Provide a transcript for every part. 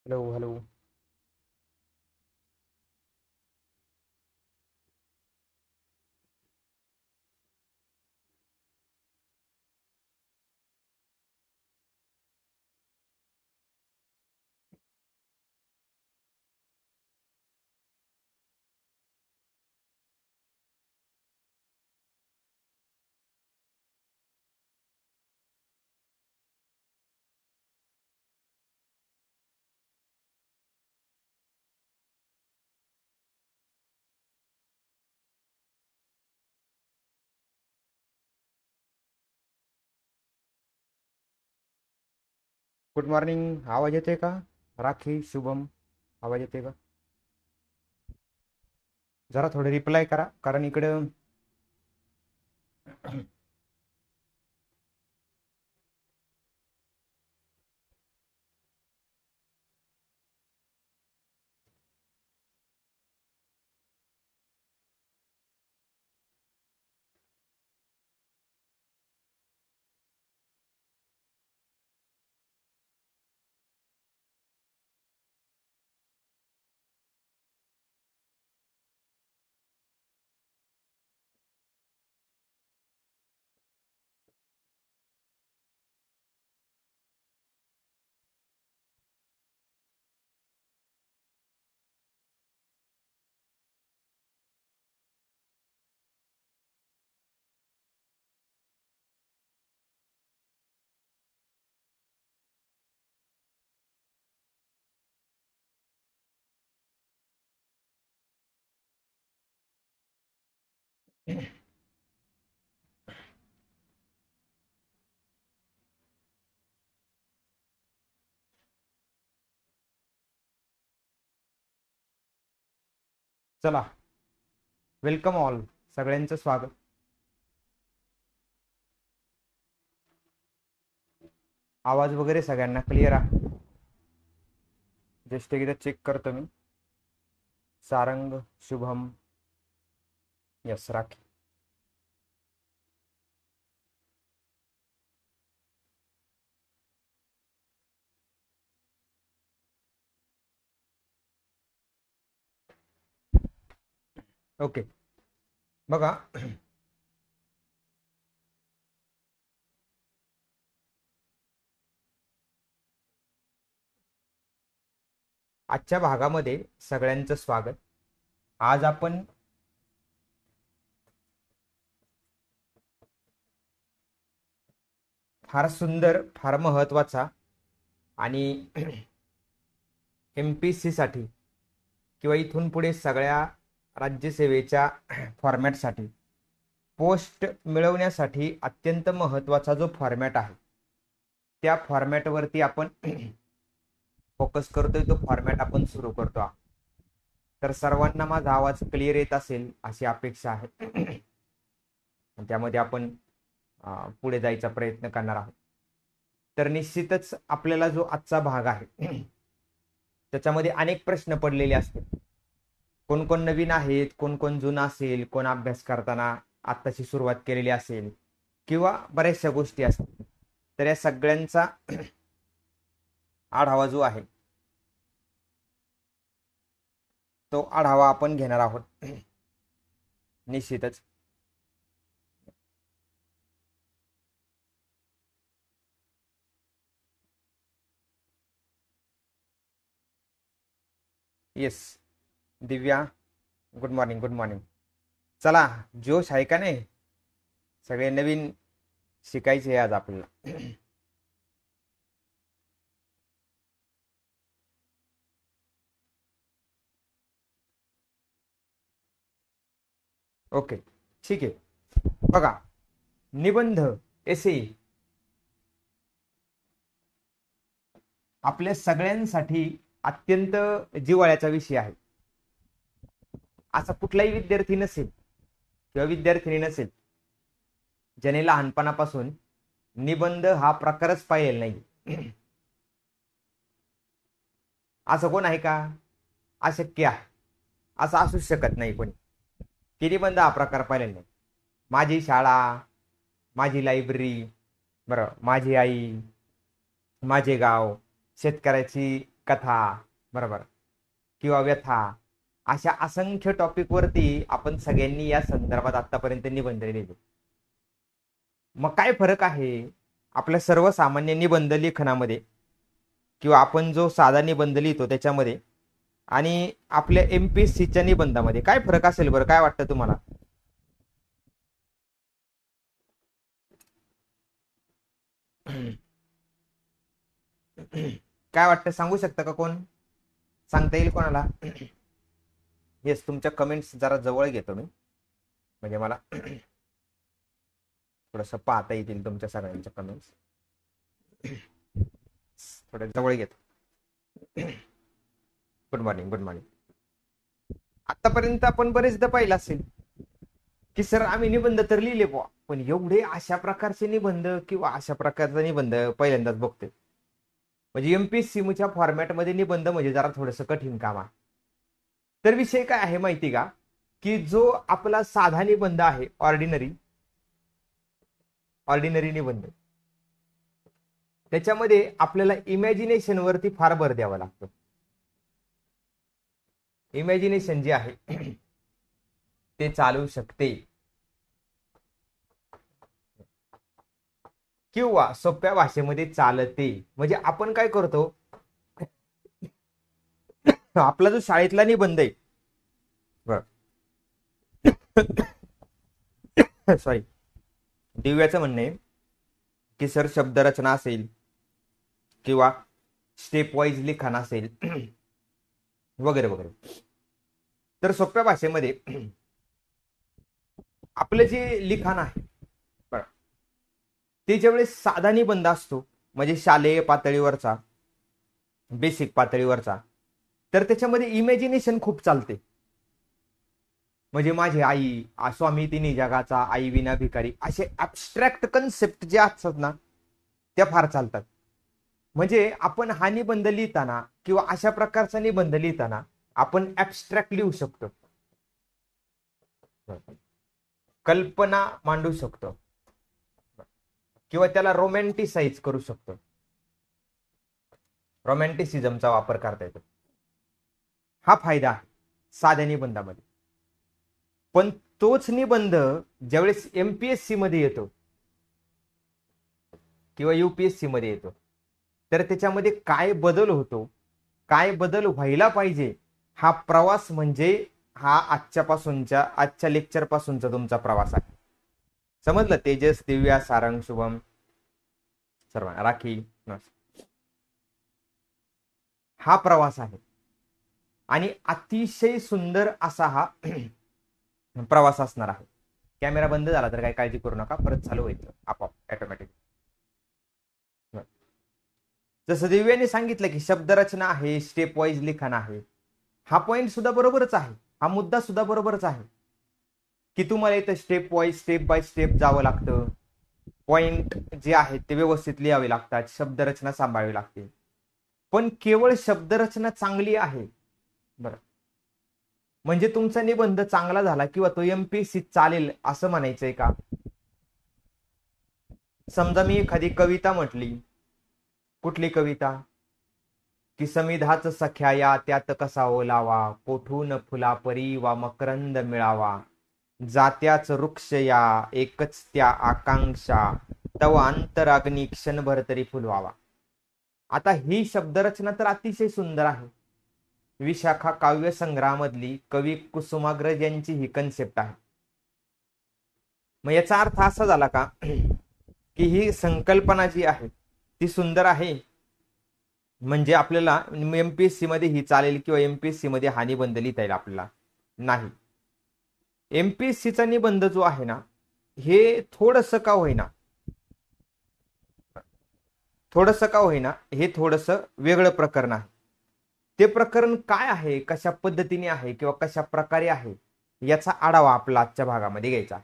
Hello hello. Good morning. आवाज येतोय का? राखी, शुभम, आवाज येतोय का? जरा थोडे रिप्लाय करा, कारण इकडं चला, वेलकम ऑल, सगळ्यांचं स्वागत. आवाज वगैरे सगळ्यांना क्लिअर आहे? जस्ट एकदा चेक करतो मी. सारंग, शुभम, यस, राखी. ओके, बघा. आजच्या भागामध्ये सगळ्यांचं स्वागत. आज आपण फार सुंदर, फार महत्वाचा आणि MPSC साठी किंवा इथून पुढे सगळ्या राज्यसेवेच्या फॉर्मॅटसाठी, पोस्ट मिळवण्यासाठी अत्यंत महत्वाचा जो फॉर्मॅट आहे, त्या फॉर्मॅटवरती आपण फोकस करतोय. तो फॉर्मॅट आपण सुरू करतो आहोत. तर सर्वांना माझा आवाज क्लिअर येत असेल अशी अपेक्षा आहे. त्यामध्ये आपण पुढे जायचा प्रयत्न करणार आहोत. तर निश्चितच आपल्याला जो आजचा भाग आहे त्याच्यामध्ये अनेक प्रश्न पडलेले असतील. कोण कोण नवीन आहेत, कोण कोण जुना असेल, कोण अभ्यास करताना आत्ताची सुरुवात केलेली असेल, किंवा बऱ्याचशा गोष्टी असतील. तर या सगळ्यांचा आढावा जो आहे तो आढावा आपण घेणार आहोत निश्चितच. येस, दिव्या, गुड मॉर्निंग, गुड मॉर्निंग. चला, जोश आहे का नाही? सगळे नवीन शिकायचे आज आपल्याला. ओके, ठीक आहे. बघा, निबंध, एसे आपल्या सगळ्यांसाठी अत्यंत जिव्हाळ्याचा विषय आहे. असा कुठलाही विद्यार्थी नसेल किंवा विद्यार्थिनी नसेल ज्याने लहानपणापासून निबंध हा प्रकारच पाहिलेला नाही. असं कोण आहे का? अशक्य आहे. असं असूच शकत नाही कोणी की निबंध हा प्रकार पाहिलेला नाही. माझी शाळा, माझी लायब्ररी, बरं, माझी आई, माझे गाव, शेतकऱ्याची कथा, बरोबर, किंवा व्यथा, अशा असंख्य टॉपिक वरती आपण सगळ्यांनी या संदर्भात आतापर्यंत निबंध लिहिले. मग काय फरक आहे आपल्या सर्वसामान्य निबंध लेखनामध्ये किंवा आपण जो साधा निबंध लिहितो त्याच्यामध्ये आणि आपल्या एमपीएससीच्या निबंधामध्ये काय फरक असेल बरं? काय वाटतं तुम्हाला? काय वाटतं, सांगू शकता का? कोण सांगता येईल कोणाला? येस, तुमच्या कमेंट्स जरा जवळ घेतो मी, म्हणजे मला थोडस पाहता येतील तुमच्या सगळ्यांच्या कमेंट्स. थोडे जवळ घेतो. Good morning, good morning. आतापर्यंत आपण बरेचदा पाहिलं असेल की सर आम्ही निबंध तर लिहिले बुवा, पण एवढे अशा प्रकारचे निबंध किंवा अशा प्रकारचा निबंध पहिल्यांदाच बघतोय. म्हणजे एमपीएससीच्या फॉर्मॅटमध्ये निबंध म्हणजे जरा थोडंसं कठीण काम आहे. तर विषय काय आहे माहिती का, की जो आपला साधा निबंध आहे, ऑर्डिनरी निबंध, त्याच्यामध्ये आपल्याला इमॅजिनेशन वरती फार भर द्यावा लागतो. इमॅजिनेशन जे आहे ते चालू शकते किंवा सोप्या भाषेमध्ये चालते. म्हणजे आपण काय करतो, आपला जो शाळेतला निबंध आहे, सॉरी, दिव्याचं म्हणणं आहे की सर शब्दरचना असेल किंवा स्टेप वाईज लिखाण असेल वगैरे वगैरे, तर सोप्या भाषेमध्ये आपलं जे लिखाण आहे ते ज्यावेळेस साधा निबंध असतो, म्हणजे शालेय पातळीवरचा, बेसिक पातळीवरचा, तर त्याच्यामध्ये इमॅजिनेशन खूप चालते. म्हणजे माझी आई, स्वामी तिन्ही जगाचा, आई विना भिकारी, असे ऍबस्ट्रॅक्ट कन्सेप्ट जे असतात ना त्या फार चालतात. म्हणजे आपण हा निबंध लिहिताना किंवा अशा प्रकारचा निबंध लिहिताना आपण ऍबस्ट्रॅक्ट लिहू शकतो, कल्पना मांडू शकतो किंवा त्याला रोमॅन्टिसाइज करू शकतो, रोमॅन्टिसिझमचा वापर करता येतो. हा फायदा आहे साध्या निबंधामध्ये. पण तोच निबंध ज्यावेळेस एमपीएससी मध्ये येतो किंवा युपीएससी मध्ये येतो, तर त्याच्यामध्ये काय बदल होतो, काय बदल व्हायला पाहिजे, हा प्रवास म्हणजे हा आजच्या लेक्चर पासूनचा तुमचा प्रवास आहे. समजलं? तेजस, दिव्या, सारंग, शुभम, सर्व, राखी, हा प्रवास आहे आणि अतिशय सुंदर असा हा प्रवास असणार आहे. कॅमेरा बंद झाला तर काही काळजी करू नका, परत चालू व्हायचं आपोआप ऑटोमॅटिक. जसं दिव्याने सांगितलं की शब्दरचना आहे, स्टेप वाईज लिखाण आहे, हा पॉइंट सुद्धा बरोबरच आहे, हा मुद्दा सुद्धा बरोबरच आहे की तुम्हाला इथं step wise, step by step जावं लागतं, पॉइंट जे आहेत ते व्यवस्थित लिहावे लागतात, शब्दरचना सांभाळावी लागते. पण केवळ शब्दरचना चांगली आहे बरं म्हणजे तुमचा निबंध चांगला झाला किंवा तो एमपीएससी चालेल असं म्हणायचंय का? समजा मी एखादी कविता म्हटली, कुठली कविता, की समिधाच सख्याया त्यात कसा ओलावा, कोठून फुला परी वा मकरंद मिळावा, जात्याच वृक्ष या एकच त्या आकांक्षा, तव अंतराग्नी क्षणभर तरी फुलवावा. आता ही शब्दरचना तर अतिशय सुंदर आहे. विशाखा काव्य संग्रहामधली कवी कुसुमाग्रज यांची ही कन्सेप्ट आहे. मग याचा अर्थ असा झाला का की ही संकल्पना जी आहे ती सुंदर आहे, म्हणजे आपल्याला एमपीएससी मध्ये ही चालेल किंवा एमपीएससी मध्ये हा निबंध लिहिता येईल आपल्याला? नाही. एमपीएससीचा निबंध जो आहे ना, हे थोडस का होईना हे थोडस वेगळं प्रकरण आहे. ते प्रकरण काय आहे, कशा पद्धतीने आहे किंवा कशा प्रकारे आहे, याचा आढावा आपला आजच्या भागामध्ये घ्यायचा.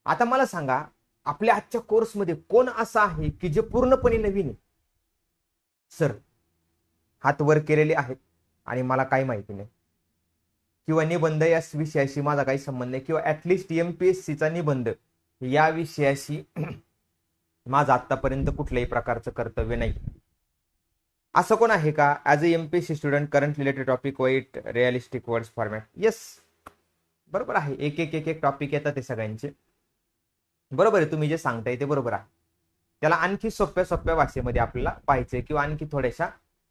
आता मला सांगा, आपल्या आजच्या कोर्समध्ये कोण असा आहे की जे पूर्णपणे नवीन आहे? सर हात वर केलेले आहेत आणि मला काही माहिती नाही, किंवा निबंध या विषयाशी माझा काही संबंध नाही, किंवा ऍटलिस्ट एमपीएससीचा निबंध या विषयाशी माझं आतापर्यंत कुठल्याही प्रकारचं कर्तव्य नाही. असं कोण आहे का as a MPSC student current related topic वाईट रिअलिस्टिक वर्ड्स फॉर्मॅट? येस, बरोबर आहे. एक एक एक एक टॉपिक येतात ते सगळ्यांचे. बरोबर आहे, तुम्ही जे सांगताय ते बरोबर आहे. त्याला आणखी सोप्या सोप्या भाषेमध्ये आपल्याला पाहायचंय किंवा आणखी थोड्याशा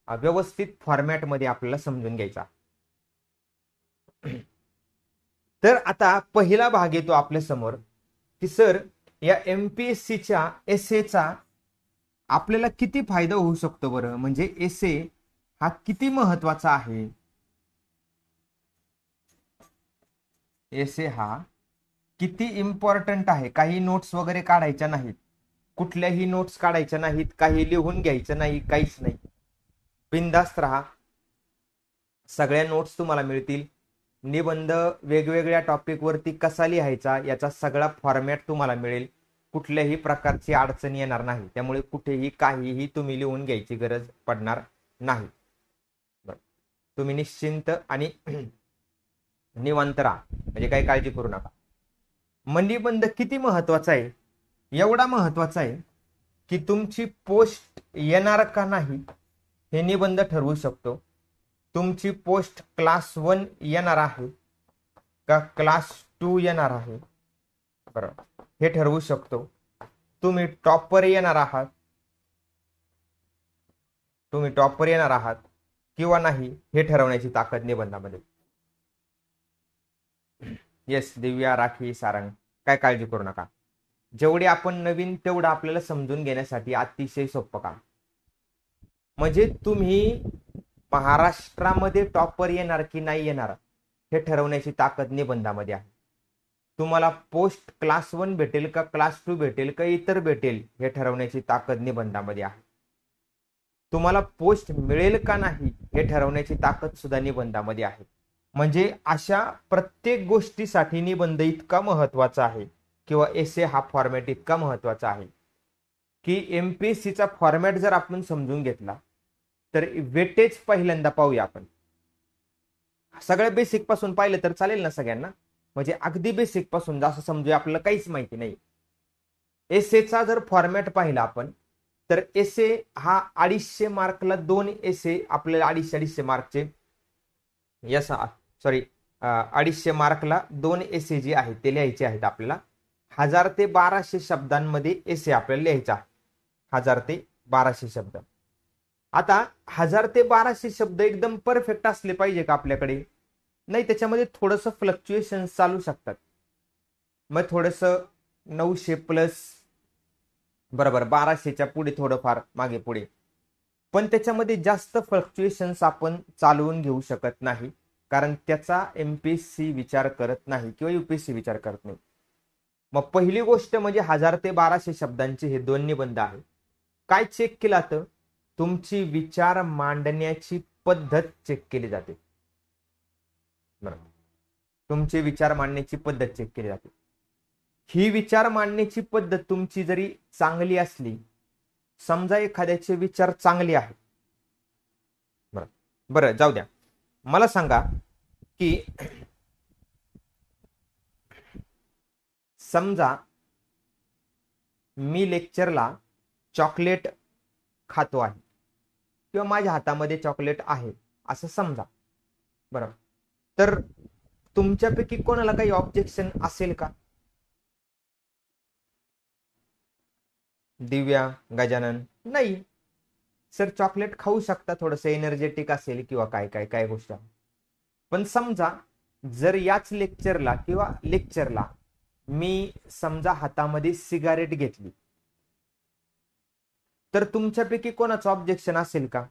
व्यवस्थित फॉर्मॅटमध्ये आपल्याला समजून घ्यायचा. तर आता पहिला भाग येतो आपल्या समोर की सर या एमपीएससीच्या एसएचा आपल्याला किती फायदा होऊ शकतो बरं, म्हणजे एसए हा किती महत्वाचा आहे. एसए हा किती इम्पॉर्टंट आहे. काही नोट्स वगैरे काढायच्या नाहीत, कुठल्याही नोट्स काढायच्या नाहीत, काही लिहून घ्यायचं नाही, काहीच नाही. बिनधास्त राहा, सगळ्या नोट्स तुम्हाला मिळतील. निबंध वेगवेगळ्या टॉपिक वरती कसा लिहायचा याचा सगळा फॉर्मॅट तुम्हाला मिळेल. कुठल्याही प्रकारची अडचण येणार नाही, त्यामुळे कुठेही काहीही तुम्ही लिहून घ्यायची गरज पडणार नाही. तुम्ही निश्चिंत आणि निवांत राहा, म्हणजे काही काळजी करू नका. निबंध किती महत्वाचा आहे, एवढा महत्वाचा आहे की तुमची पोस्ट येणार का नाही हे निबंध ठरवू शकतो. तुमची पोस्ट क्लास 1 येणार आहे का क्लास 2 येणार आहे, बरोबर, हे ठरवू शकतो. तुम्ही टॉपर येणार आहात, तुम्ही टॉपर येणार आहात किंवा नाही हे ठरवण्याची ताकद निबंधामध्ये. येस दिव्या, राखी, सारंग, काय काळजी करू नका. जेवढे आपण नवीन तेवढं आपल्याला समजून घेण्यासाठी अतिशय सोपं काम. म्हणजे तुम्ही महाराष्ट्रामध्ये टॉपर येणार की नाही येणार हे ठरवण्याची ताकद निबंधामध्ये आहे. तुम्हाला पोस्ट क्लास 1 भेटेल का क्लास 2 भेटेल का इतर भेटेल हे ठरवण्याची ताकद निबंधामध्ये आहे. तुम्हाला पोस्ट मिळेल का नाही हे ठरवण्याची ताकद सुद्धा निबंधामध्ये आहे. म्हणजे अशा प्रत्येक गोष्टीसाठी निबंध इतका महत्वाचा आहे किंवा एसे हा फॉर्मॅट इतका महत्वाचा आहे की एमपीएससीचा फॉर्मॅट जर आपण समजून घेतला तर वेटेज पहिल्यांदा पाहूया आपण. सगळ्या बेसिक पासून पाहिलं तर चालेल ना सगळ्यांना, म्हणजे अगदी बेसिक पासून जसं समजूया आपल्याला काहीच माहिती नाही. एसेचा जर फॉर्मॅट पाहिला आपण तर एसे हा 250 मार्कला 2 एसे आपल्याला 250 मार्कचे, यस सॉरी 250 मार्कला 2 एसे जे आहेत ते लिहायचे आहेत आपल्याला. 1000 ते 1200 शब्दांमध्ये एसे आपल्याला लिहायचा, 1000 ते 1200 शब्द. आता 1000 ते 1200 शब्द एकदम परफेक्ट असले पाहिजे का आपल्याकडे? नाही, त्याच्यामध्ये थोडंसं फ्लक्च्युएशन चालू शकतात. मग थोडंसं 900 प्लस, बरोबर, 1200च्या पुढे थोडंफार मागे पुढे, पण त्याच्यामध्ये जास्त फ्लक्च्युएशन्स आपण चालवून घेऊ शकत नाही, कारण त्याचा एमपीएससी विचार करत नाही किंवा युपीएससी विचार करत नाही. मग पहिली गोष्ट म्हणजे 1000 ते 1200 शब्दांचे हे 2 निबंध आहे. काय चेक केलं तर तुमची विचार मांडण्याची पद्धत चेक केली जाते. बरोबर, तुमची विचार मांडण्याची पद्धत चेक केली जाते. ही विचार मांडण्याची पद्धत तुमची जरी चांगली असली, समजा एखाद्याचे विचार चांगले आहेत, बरं बरं जाऊ द्या, मला सांगा की समजा मी लेक्चरला चॉकलेट खातो आहे किंवा माझ्या हातामध्ये चॉकलेट आहे असं समजा, बरं, तर तुमच्यापैकी कोणाला काही ऑब्जेक्शन असेल का? दिव्या, गजानन, नाही. सर चॉकलेट खाऊ शकता, थोडंसं एनर्जेटिक असेल किंवा काय काय काय गोष्ट. पण समजा जर याच लेक्चरला मी समजा हातामध्ये सिगारेट घेतली तर तुमच्यापैकी कोणाचं ऑब्जेक्शन असेल का?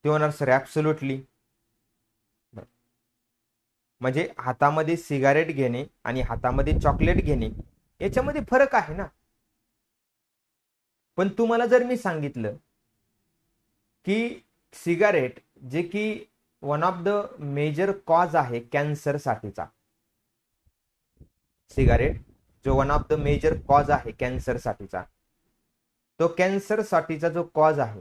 ते होणार सर ऍब्सोल्युटली. म्हणजे हातामध्ये सिगारेट घेणे आणि हातामध्ये चॉकलेट घेणे याच्यामध्ये फरक आहे ना. पण तुम्हाला जर मी सांगितलं की सिगारेट जे की one of the major cause आहे कॅन्सर साठीचा, सिगारेट जो one of the major cause आहे कॅन्सर साठीचा, तो कॅन्सर साठीचा जो कॉज आहे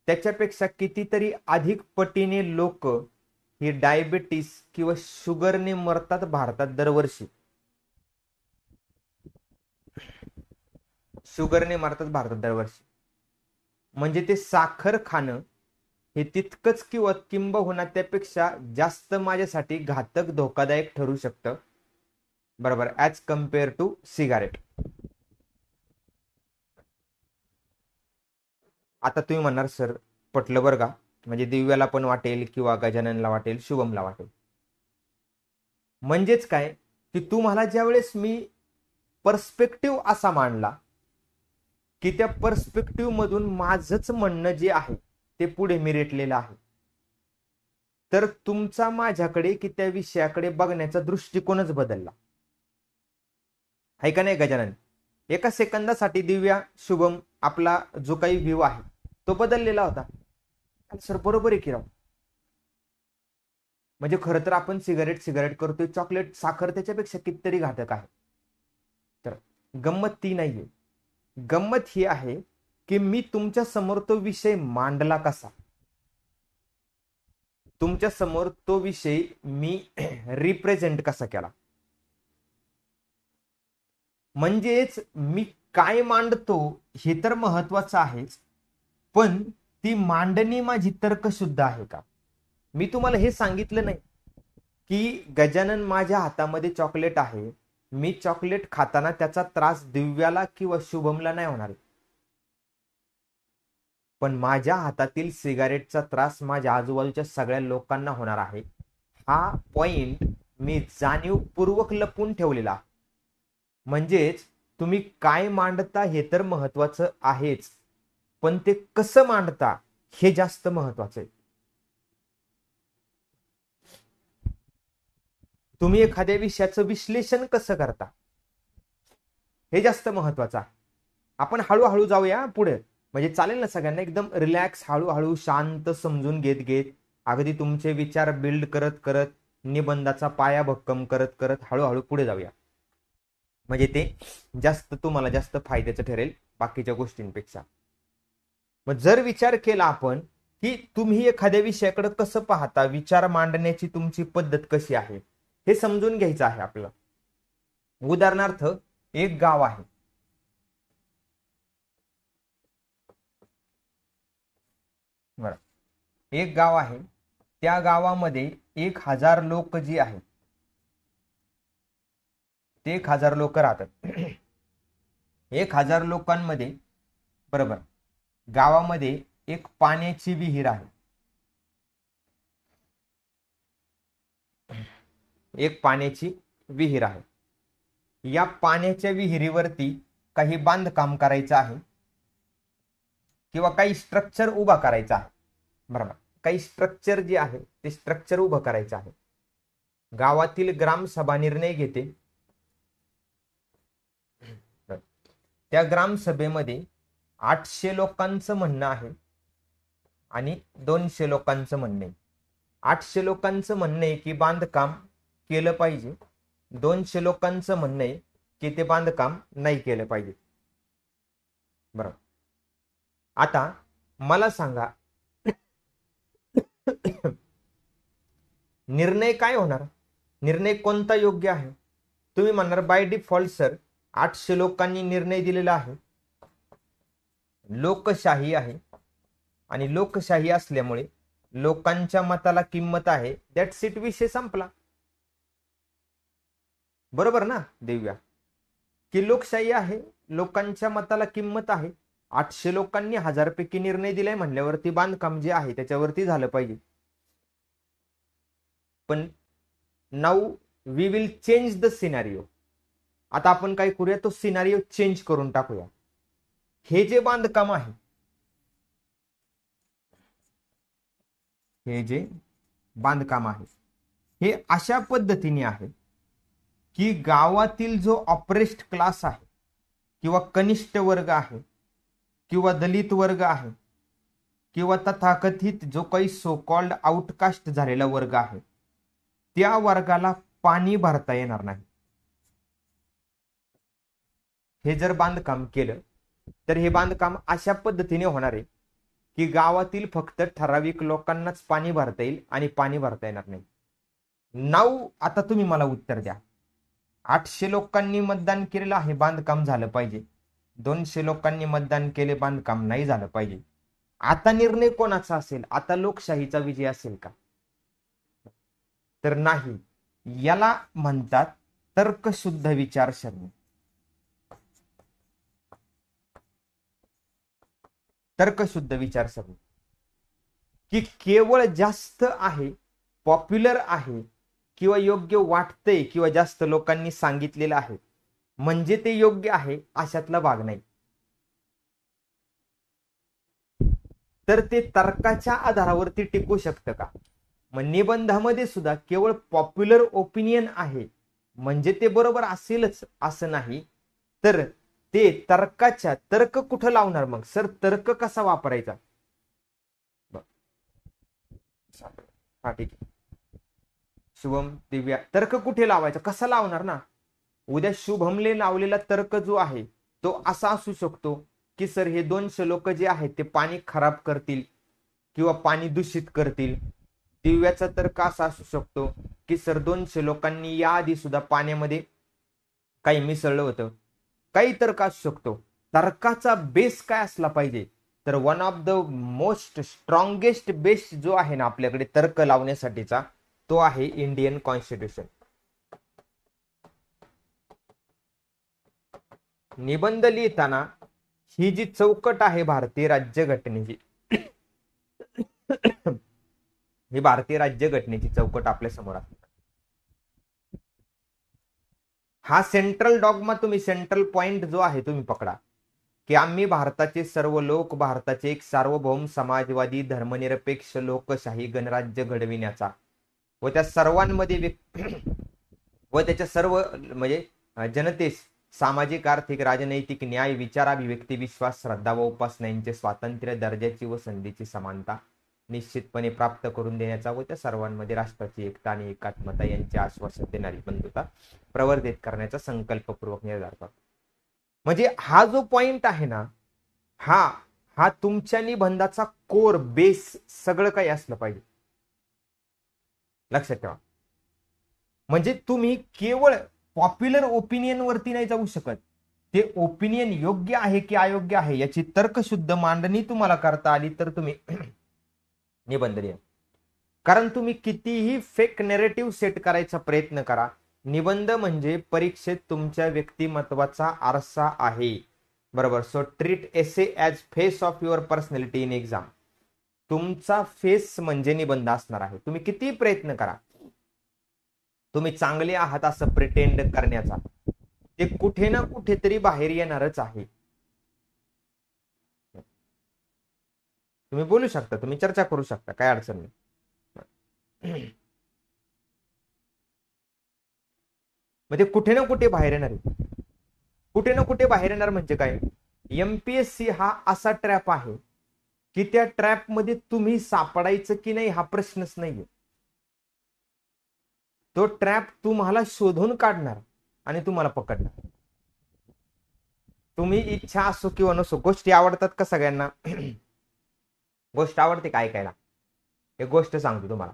त्याच्यापेक्षा कितीतरी अधिक पटीने लोक ही डायबिटीस किंवा शुगरने मरतात भारतात दरवर्षी. शुगरने मरतात भारतात दरवर्षी. म्हणजे ते साखर खाणं हे तितकंच किंवा किंबहुना त्यापेक्षा जास्त माझ्यासाठी घातक धोकादायक ठरू शकतं, बरोबर, ॲज कम्पेअर टू सिगारेट. आता तुम्ही म्हणणार सर पटलं बरं का, म्हणजे दिव्याला पण वाटेल किंवा गजाननला वाटेल, शुभमला वाटेल. म्हणजेच काय की तुम्हाला ज्यावेळेस मी पर्स्पेक्टिव्ह असा मांडला की त्या पर्स्पेक्टिव्ह मधून माझंच म्हणणं जे आहे ते पुढे मी रेटलेलं आहे, तर तुमचा माझ्याकडे की त्या विषयाकडे बघण्याचा दृष्टिकोनच बदलला आहे का नाही गजानन? एका सेकंदासाठी दिव्या, शुभम, आपला जो काही व्ह्यू आहे तो बदललेला होता. सर बरोबर आहे की राव, म्हणजे खरं तर आपण सिगारेट करतोय, चॉकलेट, साखर त्याच्यापेक्षा कितीतरी घातक आहे. तर गंमत ती नाहीये, गंमत ही आहे की मी तुमच्या समोर तो विषय मांडला कसा, तुमच्या समोर तो विषय मी रिप्रेझेंट कसा केला. म्हणजेच मी काय मांडतो हे तर महत्वाचं आहेच, पण ती मांडणी माझी तर्कशुद्ध आहे का. मी तुम्हाला हे सांगितलं नाही की गजानन माझ्या हातामध्ये चॉकलेट आहे, मी चॉकलेट खाताना त्याचा त्रास दिव्याला किंवा शुभमला नाही होणार, पण माझ्या हातातील सिगारेटचा त्रास माझ्या आजूबाजूच्या सगळ्या लोकांना होणार आहे. हा पॉइंट मी जाणीवपूर्वक लपून ठेवलेला. म्हणजेच तुम्ही काय मांडता हे तर महत्वाचं आहेच, पण ते कसं मांडता हे जास्त महत्वाचं आहे. तुम्ही एखाद्या विषयाचं विश्लेषण कसं करता हे जास्त महत्वाचं आहे. आपण हळूहळू जाऊया पुढे, म्हणजे चालेल ना सगळ्यांना, एकदम रिलॅक्स, हळूहळू शांत समजून घेत घेत, अगदी तुमचे विचार बिल्ड करत करत, निबंधाचा पाया भक्कम करत करत हळूहळू पुढे जाऊया, म्हणजे ते जास्त तुम्हाला जास्त फायद्याचं ठरेल बाकीच्या गोष्टींपेक्षा. मग जर विचार केला आपण की तुम्ही एखाद्या विषयाकडे कसं पाहता, विचार मांडण्याची तुमची पद्धत कशी आहे हे समजून घ्यायचं आहे आपलं. उदाहरणार्थ एक गाव आहे, बरं, एक गाव आहे, त्या गावामध्ये 1000 लोक जी आहेत ते 1000 लोक राहतात. 1000 लोकांमध्ये, बरोबर, गावामध्ये एक पाण्याची विहीर आहे, एक पाण्याची विहीर आहे. या पाण्याच्या विहिरीवरती काही बांधकाम करायचं आहे किंवा काही स्ट्रक्चर उभा करायचं आहे, बरोबर, काही स्ट्रक्चर जे आहे ते स्ट्रक्चर उभं करायचं आहे. गावातील ग्रामसभा निर्णय घेते. त्या ग्रामसभेमध्ये 800 लोकांचं म्हणणं आहे आणि 200 लोकांचं म्हणणं आहे. 800 लोकांचं म्हणणं आहे की बांधकाम केलं पाहिजे, 200 लोकांचं म्हणणं आहे की ते बांधकाम नाही केलं पाहिजे. बरोबर, आता मला सांगा निर्णय काय होणार, निर्णय कोणता योग्य आहे? तुम्ही म्हणणार बाय डिफॉल्ट सर 800 लोकांनी निर्णय दिलेला आहे, लोकशाही आहे आणि लोकशाही असल्यामुळे लोकांच्या मताला किंमत आहे, दॅट्स इट, विषय संपला. बरोबर ना दिव्या, की लोकशाही आहे, लोकांच्या मताला किंमत आहे, 800 लोकांनी 1000 पैकी निर्णय दिलाय म्हणल्यावरती बांधकाम जे आहे त्याच्यावरती झालं पाहिजे. पण now we will change the scenario. आता आपण काय करूया, तो सिनारिओ चेंज करून टाकूया. हे जे बांधकाम आहे, हे जे बांधकाम आहे हे अशा पद्धतीने आहे की गावातील जो ऑपरेस्ट क्लास आहे किंवा कनिष्ठ वर्ग आहे किंवा दलित वर्ग आहे किंवा तथाकथित जो काही सो कॉल्ड आउटकास्ट झालेला वर्ग आहे, त्या वर्गाला पाणी भरता येणार नाही. हे जर बांधकाम केलं तर हे बांधकाम अशा पद्धतीने होणार आहे की गावातील फक्त ठराविक लोकांनाच पाणी भरता येईल आणि पाणी भरता येणार नाही. नाऊ आता तुम्ही मला उत्तर द्या, 800 लोकांनी मतदान केलेलं आहे बांधकाम झालं पाहिजे, 200 लोकांनी मतदान केले बांधकाम नाही झालं पाहिजे. आता निर्णय कोणाचा असेल? आता लोकशाहीचा विजय असेल का? तर नाही. याला म्हणतात तर्कशुद्ध विचारसरणी. तर्कशुद्ध विचारसरणी की केवळ जास्त आहे, पॉप्युलर आहे, किंवा योग्य वाटतंय, किंवा जास्त लोकांनी सांगितलेलं आहे म्हणजे ते योग्य आहे, अशातला भाग नाही. तर ते तर्काच्या आधारावरती टिकू शकतं का? मग निबंधामध्ये सुद्धा केवळ पॉप्युलर ओपिनियन आहे म्हणजे ते बरोबर असेलच असं नाही. तर ते तर्क कुठं लावणार मग? सर तर्क कसा वापरायचा? हा ठीक आहे. शुभम दिव्या तर्क कुठे लावायचा? कसा लावणार ना? उद्या शुभमले लावलेला तर्क जो आहे तो असा असू शकतो की सर हे 200 लोक जे आहेत ते पाणी खराब करतील किंवा पाणी दूषित करतील. दिव्याचा तर्क असा असू शकतो की सर 200 लोकांनी याआधी सुद्धा पाण्यामध्ये काही मिसळलं होतं. काही तर्क असू शकतो. तर्काचा बेस काय असला पाहिजे? तर one of the most strongest base जो आहे ना आपल्याकडे तर्क लावण्यासाठीचा, तो आहे इंडियन कॉन्स्टिट्यूशन. निबंध लिहिताना ही जी चौकट आहे भारतीय राज्यघटनेची, ही भारतीय राज्यघटनेची चौकट आपल्या समोर आहे. हा सेंट्रल डॉगमा, तुम्ही सेंट्रल पॉइंट जो आहे तुम्ही पकडा की आम्ही भारताचे सर्व लोक भारताचे एक सार्वभौम समाजवादी धर्मनिरपेक्ष लोकशाही गणराज्य घडविण्याचा व त्या सर्वांमध्ये व त्याच्या सर्व म्हणजे जनतेस सामाजिक आर्थिक राजनैतिक न्याय विचाराभिव्यक्ती विश्वास श्रद्धा व उपासना यांचे स्वातंत्र्य दर्जाची व संधीची समानता निश्चितपणे प्राप्त करून देण्याचा व त्या सर्वांमध्ये राष्ट्राची एकता आणि एकात्मता यांचे आश्वासन देणारी बंधुता प्रवर्धित करण्याचा संकल्पपूर्वक निर्धार करतो. म्हणजे हा जो पॉइंट आहे ना, हा तुमच्या निबंधाचा कोर बेस सगळं काही असलं पाहिजे. लक्षात ठेवा. म्हणजे तुम्ही केवळ पॉप्युलर ओपिनियन वरती नाही जाऊ शकत. ते ओपिनियन योग्य आहे की अयोग्य आहे याची तर्कशुद्ध मांडणी तुम्हाला करता आली तर तुम्ही निबंध लिहा. कारण तुम्ही कितीही फेक नेरेटिव्ह सेट करायचा प्रयत्न करा, निबंध म्हणजे परीक्षेत तुमच्या व्यक्तिमत्वाचा आरसा आहे. बरोबर. So treat essay as face of your personality in exam. तुमचा फेस म्हणजे निबंध असणार आहे. तुम्ही किती प्रयत्न करा, तुम्ही चांगले आहात असं प्रिटेंड करण्याचा, ते कुठे ना कुठेतरी बाहेर येणारच आहे. तुम्ही बोलू शकता, तुम्ही चर्चा करू शकता, काय अडचण नाही. म्हणजे कुठे ना कुठे बाहेर येणार आहे. कुठे ना कुठे बाहेर येणार म्हणजे काय? एमपीएससी हा असा ट्रॅप आहे की त्या ट्रॅप मध्ये तुम्ही सापडायचं की नाही हा प्रश्नच नाहीये. तो ट्रॅप तुम्हाला शोधून काढणार आणि तुम्हाला पकडणार. तुम्ही इच्छा असो किंवा नसो, गोष्टी आवडतात का सगळ्यांना? गोष्ट आवडते काय ऐकायला? एक गोष्ट सांगतो तुम्हाला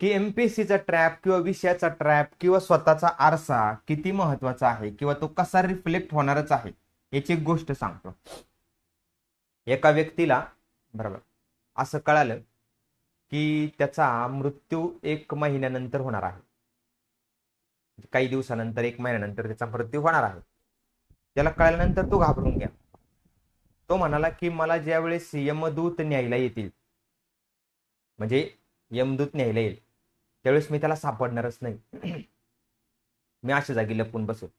की एमपीएससीचा ट्रॅप किंवा विषयाचा ट्रॅप किंवा स्वतःचा आरसा किती महत्वाचा आहे किंवा तो कसा रिफ्लेक्ट होणारच आहे याची एक गोष्ट सांगतो. एका व्यक्तीला बरोबर असं कळालं की त्याचा मृत्यू 1 महिन्यानंतर होणार आहे. काही दिवसानंतर 1 महिन्यानंतर त्याचा मृत्यू होणार आहे. त्याला कळल्यानंतर तो घाबरून गेला. तो म्हणाला की मला ज्या वेळेस यमदूत न्यायला येतील, म्हणजे यमदूत न्यायला येईल त्यावेळेस मी त्याला सापडणारच नाही. मी अशा जागी लपून बसेल.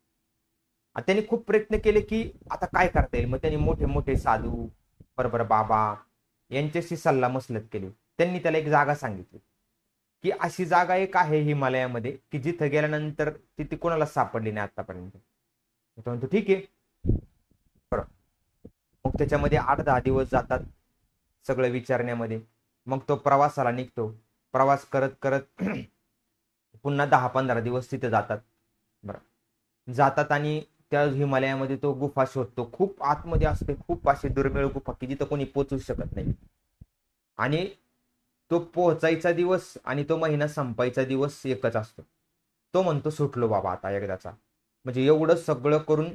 त्यांनी खूप प्रयत्न केले की आता काय करता येईल. मग त्यांनी मोठे मोठे साधू बरोबर बाबा यांच्याशी सल्ला मसलत केली. त्यांनी त्याला एक जागा सांगितली की अशी जागा एक आहे हिमालयामध्ये की जिथं गेल्यानंतर तिथे कोणाला सापडली नाही आतापर्यंत. तो म्हणतो ठीक आहे. बरोबर. मग त्याच्यामध्ये 8-10 दिवस जातात सगळं विचारण्यामध्ये. मग तो प्रवासाला निघतो. प्रवास करत करत पुन्हा 10-15 दिवस तिथे जातात. बरं जातात आणि त्या हिमालयामध्ये तो गुफा शोधतो. खूप आतमध्ये असते, खूप अशी दुर्मिळ गुफा की जिथं कोणी पोहोचू शकत नाही. आणि तो पोहोचायचा दिवस आणि तो महिना संपायचा दिवस एकच असतो. तो म्हणतो सुटलो बाबा आता एकदाचा. म्हणजे एवढं सगळं करून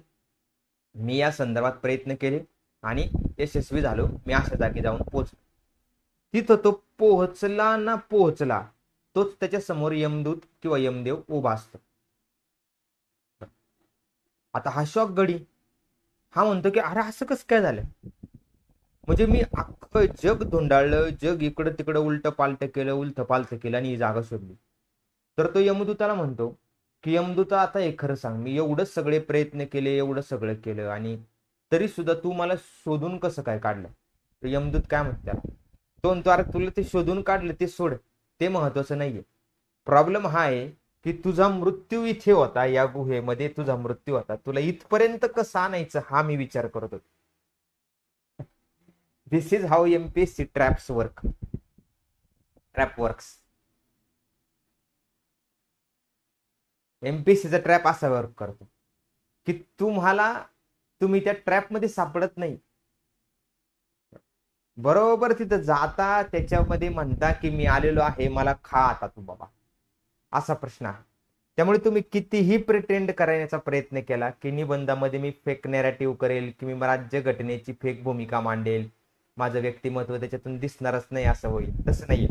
मी या संदर्भात प्रयत्न केले आणि यशस्वी झालो, मी अशा जागी जाऊन पोहोचलो. तिथं तो पोहोचला ना पोहोचला, तोच त्याच्या समोर यमदूत किंवा यमदेव उभा असतो. आता हा शॉक गडी हा म्हणतो की अरे असं कसं काय झालं, म्हणजे मी अख्खं जग धुंडाळलं, जग इकडं तिकडं उलट पालट केलं आणि ही जागा शोधली. तर तो यमदूताला म्हणतो की यमदूता आता हे खरं सांग, मी एवढं सगळे प्रयत्न केले, एवढं सगळं केलं आणि तरी सुद्धा तू मला शोधून कसं काय काढलं. तर यमदूत काय म्हणतो त्याला, तो म्हणतो अरे तुला ते शोधून काढलं ते सोड, ते महत्वाचं नाहीये. प्रॉब्लेम हा आहे की तुझा मृत्यू इथे होता, या गुहेमध्ये तुझा मृत्यू होता, तुला इथपर्यंत कसं आणायचं हा मी विचार करत होतो. This is how MPSC traps work, trap works. एमपीएससीचा ट्रॅप असा वर्क करतो की तुम्ही त्या ट्रॅपमध्ये सापडत नाही, बरोबर तिथं जाता त्याच्यामध्ये म्हणता की मी आलेलो आहे, मला खा आता तू बाबा, असा प्रश्न आहे. त्यामुळे तुम्ही कितीही प्रिटेंड करण्याचा प्रयत्न केला की निबंधामध्ये मी फेक नॅरेटिव्ह करेल, की मी राज्यघटनेची फेक भूमिका मांडेल, माझं व्यक्तिमत्व त्याच्यातून दिसणारच नाही, असं होईल. तसं नाहीये.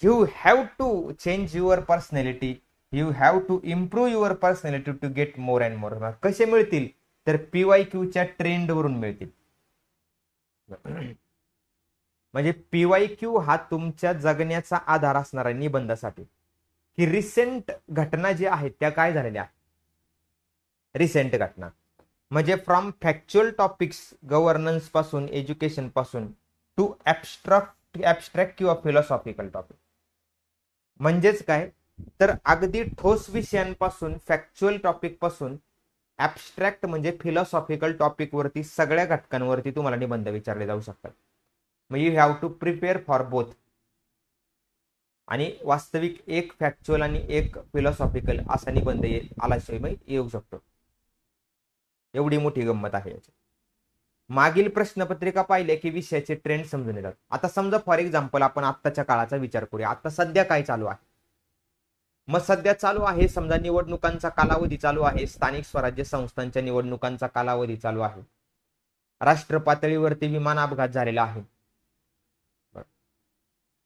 You have to change your personality, you have to improve your personality to get more and more. कसे मिळतील तर PYQच्या ट्रेंडवरून मिळतील. म्हणजे PYQ हा तुमच्या जगण्याचा आधार असणार आहे निबंधासाठी, की रिसेंट घटना ज्या आहेत त्या काय झालेल्या आहेत. रिसेंट घटना म्हणजे फ्रॉम फॅक्च्युअल टॉपिक्स, गव्हर्नन्स पासून, एज्युकेशन पासून टू ऍबस्ट्रॅक्ट किंवा फिलॉसॉफिकल टॉपिक. म्हणजेच काय तर अगदी ठोस विषयांपासून, फॅक्च्युअल टॉपिक पासून ऍबस्ट्रॅक्ट म्हणजे फिलॉसॉफिकल टॉपिक वरती, सगळ्या घटकांवरती तुम्हाला निबंध विचारले जाऊ शकतात. मग you have to prepare for both. आणि वास्तविक एक फॅक्च्युअल आणि एक फिलॉसॉफिकल असा निबंध आल्याशिवाय येऊ शकतो. एवढी मोठी गंमत आहे याची. मागील प्रश्नपत्रिका पाहिले की विषयाचे ट्रेंड समजून येतात. आता समजा फॉर एक्झाम्पल आपण आत्ताच्या काळाचा विचार करूया. आता सध्या काय चालू आहे, मग सध्या चालू आहे समजा निवडणुकांचा कालावधी चालू आहे, स्थानिक स्वराज्य संस्थांच्या निवडणुकांचा कालावधी चालू आहे, राष्ट्र पातळीवरती विमान अपघात झालेला आहे,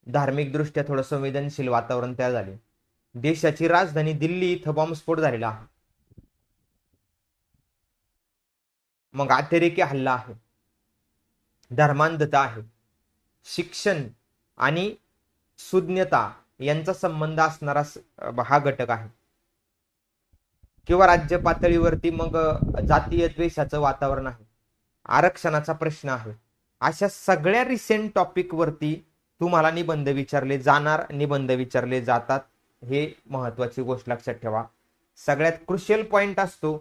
धार्मिक दृष्ट्या थोडं संवेदनशील वातावरण तयार झाले, देशाची राजधानी दिल्ली इथं बॉम्बस्फोट झालेला आहे, मग अतिरेकी हल्ला आहे, धर्मांधता आहे, शिक्षण आणि सुज्ञता यांचा संबंध असणारा हा घटक आहे, किंवा राज्य पातळीवरती मग जातीय द्वेषाचं वातावरण आहे, आरक्षणाचा प्रश्न आहे. अशा सगळ्या रिसेंट टॉपिक वरती तुम्हाला निबंध विचारले जाणार, निबंध विचारले जातात. हे महत्वाची गोष्ट लक्षात ठेवा. सगळ्यात क्रुशियल पॉइंट असतो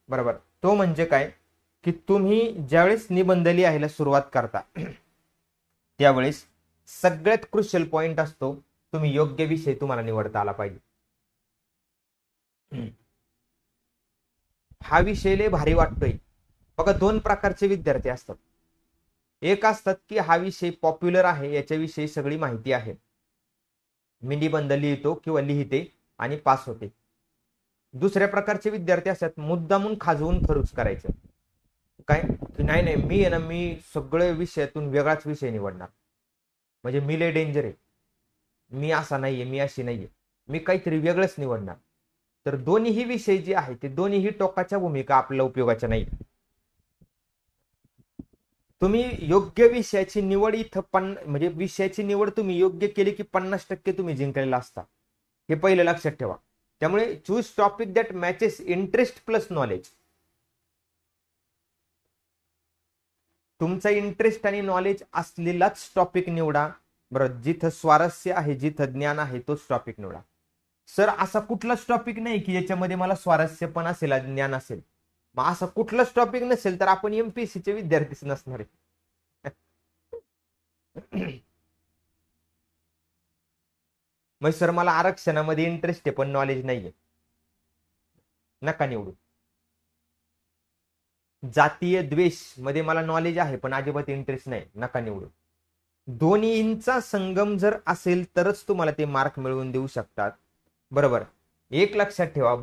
बरोबर, तो म्हणजे काय की तुम्ही ज्यावेळेस निबंध लिहायला सुरुवात करता त्यावेळेस सगळ्यात क्रुशियल पॉइंट असतो तुम्ही योग्य विषय तुम्हाला निवडता आला पाहिजे. हा विषय लय भारी वाटतोय बघा. दोन प्रकारचे विद्यार्थी असतात. एक असतात की हा विषय पॉप्युलर आहे, याच्याविषयी सगळी माहिती आहे, मी निबंध लिहितो किंवा लिहिते आणि पास होते. दुसऱ्या प्रकारचे विद्यार्थी असतात मुद्दामून खाजवून खरूच करायचं, काय की नाही नाही मी आहे ना, मी सगळ्या विषयातून वेगळाच विषय निवडणार, म्हणजे मी लय डेंजर आहे, मी असा नाहीये, मी अशी नाहीये, मी काहीतरी वेगळंच निवडणार. तर दोन्हीही विषय जे आहेत ते दोन्हीही टोकाच्या भूमिका आपल्या उपयोगाच्या नाही. तुम्ही योग्य विषयाची निवड इथं म्हणजे विषयाची निवड तुम्ही योग्य केली की 50% तुम्ही जिंकलेला असता, हे पहिलं लक्षात ठेवा. त्यामुळे choose topic that matches interest plus knowledge. तुमचा इंटरेस्ट आणि नॉलेज असलेलाच टॉपिक निवडा बरोबर. जिथं स्वारस्य आहे, जिथं ज्ञान आहे, तोच टॉपिक निवडा. सर असा कुठलाच टॉपिक नाही की याच्यामध्ये मला स्वारस्य पण असेल, ज्ञान असेल, मग असं कुठलाच टॉपिक नसेल तर आपण एमपीएससीचे विद्यार्थीच नसणार आहे. मग सर मला आरक्षणामध्ये इंटरेस्ट आहे पण नॉलेज नाहीये, नका निवडू. जातीय द्वेष मध्ये मला नॉलेज आहे पण अजिबात इंटरेस्ट नाही, नका निवडू. दोन्हींचा संगम जर असेल तरच तुम्हाला ते मार्क मिळवून देऊ शकतात बरोबर. एक लक्षात ठेवा,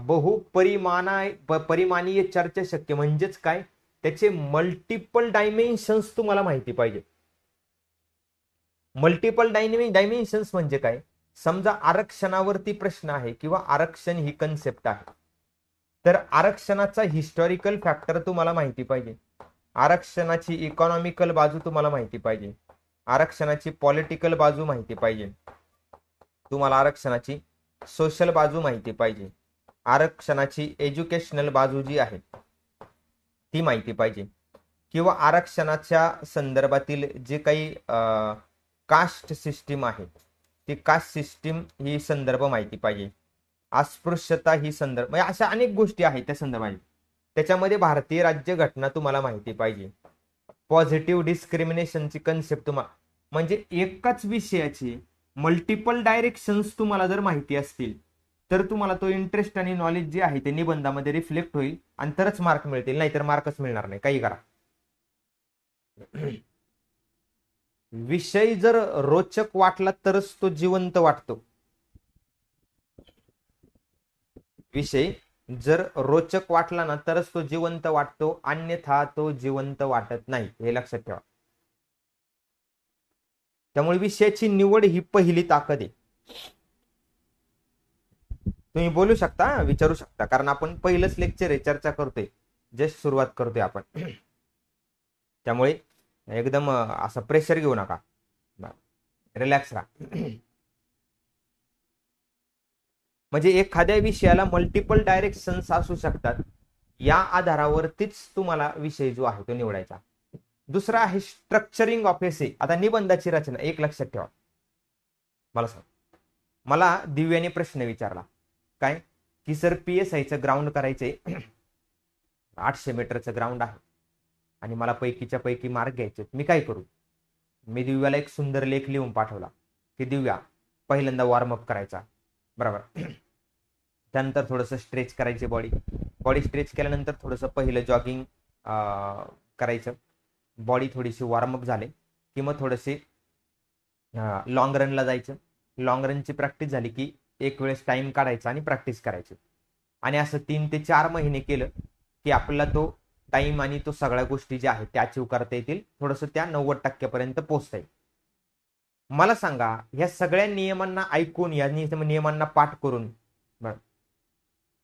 बहुपरिमाणीय चर्चा शक्य. म्हणजेच काय त्याचे मल्टिपल डायमेन्शन्स तुम्हाला माहिती पाहिजे. मल्टिपल डायमेन्शन्स म्हणजे काय? समजा आरक्षणावरती प्रश्न आहे किंवा आरक्षण ही कन्सेप्ट आहे, तर आरक्षणाचा हिस्टॉरिकल फॅक्टर तुम्हाला माहिती पाहिजे, आरक्षणाची इकॉनॉमिकल बाजू तुम्हाला माहिती पाहिजे, आरक्षणाची पॉलिटिकल बाजू माहिती पाहिजे, तुम्हाला आरक्षणाची सोशल बाजू माहिती पाहिजे, आरक्षणाची एज्युकेशनल बाजू जी आहे ती माहिती पाहिजे, किंवा आरक्षणाच्या संदर्भातील जे काही कास्ट सिस्टीम आहे ती कास्ट सिस्टीम ही संदर्भ माहिती पाहिजे, अस्पृश्यता ही संदर्भ, म्हणजे अशा अनेक गोष्टी आहेत त्या संदर्भात. त्याच्यामध्ये भारतीय राज्यघटना तुम्हाला माहिती पाहिजे, पॉझिटिव्ह डिस्क्रिमिनेशनची कन्सेप्ट तुम्हाला, म्हणजे एकाच विषयाची मल्टिपल डायरेक्शन्स तुम्हाला जर माहिती असतील तर तुम्हाला तो इंटरेस्ट आणि नॉलेज जे आहे ते निबंधामध्ये रिफ्लेक्ट होईल आणि तरच मार्क मिळतील, नाहीतर मार्कच मिळणार नाही. काही करा. विषय जर रोचक वाटला तरच तो जिवंत वाटतो. विषय जर रोचक वाटला ना तरच तो जिवंत वाटतो, अन्यथा तो जिवंत वाटत नाही, हे लक्षात ठेवा. त्यामुळे विषयाची निवड ही पहिली ताकद आहे. तुम्ही बोलू शकता, विचारू शकता, कारण आपण पहिलंच लेक्चर आहे, चर्चा करतोय, जस्ट सुरुवात करतोय आपण. त्यामुळे एकदम असं प्रेशर घेऊ नका, रिलॅक्स राहा. म्हणजे एखाद्या विषयाला मल्टिपल डायरेक्शन्स असू शकतात, या आधारावरतीच तुम्हाला विषय जो आहे तो निवडायचा. दुसरा आहे स्ट्रक्चरिंग ऑफ एसे. आता निबंधाची रचना एक लक्षात ठेवा. मला सांग, मला दिव्याने प्रश्न विचारला काय की सर PSIचं ग्राउंड करायचंय, 800 मीटरचं ग्राउंड आहे आणि मला पैकीच्या पैकी मार्क घ्यायचे, मी काय करू? मी दिव्याला एक सुंदर लेख लिहून पाठवला की दिव्या पहिल्यांदा वॉर्मअप करायचा, बरोबर, त्यानंतर थोडंसं स्ट्रेच करायचे, बॉडी स्ट्रेच केल्यानंतर थोडंसं पहिलं जॉगिंग करायचं, बॉडी थोडीशी वॉर्मअप झाले की मग थोडेसे लॉंग रनला जायचं, लॉंग रनची प्रॅक्टिस झाली की एक वेळेस टाइम काढायचा आणि प्रॅक्टिस करायची, आणि असं 3 ते 4 महिने केलं की आपल्याला तो टाइम आणि तो सगळ्या गोष्टी ज्या आहेत त्या अचीव करता येतील, थोडंसं त्या 90% पर्यंत पोहोचता येईल. मला सांगा, ह्या सगळ्या नियमांना ऐकून, या नियमांना पाठ करून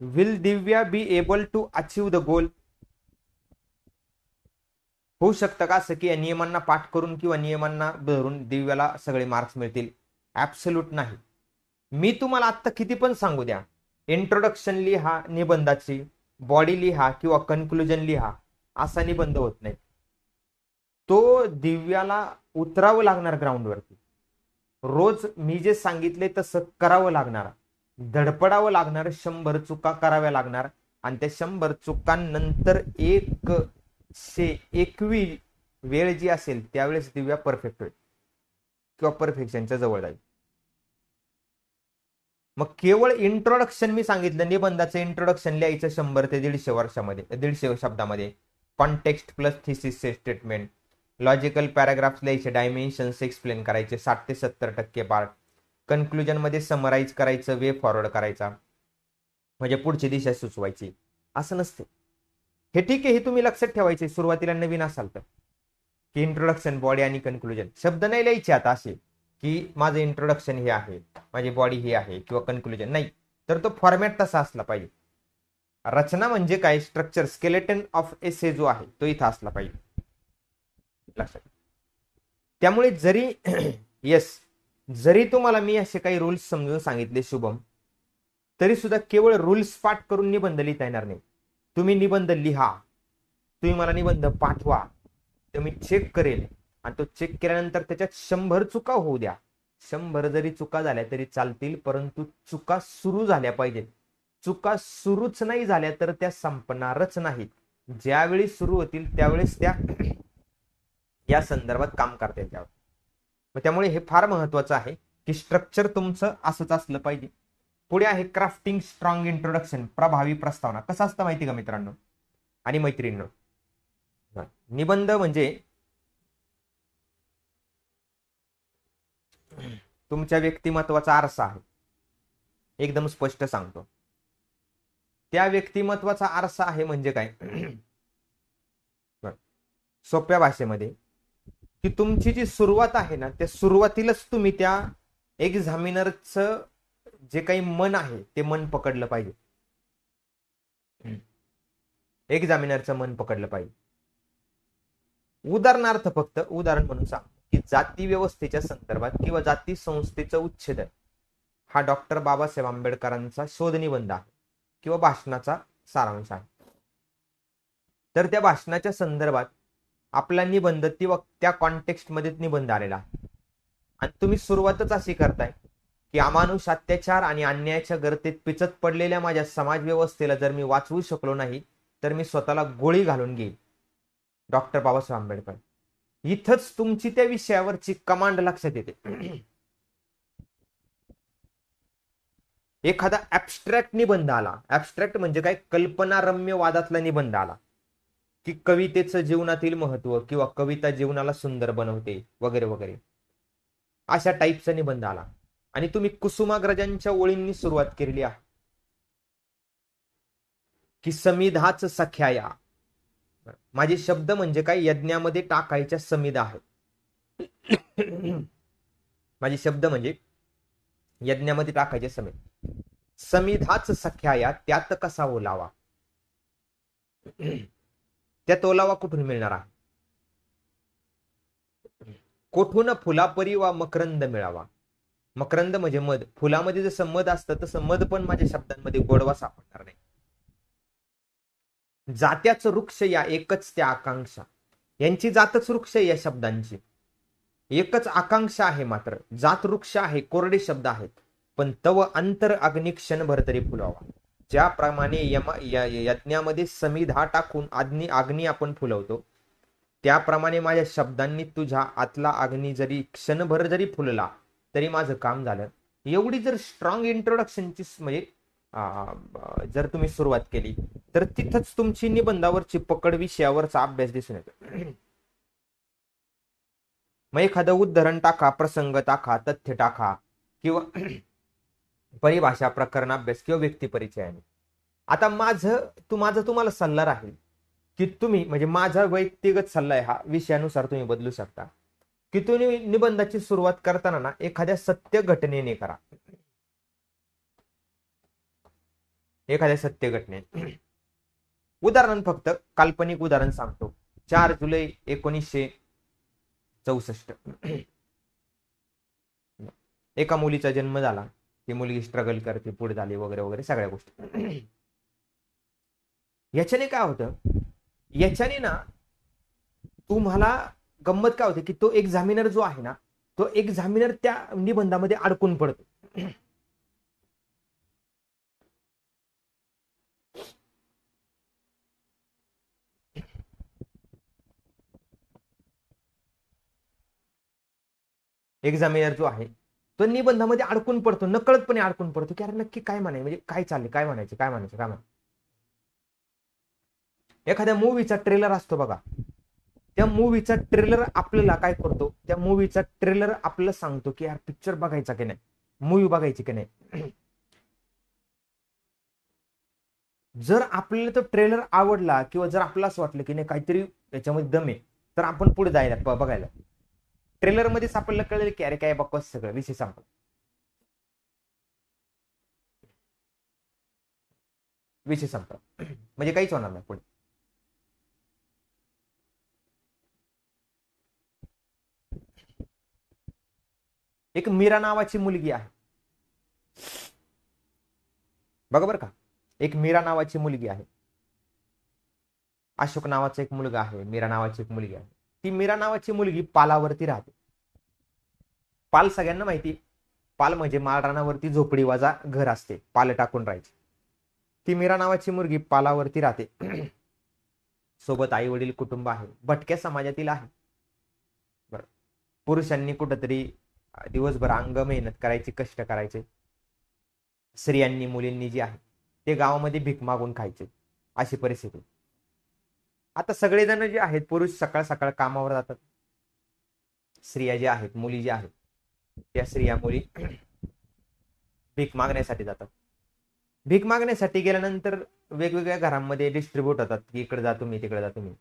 will Divya be able to achieve the goal? होऊ शकतं का असं की या नियमांना पाठ करून किंवा नियमांना धरून दिव्याला सगळे मार्क्स मिळतील? ऍब्सोल्यूट नाही. मी तुम्हाला आता किती पण सांगू द्या, इंट्रोडक्शन लिहा निबंधाची, बॉडी लिहा किंवा कन्क्लुजन लिहा, असा निबंध होत नाही. तो दिव्याला उतरावं लागणार ग्राउंडवरती, रोज मी जे सांगितले तसं करावं लागणार, धडपडावं लागणार, 100 चुका कराव्या लागणार, आणि त्या 100 चुकांनंतर 1/100वी वेळ जी असेल त्यावेळेस दिव्या परफेक्ट होईल किंवा परफेक्शनच्या जवळ जाईल. मग केवळ इंट्रोडक्शन मी सांगितलं, निबंधाचं इंट्रोडक्शन लिहायचं 100 ते 150 शब्दामध्ये, context plus thesis statement, logical paragraphs लिहायचे, डायमेन्शन्स एक्सप्लेन करायचे 60 ते 70% पार्ट, कन्क्लुजन मध्ये समराईज करायचं, वे फॉरवर्ड करायचा, म्हणजे पुढची दिशा सुचवायची. असं नसते. हे ठीक आहे, हे तुम्ही लक्षात ठेवायचे सुरुवातीला नवीन असाल तर, की इंट्रोडक्शन, बॉडी आणि कन्क्लुजन. शब्द नाही लिहायचे आता असे की माझं इंट्रोडक्शन हे आहे, माझी बॉडी ही आहे किंवा कन्क्लुजन, नाही. तर तो फॉर्मॅट तसा असला पाहिजे. रचना म्हणजे काय, स्ट्रक्चर, स्केलेटन ऑफ एसे जो आहे तो इथं असला पाहिजे, लक्षात. त्यामुळे जरी जरी तुम्हाला मी असे काही रूल्स समजून सांगितले शुभम, तरी सुद्धा केवळ रूल्स पाठ करून निबंध लिहिता येणार नाही. तुम्ही निबंध लिहा, तुम्ही मला निबंध पाठवा, तर मी चेक करेल, आणि तो चेक केल्यानंतर त्याच्यात 100 चुका होऊ द्या, 100 जरी चुका झाल्या तरी चालतील, परंतु चुका सुरू झाल्या पाहिजेत. चुका सुरूच नाही झाल्या तर त्या संपणारच नाहीत. ज्यावेळी सुरू होतील त्यावेळेस त्या या संदर्भात काम करता येईल त्यावर. त्यामुळे हे फार महत्वाचं आहे की स्ट्रक्चर तुमचं असंच असलं पाहिजे. पुढे आहे क्राफ्टिंग स्ट्रॉंग इंट्रोडक्शन, प्रभावी प्रस्तावना. कसं असतं माहिती का मित्रांनो आणि मैत्रिणींनो, निबंध म्हणजे तुमच्या व्यक्तिमत्वाचा आरसा आहे. एकदम स्पष्ट सांगतो, त्या व्यक्तिमत्वाचा आरसा आहे म्हणजे काय, सोप्या भाषेमध्ये, की तुमची जी सुरुवात आहे ना, त्या सुरुवातीलाच तुम्ही त्या एक्झामिनरचं जे काही मन आहे ते मन पकडलं पाहिजे. एक्झामिनरचं मन पकडलं पाहिजे. उदाहरणार्थ, फक्त उदाहरण म्हणून सांग की जाती व्यवस्थेच्या संदर्भात किंवा जाती संस्थेचं उच्छेदन हा डॉक्टर बाबासाहेब आंबेडकरांचा शोध निबंध आहे किंवा भाषणाचा सारांश आहे. तर त्या भाषणाच्या संदर्भात आपला निबंध त्या कॉन्टेक्स्टमध्ये निबंध आलेला आहे आणि तुम्ही सुरुवातच अशी करताय की अमानुष अत्याचार आणि अन्यायाच्या गर्तेत पिचत पडलेल्या माझ्या समाज व्यवस्थेला जर मी वाचवू शकलो नाही तर मी स्वतःला गोळी घालून घेईल. डॉक्टर बाबासाहेब आंबेडकर. इथंच तुमची त्या विषयावरची कमांड लक्षात येते. एखादा ऍबस्ट्रॅक्ट निबंध आला, ऍबस्ट्रॅक्ट म्हणजे काय, कल्पनारम्य वादातला निबंध आला की कवितेचं जीवनातील महत्व किंवा कविता जीवनाला सुंदर बनवते वगैरे वगैरे, अशा टाईपचा निबंध आला आणि तुम्ही कुसुमाग्रजांच्या ओळींनी सुरुवात केलेली आहे की समिधाच सख्याया. माझे शब्द म्हणजे काय, यज्ञामध्ये टाकायच्या समिधा आहेत. माझे शब्द म्हणजे यज्ञामध्ये टाकायचे समिधाच सख्याया, त्यात कसा ओलावा. त्यात ओलावा कुठून मिळणार आहे? कोठून फुलापरी वा मकरंद मिळावा. मकरंद म्हणजे मध. फुलामध्ये जसं मध असतं तसं मध पण माझ्या शब्दांमध्ये गोडवा सापडणार नाही. जात्याच वृक्ष या एकच त्या आकांक्षा. यांची जातच वृक्ष या शब्दांची एकच आकांक्षा आहे, मात्र जात वृक्ष आहे, कोरडे शब्द आहेत, पण तव अंतर अग्नी क्षणभर तरी फुलावा. ज्याप्रमाणे यज्ञामध्ये समिधा टाकून अग्नी आपण फुलवतो, त्याप्रमाणे माझ्या शब्दांनी तुझ्या आतला अग्नी जरी क्षणभर जरी फुलला तरी माझं काम झालं. एवढी जर स्ट्रॉंग इंट्रोडक्शनची म्हणजे जर तुम्ही सुरुवात केली तर तिथंच तुमची निबंधावरची पकड, विषयावरचा अभ्यास दिसून येतो. मग एखादं उदाहरण टाका, प्रसंग टाका, तथ्य टाका किंवा परिभाषा, प्रकरण अभ्यास किंवा व्यक्ती परिचयाने. आता माझा तुम्हाला सल्ला राहील की तुम्ही, म्हणजे माझा व्यक्तिगत सल्ला आहे हा, विषयानुसार तुम्ही बदलू शकता, की तुम्ही निबंधाची सुरुवात करताना ना एखाद्या सत्य घटनेने करा. एखाद्या सत्य घटने. उदाहरण, फक्त काल्पनिक उदाहरण सांगतो. 4 जुलै 1964 एका मुलीचा जन्म झाला. ती मुलगी स्ट्रगल करते, पुढे झाली वगैरे वगैरे सगळ्या गोष्टी. याच्याने काय होतं, याच्याने ना तुम्हाला गंमत काय होते की तो एक्झामिनर जो आहे ना, तो एक्झामिनर त्या निबंधामध्ये अडकून पडतो. एक्झामिनर जो आहे तो निबंधामध्ये अडकून पडतो, नकळतपणे अडकून पडतो की अरे नक्की काय म्हणायचं, म्हणजे काय चाललंय, काय म्हणायचं. एखाद्या मूवीचा ट्रेलर असतो बघा, त्या मूवीचा ट्रेलर आपल्याला काय करतो, त्या मूवीचा ट्रेलर आपल्याला सांगतो की यार पिक्चर बघायचा की नाही, मूवी बघायची की नाही. जर आपल्याला तो ट्रेलर आवडला किंवा जर आपल्याला असं वाटलं की नाही काहीतरी याच्यामध्ये दम आहे, तर आपण पुढे जायला बघायला. ट्रेलर मध्येच आपल्याला कळेल की अरे काय बकवास, सगळं विषय संपला. म्हणजे काहीच होणार नाही पुढे. एक मीरा नावाची मुलगी आहे बघा बरं का. एक मीरा नावाची मुलगी आहे. अशोक नावाचा एक मुलगा आहे, मीरा नावाची एक मुलगी आहे. ती मीरा नावाची मुलगी पालावरती राहते. पाल सगळ्यांना माहिती, पाल म्हणजे माळरानावरती झोपडी वाजा घर असते, पाल टाकून राहायची. ती मीरा नावाची मुलगी पालावरती राहते. सोबत आई वडील, कुटुंब आहे, भटक्या समाजातील आहे. बरं, पुरुषांनी कुठंतरी दिवसभर अंग मेहनत करायची, कष्ट करायचे. स्त्रियांनी, मुलींनी जे आहे ते गावामध्ये भीक मागून खायचे, अशी परिस्थिती. आता सगळेजण जे आहेत, पुरुष सकाळ सकाळ कामावर जातात. स्त्रिया ज्या आहेत, मुली ज्या आहेत, त्या स्त्रिया मुली भीक मागण्यासाठी जातात. भीक मागण्यासाठी गेल्यानंतर वेगवेगळ्या घरांमध्ये डिस्ट्रीब्यूट होतात की इकडे जा तुम्ही, तिकडे जा तुम्ही.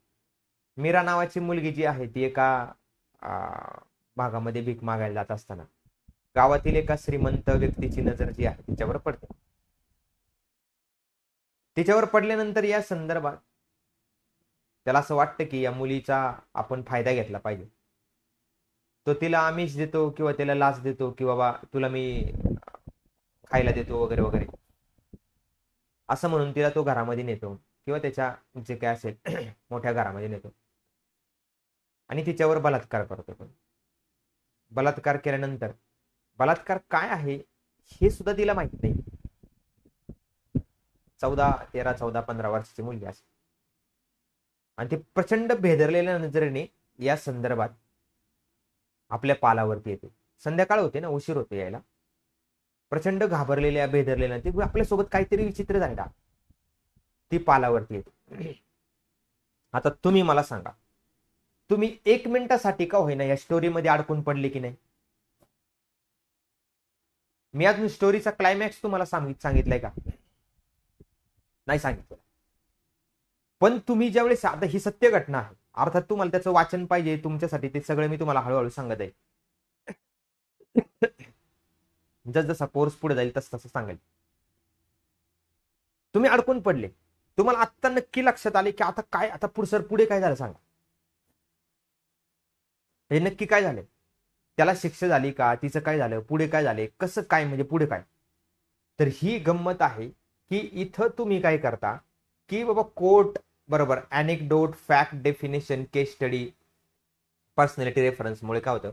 मीरा नावाची मुलगी जी आहे ती एका भागामध्ये भीक मागायला जात असताना गावातील एका श्रीमंत व्यक्तीची नजर जी आहे तिच्यावर पडते. तिच्यावर पडल्यानंतर या संदर्भात त्याला असं वाटतं की या मुलीचा आपण फायदा घेतला पाहिजे. तो तिला आमिष देतो किंवा तिला लाच देतो की बाबा तुला मी खायला देतो वगैरे वगैरे असं म्हणून तिला तो घरामध्ये नेतो किंवा त्याच्या जे काय असेल मोठ्या घरामध्ये नेतो आणि तिच्यावर बलात्कार करतो. पण बलात्कार केल्यानंतर बलात्कार काय आहे हे सुद्धा तिला माहित नाही. 14, 13, 14, 15 वर्षाची मुलगी असते आणि ती प्रचंड भेदरलेल्या नजरेने या संदर्भात आपल्या पालावरती येते. संध्याकाळ होते ना, उशीर होते यायला. प्रचंड घाबरलेल्या भेदरलेल्या ती आपल्यासोबत काहीतरी विचित्र झाला. ती पालावरती येते. आता तुम्ही मला सांगा, तुम्ही 1 मिनिटासाठी का होईना या स्टोरीमध्ये अडकून पडले की नाही? मी अजून स्टोरीचा क्लायमॅक्स तुम्हाला सांगितलाय का? नाही सांगितलं. पण तुम्ही ज्यावेळेस, आता ही सत्य घटना आहे, अर्थात तुम्हाला त्याचं वाचन पाहिजे तुमच्यासाठी, ते सगळं मी तुम्हाला हळूहळू सांगत आहे. जसा कोर्स पुढे जाईल तसं सांगेल. तुम्ही अडकून पडले, तुम्हाला आत्ता नक्की लक्षात आले की आता काय, आता पुढे काय झालं सांगा. हे नक्की काय झालं? त्याला शिक्षा झाली का? तिचं काय झालं? पुढे काय झाले? कसं काय, म्हणजे पुढे काय? तर ही गंमत आहे की इथं तुम्ही काय करता की बाबा कोर्ट बरोबर अनेक्डोट, फॅक्ट, डेफिनेशन, केस स्टडी, पर्सनॅलिटी रेफरन्समुळे काय होतं,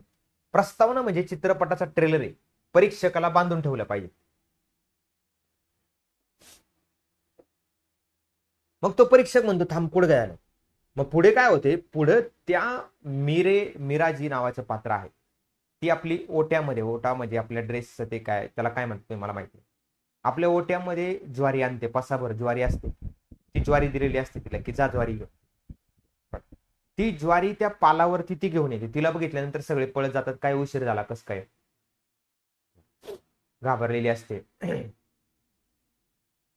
प्रस्तावना म्हणजे चित्रपटाचा ट्रेलर आहे, परीक्षकाला बांधून ठेवलं पाहिजे. मग तो परीक्षक म्हणतो थांब पुढे काय झालं. मग पुढे काय होते, पुढे त्या मीराजी नावाचं पात्र आहे, ती आपली ओटा म्हणजे आपल्या ड्रेसचं ते काय त्याला काय म्हणतो मला माहिती नाही, आपल्या ओट्यामध्ये ज्वारी आणते, पसाभर ज्वारी असते, ती ज्वारी दिलेली असते तिला की जा ज्वारी घेऊन. ती ज्वारी त्या पालावरती ती घेऊन येते. तिला बघितल्यानंतर सगळे पळत जातात, काय उशीर झाला, कस काय, घाबरलेली असते,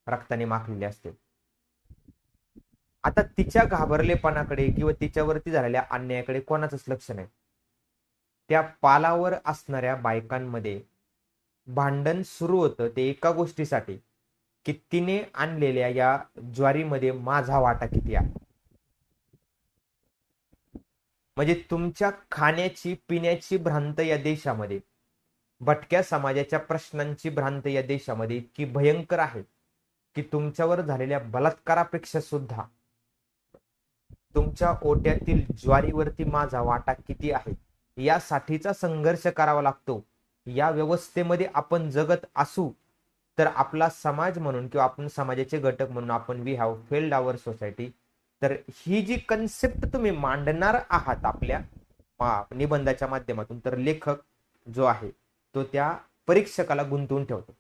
रक्ताने माखलेली असते. आता तिच्या घाबरलेपणाकडे किंवा तिच्यावरती झालेल्या अन्यायाकडे कोणाचंच लक्ष नाही. त्या पालावर असणाऱ्या बायकांमध्ये भांडण सुरू होतं ते एका गोष्टीसाठी की तिने आणलेल्या या ज्वारीमध्ये माझा वाटा किती आहे. म्हणजे तुमच्या खाण्याची पिण्याची भ्रांत या देशामध्ये, भटक्या समाजाच्या प्रश्नांची भ्रांत या देशामध्ये इतकी भयंकर आहे की तुमच्यावर झालेल्या बलात्कारापेक्षा सुद्धा तुमच्या ओट्यातील ज्वारीवरती माझा वाटा किती आहे यासाठीचा संघर्ष करावा लागतो. या व्यवस्थेमध्ये आपण जगत असू तर आपला समाज म्हणून किंवा आपण समाजाचे घटक म्हणून आपण we have failed our society. तर ही जी कन्सेप्ट तुम्ही मांडणार आहात आपल्या निबंधाच्या माध्यमातून, तर लेखक जो आहे तो त्या परीक्षकाला गुंतवून ठेवतो.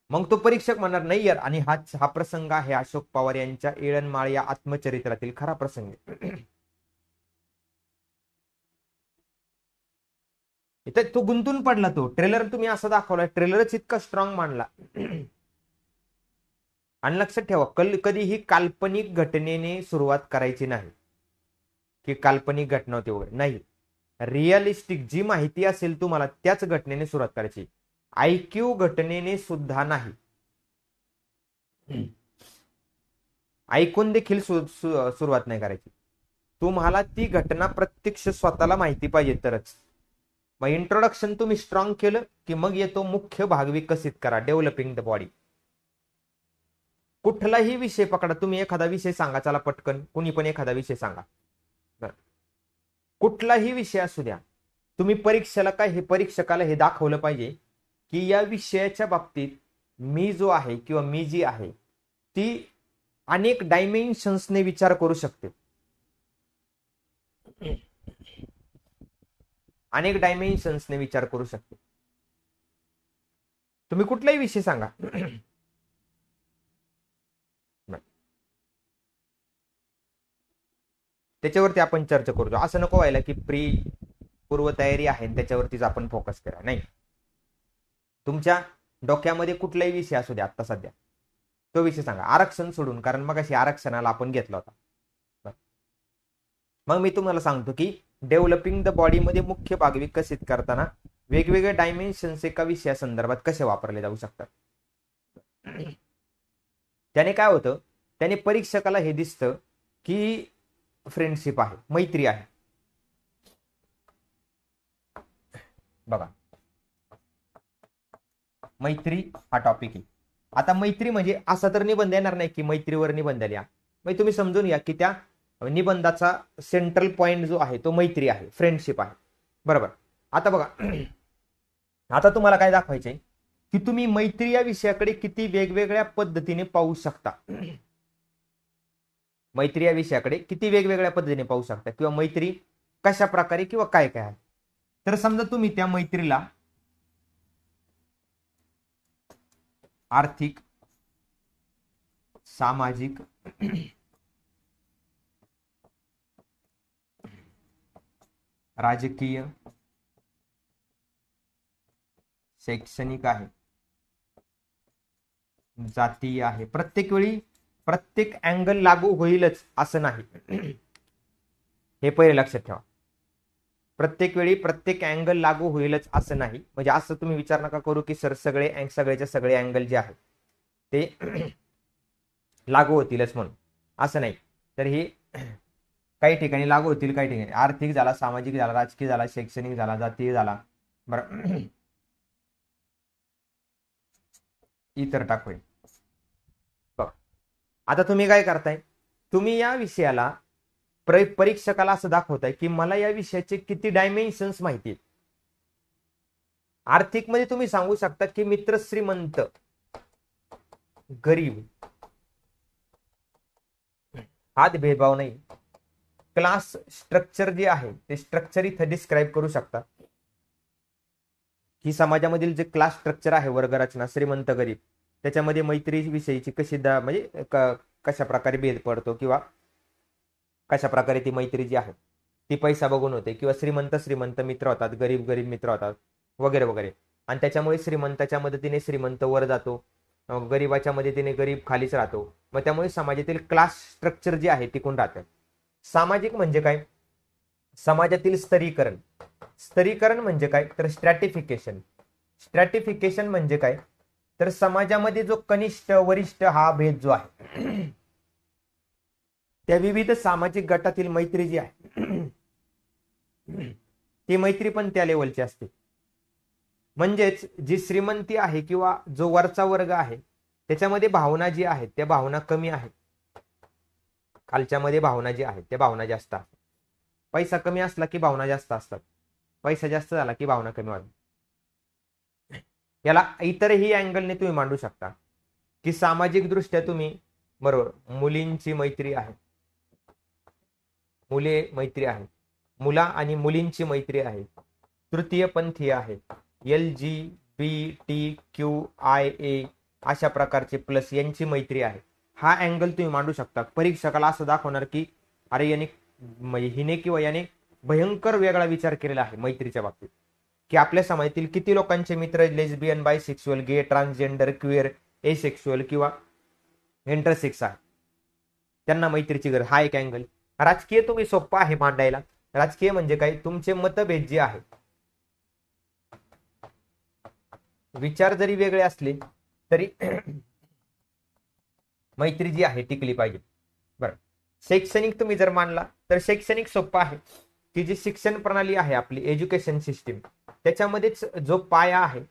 मग तो परीक्षक म्हणणार नाही यार, आणि हा प्रसंग आहे अशोक पवार यांच्या येळणमाळ या आत्मचरित्रातील खरा प्रसंग. इथे तो गुंतून पडला. तो ट्रेलर तुम्ही असा दाखवला, ट्रेलरच इतका स्ट्रॉंग मांडला. आणि लक्षात ठेवा, कधीही काल्पनिक घटनेने सुरुवात करायची नाही की काल्पनिक घटना होती वगैरे, नाही. रिअलिस्टिक जी माहिती असेल तुम्हाला त्याच घटनेने सुरुवात करायची. आयक्यू घटनेने सुद्धा नाही. ऐकून देखील सुरुवात नाही करायची. तुम्हाला ती घटना प्रत्यक्ष स्वतःला माहिती पाहिजे तरच. मग इंट्रोडक्शन तुम्ही स्ट्रॉंग केलं की मग येतो मुख्य भाग विकसित करा, डेव्हलपिंग द बॉडी. कुठलाही विषय पकडा, तुम्ही एखादा विषय सांगा, चला पटकन कुणी पण एखादा विषय सांगा, कुठलाही विषय असू द्या, तुम्ही परीक्षकाला हे दाखवलं पाहिजे की या विषयाच्या बाबतीत मी जो आहे किंवा मी जी आहे ती अनेक डायमेन्शन्सने विचार करू शकते. अनेक डायमेन्शन्सने विचार करू शकते. तुम्ही कुठलाही विषय सांगा. त्याच्यावरती आपण चर्चा करू. असं नको व्हायला की पूर्वतयारी आहे त्याच्यावरतीच आपण फोकस करा. नाही, तुमच्या डोक्यामध्ये कुठलाही विषय असू द्या आता सध्या, तो विषय सांगा. आरक्षण सोडून, कारण मग अशी आरक्षणाला आपण घेतला होता, मग मी तुम्हाला सांगतो की डेव्हलपिंग द बॉडीमध्ये मुख्य भाग विकसित करताना वेगवेगळे डायमेन्शन्स एका विषयासंदर्भात कसे वापरले जाऊ शकतात. त्याने काय होतं, त्याने परीक्षकाला हे दिसतं की फ्रेंडशिप आहे, मैत्री आहे. बघा, मैत्री हा टॉपिक आहे. आता मैत्री म्हणजे असा तर निबंध येणार नाही की मैत्रीवर निबंध लिहा. मग तुम्ही समजून घ्या की त्या निबंधाचा सेंट्रल पॉइंट जो आहे तो मैत्री आहे, फ्रेंडशिप आहे. बरोबर. आता बघा, आता तुम्हाला काय दाखवायचंय की तुम्ही मैत्री या विषयाकडे किती वेगवेगळ्या पद्धतीने पाहू शकता. मैत्री या विषयाकडे किती वेगवेगळ्या पद्धतीने पाहू शकता किंवा मैत्री कशा प्रकारे किंवा काय काय आहे. तर समजा तुम्ही त्या मैत्रीला आर्थिक, सामाजिक, राजकीय, शैक्षणिक आहे, जातीय आहे. प्रत्येक वेळी प्रत्येक अँगल लागू होईलच असं नाही, हे पहिले लक्षात ठेवा. प्रत्येक वेळी प्रत्येक अँगल लागू होईलच असं नाही. म्हणजे असं तुम्ही विचार नका करू की सगळेच्या सगळे अँगल जे आहेत ते लागू होतीलच म्हणून, असं नाही. तर हे काही ठिकाणी लागू होतील, काही ठिकाणी आर्थिक झाला, सामाजिक झाला, राजकीय झाला, शैक्षणिक झाला, जातीय झाला, बरं इतर टाकूया. बघ, आता तुम्ही काय करताय, तुम्ही या विषयाला परीक्षकाला असं दाखवताय की मला या विषयाचे किती डायमेन्शन्स माहिती आहेत. आर्थिक मध्ये तुम्ही सांगू शकता की मित्र श्रीमंत, गरीब, हात भेदभाव नाही. क्लास स्ट्रक्चर जे आहे ते स्ट्रक्चर इथं डिस्क्राईब करू शकता की समाजामधील जे क्लास स्ट्रक्चर आहे, वर्गरचना, श्रीमंत गरीब, त्याच्यामध्ये मैत्री विषयीची कशी म्हणजे कशा प्रकारे भेद पडतो किंवा कशा प्रकारे ती मैत्री जी आहे ती पैसा बघून होते किंवा श्रीमंत श्रीमंत मित्र होतात, गरीब गरीब मित्र होतात, वगैरे वगैरे. आणि त्याच्यामुळे श्रीमंताच्या मदतीने श्रीमंत वर जातो, गरीबाच्या मदतीने गरीब खालीच राहतो. मग त्यामुळे समाजातील क्लास स्ट्रक्चर जे आहे टिकून राहतं. सामाजिक म्हणजे काय, समाजातील स्तरीकरण. स्तरीकरण म्हणजे काय, तर स्ट्रॅटिफिकेशन. स्ट्रॅटिफिकेशन म्हणजे काय, तर समाजामध्ये जो कनिष्ठ वरिष्ठ हा भेद जो आहे त्या विविध सामाजिक गटातील मैत्री जी आहे ती मैत्री पण त्या लेवलची असते. म्हणजेच जी श्रीमंती आहे किंवा जो वरचा वर्ग आहे त्याच्यामध्ये भावना जी आहेत त्या भावना कमी आहेत, खालच्यामध्ये भावना जी आहेत त्या भावना जास्त असतात. पैसा कमी असला की भावना जास्त असतात, पैसा जास्त झाला की भावना कमी होतात. याला इतरही अँगलने तुम्ही मांडू शकता की सामाजिक दृष्ट्या तुम्ही, बरोबर, मुलींची मैत्री आहे, मुले मैत्री आहे, मुला आणि मुलींची मैत्री आहे, तृतीय पंथीय आहे, LGBTQIA अशा प्रकारचे प्लस यांची मैत्री आहे. हा अँगल तुम्ही मांडू शकता. परीक्षकाला असं दाखवणार की अरे याने हिने किंवा याने भयंकर वेगळा विचार केलेला आहे मैत्रीच्या बाबतीत, की आपल्या समाजातील किती लोकांचे मित्र लेस्बियन, बायसेक्शुअल, गे, ट्रान्सजेंडर, क्विअर, एसेक्शुअल किंवा इंटरसेक्स आहे, त्यांना मैत्रीची गरज. हा एक अँगल. राजकीय तुम्ही सोप्पा आहे मांडायला. राजकीय म्हणजे काय, तुमचे मतभेद जे आहेत, विचार जरी वेगळे असले तरी मैत्री जी आहे टिकली पाहिजे. बरं, शैक्षणिक तुम्ही जर मानला तर शैक्षणिक सोप्पा आहे की जी शिक्षण प्रणाली आहे आपली, एज्युकेशन सिस्टीम, त्याच्यामध्येच जो पाया आहे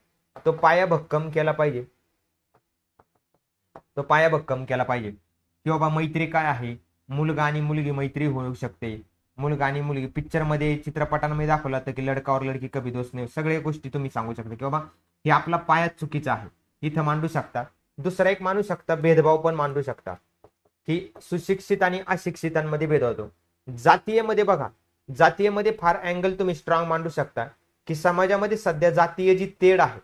तो पाया भक्कम केला पाहिजे. तो पाया भक्कम केला पाहिजे की बाबा मैत्री काय आहे, मुलगा आणि मुलगी मैत्री होऊ शकते, मुलगा आणि मुलगी, पिक्चर मध्ये चित्रपटांमध्ये दाखवलं तर की लडका और लडकी कभी दोस्त नाही, सगळ्या गोष्टी तुम्ही सांगू शकता की बाबा हे आपला पाया चुकीचा आहे, इथं मांडू शकता. दुसरा एक मांडू शकता, भेदभाव पण मांडू शकता की सुशिक्षित आणि अशिक्षितांमध्ये भेद होतो. जातीयमध्ये बघा, जातीयमध्ये फार अँगल तुम्ही स्ट्रॉंग मांडू शकता की समाजामध्ये सध्या जातीय जी तेढ आहे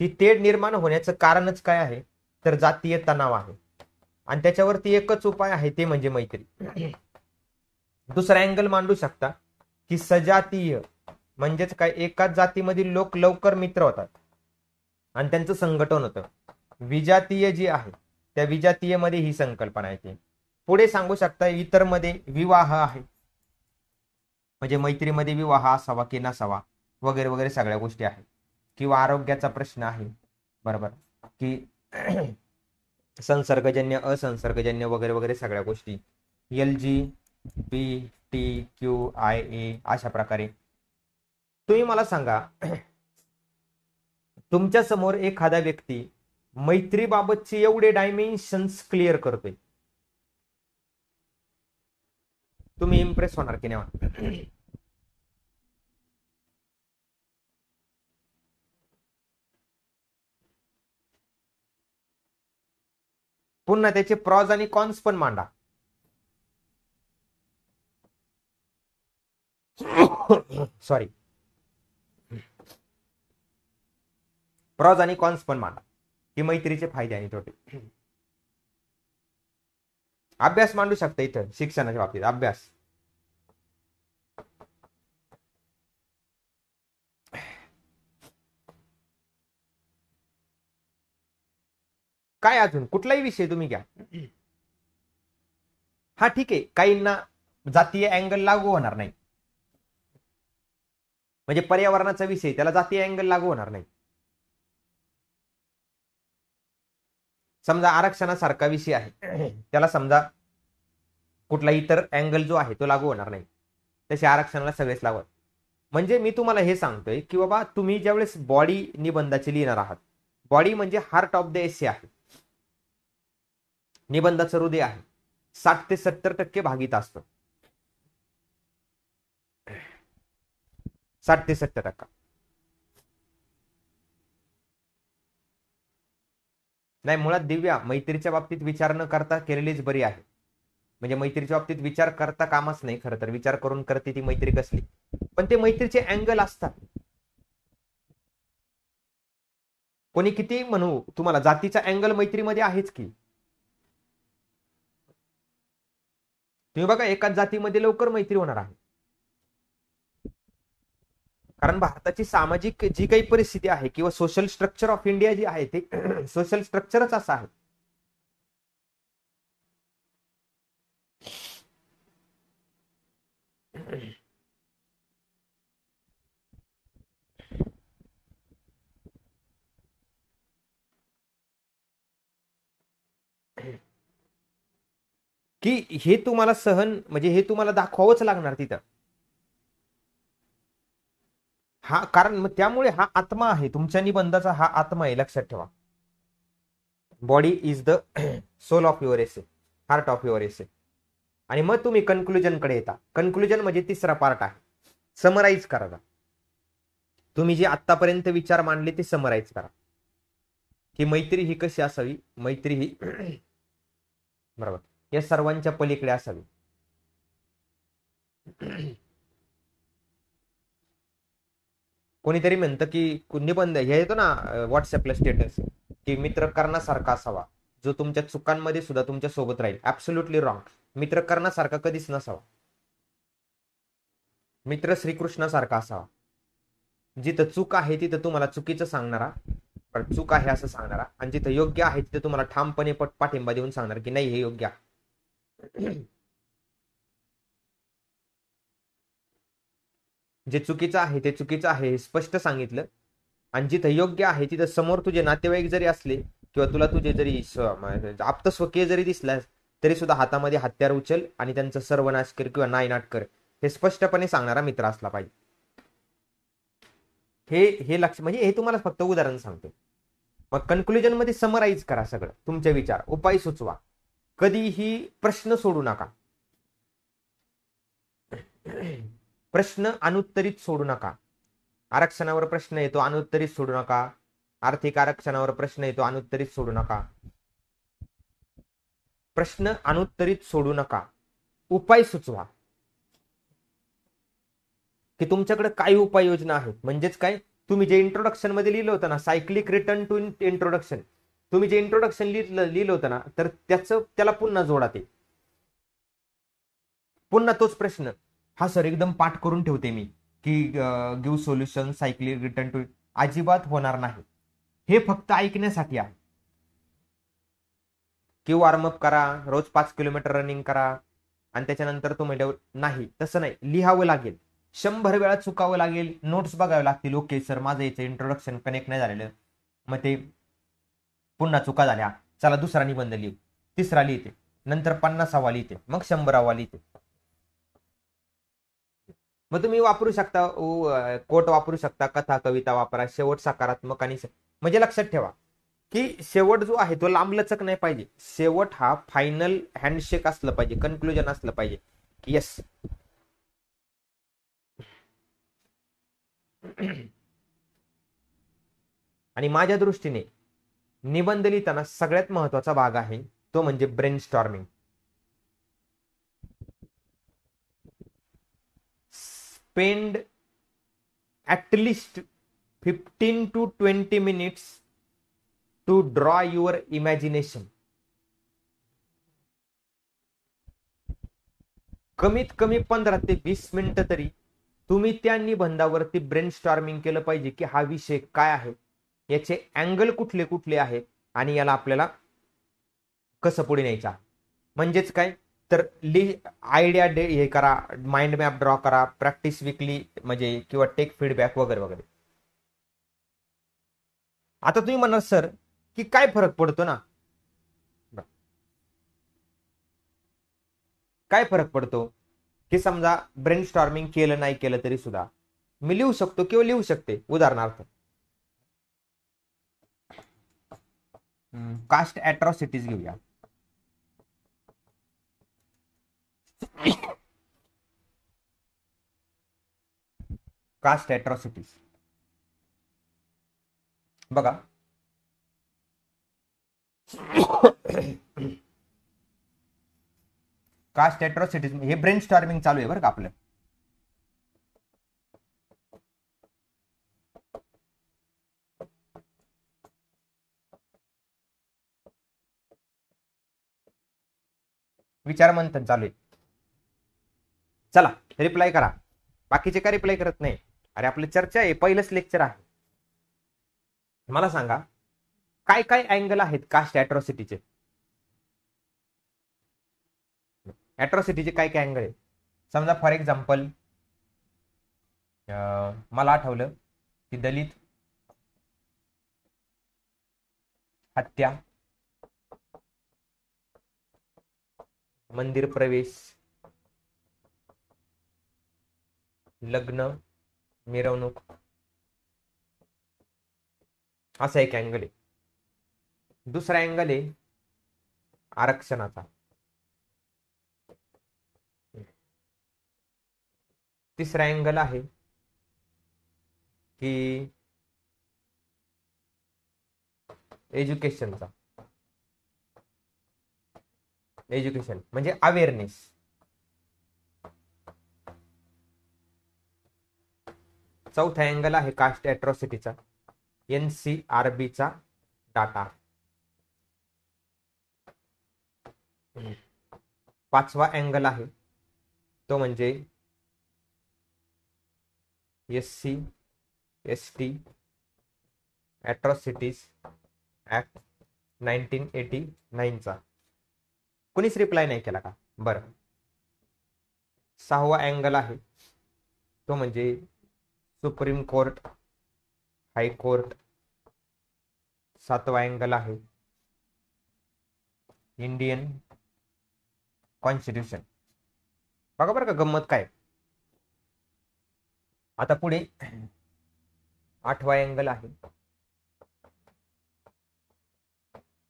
ती तेढ निर्माण होण्याचं कारणच काय आहे, तर जातीय तणाव आहे. आणि त्याच्यावरती एकच उपाय आहे, ते म्हणजे मैत्री. दुसरा अँगल मांडू शकता की सजातीय म्हणजेच काय, एकाच जातीमधील लोक लवकर मित्र होतात आणि त्यांचं संघटन होतं. विजातीय जी आहे त्या विजातीय मध्ये ही संकल्पना येते पुढे सांगू शकता इतर मध्ये विवाह आहे, म्हणजे मैत्रीमध्ये विवाह असावा की नसावा वगैरे वगैरे सगळ्या गोष्टी आहेत. किंवा आरोग्याचा प्रश्न आहे, बरोबर, की संसर्गजन्य असंसर्गजन्य वगैरे वगैरे सगळ्या गोष्टी. LGBTQIA अशा प्रकारे. तुम्ही मला सांगा, तुमच्या समोर एखादा व्यक्ती मैत्रीबाबतचे एवढे डायमेन्शन्स क्लिअर करतोय, तुम्ही इम्प्रेस होणार की नाही? पुन्हा त्याचे प्रॉज आणि कॉन्स पण मांडा. सॉरी, प्रॉज आणि कॉन्स पण मांडा, की मैत्रीचे फायदे आणि तोटे. अभ्यास मांडू शकता इथं शिक्षणाच्या बाबतीत. अभ्यास काय, अजून कुठलाही विषय तुम्ही घ्या. हा ठीक आहे, काहींना जातीय अँगल लागू होणार नाही, म्हणजे पर्यावरणाचा विषय त्याला जातीय अँगल लागू होणार नाही. समजा आरक्षणासारखा विषय आहे, त्याला समजा कुठला इतर अँगल जो आहे तो लागू होणार नाही, तसे आरक्षणाला सगळेच लागू. म्हणजे मी तुम्हाला हे सांगतोय की बाबा तुम्ही ज्यावेळेस बॉडी निबंधाचे लिहिणार आहात, बॉडी म्हणजे हार्ट ऑफ द एसे आहे, निबंधाचं हृदय आहे, 60 ते 70% भागित असतं, 60 ते 70%. नाही, मुळात दिव्या मैत्रीच्या बाबतीत विचार न करता केलेलीच बरी आहे. म्हणजे मैत्रीच्या बाबतीत विचार करता कामच नाही, खरं तर विचार करून करते ती मैत्री कसली. पण ते मैत्रीचे अँगल असतात. कोणी किती म्हणू तुम्हाला, जातीचा अँगल मैत्रीमध्ये आहेच की. तुम्ही बघा एकाच जातीमध्ये लवकर मैत्री होणार आहे, कारण भारताची सामाजिक जी काही परिस्थिती आहे किंवा सोशल स्ट्रक्चर ऑफ इंडिया जी आहे ते सोशल स्ट्रक्चरच असं आहे. की हे तुम्हाला सहन, म्हणजे हे तुम्हाला दाखवावंच लागणार तिथं. हा कारण मग त्यामुळे हा आत्मा आहे तुमच्या निबंधाचा, हा आत्मा आहे, लक्षात ठेवा. Body is the soul of your essay, heart of your essay. आणि मग तुम्ही कन्क्लुजन कडे येता. कन्क्लुजन म्हणजे तिसरा पार्ट आहे, समराईज करा. तुम्ही जे आतापर्यंत विचार मांडले ते समराईज करा, की मैत्री ही कशी असावी. मैत्री ही बरोबर या सर्वांच्या पलीकडे असावी. कोणीतरी म्हणतं की निबंध हे येतो ना व्हॉट्सअपला स्टेटस, की मित्र कर्णासारखा असावा, जो तुमच्या चुकांमध्ये सुद्धा तुमच्या सोबत राहील. Absolutely wrong. मित्र कर्णासारखा कधीच नसावा. मित्र श्रीकृष्णासारखा असावा, जिथं चूक आहे तिथं तुम्हाला चुकीचं सांगणारा, चूक आहे असं सांगणारा, आणि जिथं योग्य आहे तिथं तुम्हाला ठामपणे पाठिंबा देऊन सांगणार की नाही हे योग्य आहे. जे चुकीचं आहे ते चुकीचं आहे हे स्पष्ट सांगितलं, आणि जिथं योग्य आहे तिथं समोर तुझे नातेवाईक जरी असले किंवा तुला तुझे जरी आप्तस्वकीय जरी दिसला तरी सुद्धा हातामध्ये हत्यार उचल आणि त्यांचा सर्वनाश कर किंवा नायनाट कर, हे स्पष्टपणे सांगणारा मित्र असला पाहिजे. हे हे लक्ष, म्हणजे हे तुम्हाला फक्त उदाहरण सांगतो. मग कन्क्लुजन मध्ये समराईज करा सगळं तुमचे विचार, उपाय सुचवा, कधीही प्रश्न सोडू नका. प्रश्न अनुत्तरित सोडू नका. आरक्षणावर प्रश्न येतो अनुत्तरित सोडू नका. आर्थिक आरक्षणावर प्रश्न येतो अनुत्तरित सोडू नका. प्रश्न अनुत्तरित सोडू नका. उपाय सुचवा, की तुमच्याकडे काय उपाययोजना आहेत. म्हणजेच काय, तुम्ही जे इंट्रोडक्शन मध्ये लिहिलं होतं ना, सायक्लिक रिटर्न टू इंट्रोडक्शन, तुम्ही जे इंट्रोडक्शन लिहिलं होतं ना, तर त्याला पुन्हा जोडा. ते पुन्हा तोच प्रश्न, हा सर एकदम पाठ करून ठेवते मी की give solution cyclic return to, अजिबात होणार नाही. हे फक्त ऐकण्यासाठी आहे, की वॉर्मअप करा, रोज 5 किलोमीटर रनिंग करा आणि त्याच्यानंतर तो म्हणजे नाही, तसं नाही, लिहावं लागेल, 100 वेळा चुकावं लागेल, नोट्स बघावे लागतील. ओके सर, माझं याचं इंट्रोडक्शन कनेक्ट नाही झालेलं, मग ते पुन्हा चुका झाल्या, चला दुसरा निबंध लिहू, तिसरा लिहिते, नंतर 50वा लिहिते, मग 100वा लिहिते. मग तुम्ही वापरू शकता, कोट वापरू शकता, कथा कविता वापरा, शेवट सकारात्मक आणि म्हणजे लक्षात ठेवा की शेवट जो आहे तो लांबलचक नाही पाहिजे. शेवट हा फायनल हँडशेक असलं पाहिजे, कन्क्लुजन असलं पाहिजे की येस. आणि माझ्या दृष्टीने निबंध लिहिताना सगळ्यात महत्वाचा भाग आहे तो म्हणजे brain storming. Spend at least 15 to 20 minutes to draw your imagination. कमीत कमी 15 ते 20 मिनिटं तरी तुम्ही त्या निबंधावरती ब्रेन स्टॉर्मिंग केलं पाहिजे की हा विषय काय आहे, याचे अँगल कुठले कुठले आहेत आणि याला आपल्याला कसं पुढे न्यायचं. म्हणजेच काय तर आयडिया हे करा, माइंड मॅप ड्रॉ करा, प्रॅक्टिस विकली म्हणजे किंवा टेक फीडबॅक वगैरे वगैरे. आता तुम्ही म्हणाल सर की काय फरक पडतो ना, काय फरक पडतो की समजा ब्रेन स्टॉर्मिंग केलं नाही केलं तरी सुद्धा मी लिहू शकतो किंवा लिहू शकते. उदाहरणार्थ कास्ट ॲट्रॉसिटीज घेऊया. कास्ट ॲट्रॉसिटीज बघा, कास्ट ॲट्रॉसिटीज हे ब्रेन स्टॉर्मिंग चालू आहे बरं का आपलं. विचार मंथन चालू आहे. चला रिप्लाय करा, बाकीचे का रिप्लाय करत नाही. अरे आपली चर्चा आहे, पहिलंच लेक्चर आहे. मला सांगा काय काय अँगल आहेत कास्ट ॲट्रॉसिटीचे. ॲट्रॉसिटीचे काय काय अँगल आहे. समजा फॉर एक्झाम्पल मला आठवलं की दलित हत्या, मंदिर प्रवेश, लग्न, मिरवणूक, असा एक अँगल आहे. दुसरा अँगल आहे आरक्षणाचा. तिसरा अँगल आहे की एज्युकेशनचा. एज्युकेशन म्हणजे अवेअरनेस. चौथा अँगल आहे कास्ट ॲट्रॉसिटीचा, NCRBचा डाटा. पाचवा अँगल आहे तो म्हणजे SC ST ॲट्रॉसिटीज ऍक्ट 1989चा. कोणीच रिप्लाय नाही केला का. बरं, सहावा अँगल आहे तो म्हणजे सुप्रीम कोर्ट, हायकोर्ट. सातवा अँगल आहे इंडियन कॉन्स्टिट्यूशन. बघा बरं का गंमत काय. आता पुढे आठवा अँगल आहे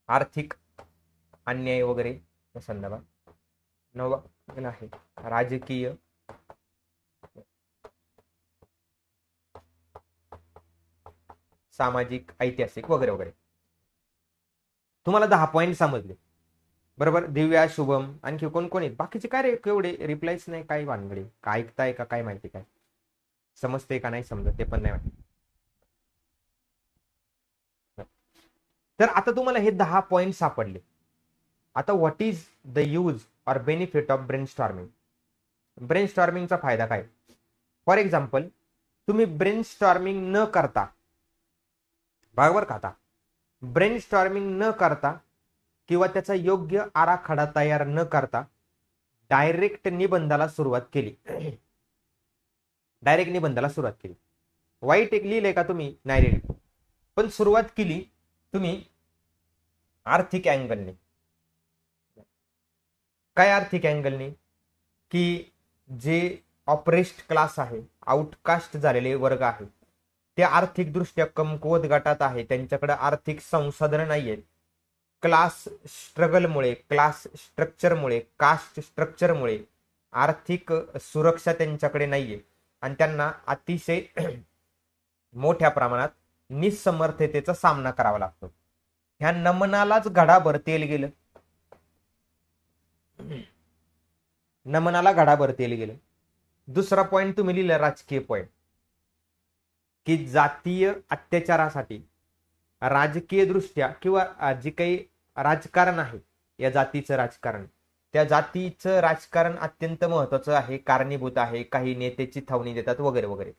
आर्थिक अन्याय वगैरे संदर्भात. नववा अँगल आहे राजकीय, सामाजिक, ऐतिहासिक वगैरे वगैरे. तुम्हाला 10 पॉईंट समजले बरोबर. दिव्या, शुभम, आणखी कोण कोण आहेत बाकीचे काय रे केवढे रिप्लायच नाही, काय भानगडे, काय ऐकताय का काय माहिती, काय समजते का नाही समजत ते पण नाही माहिती. तर आता तुम्हाला हे 10 पॉईंट सापडले. आता what is the use or benefit of brainstorming. ब्रेन स्टॉर्मिंगचा फायदा काय. फॉर एक्झाम्पल तुम्ही ब्रेन स्टॉर्मिंग न करता, बरोबर का, आता ब्रेन स्टॉर्मिंग न करता किंवा त्याचा योग्य आराखडा तयार न करता डायरेक्ट निबंधाला सुरुवात केली. डायरेक्ट निबंधाला सुरुवात केली. वाईट एक लिहिलंय का तुम्ही? नाही लिहिलं. पण सुरुवात केली तुम्ही आर्थिक अँगलने. काय आर्थिक अँगलने? की जे ऑपरेस्ट क्लास आहे, आउटकास्ट झालेले वर्ग आहे, ते आर्थिकदृष्ट्या कमकुवत गटात आहे, त्यांच्याकडे आर्थिक संसाधन नाहीयेत. क्लास स्ट्रगलमुळे, क्लास स्ट्रक्चरमुळे, कास्ट स्ट्रक्चरमुळे आर्थिक सुरक्षा त्यांच्याकडे नाहीये आणि त्यांना अतिशय मोठ्या प्रमाणात निसमर्थतेचा सामना करावा लागतो. ह्या नमनालाच घडाभर तेल गेलं. नमनाला घडाभर तेल गेलं. दुसरा पॉइंट तुम्ही लिहिला राजकीय पॉइंट, की जातीय अत्याचारासाठी राजकीय दृष्ट्या किंवा जे काही राजकारण आहे, या जातीचं राजकारण, त्या जातीचं राजकारण अत्यंत महत्वाचं आहे, कारणीभूत आहे, काही नेते चिथावणी देतात वगैरे वगैरे.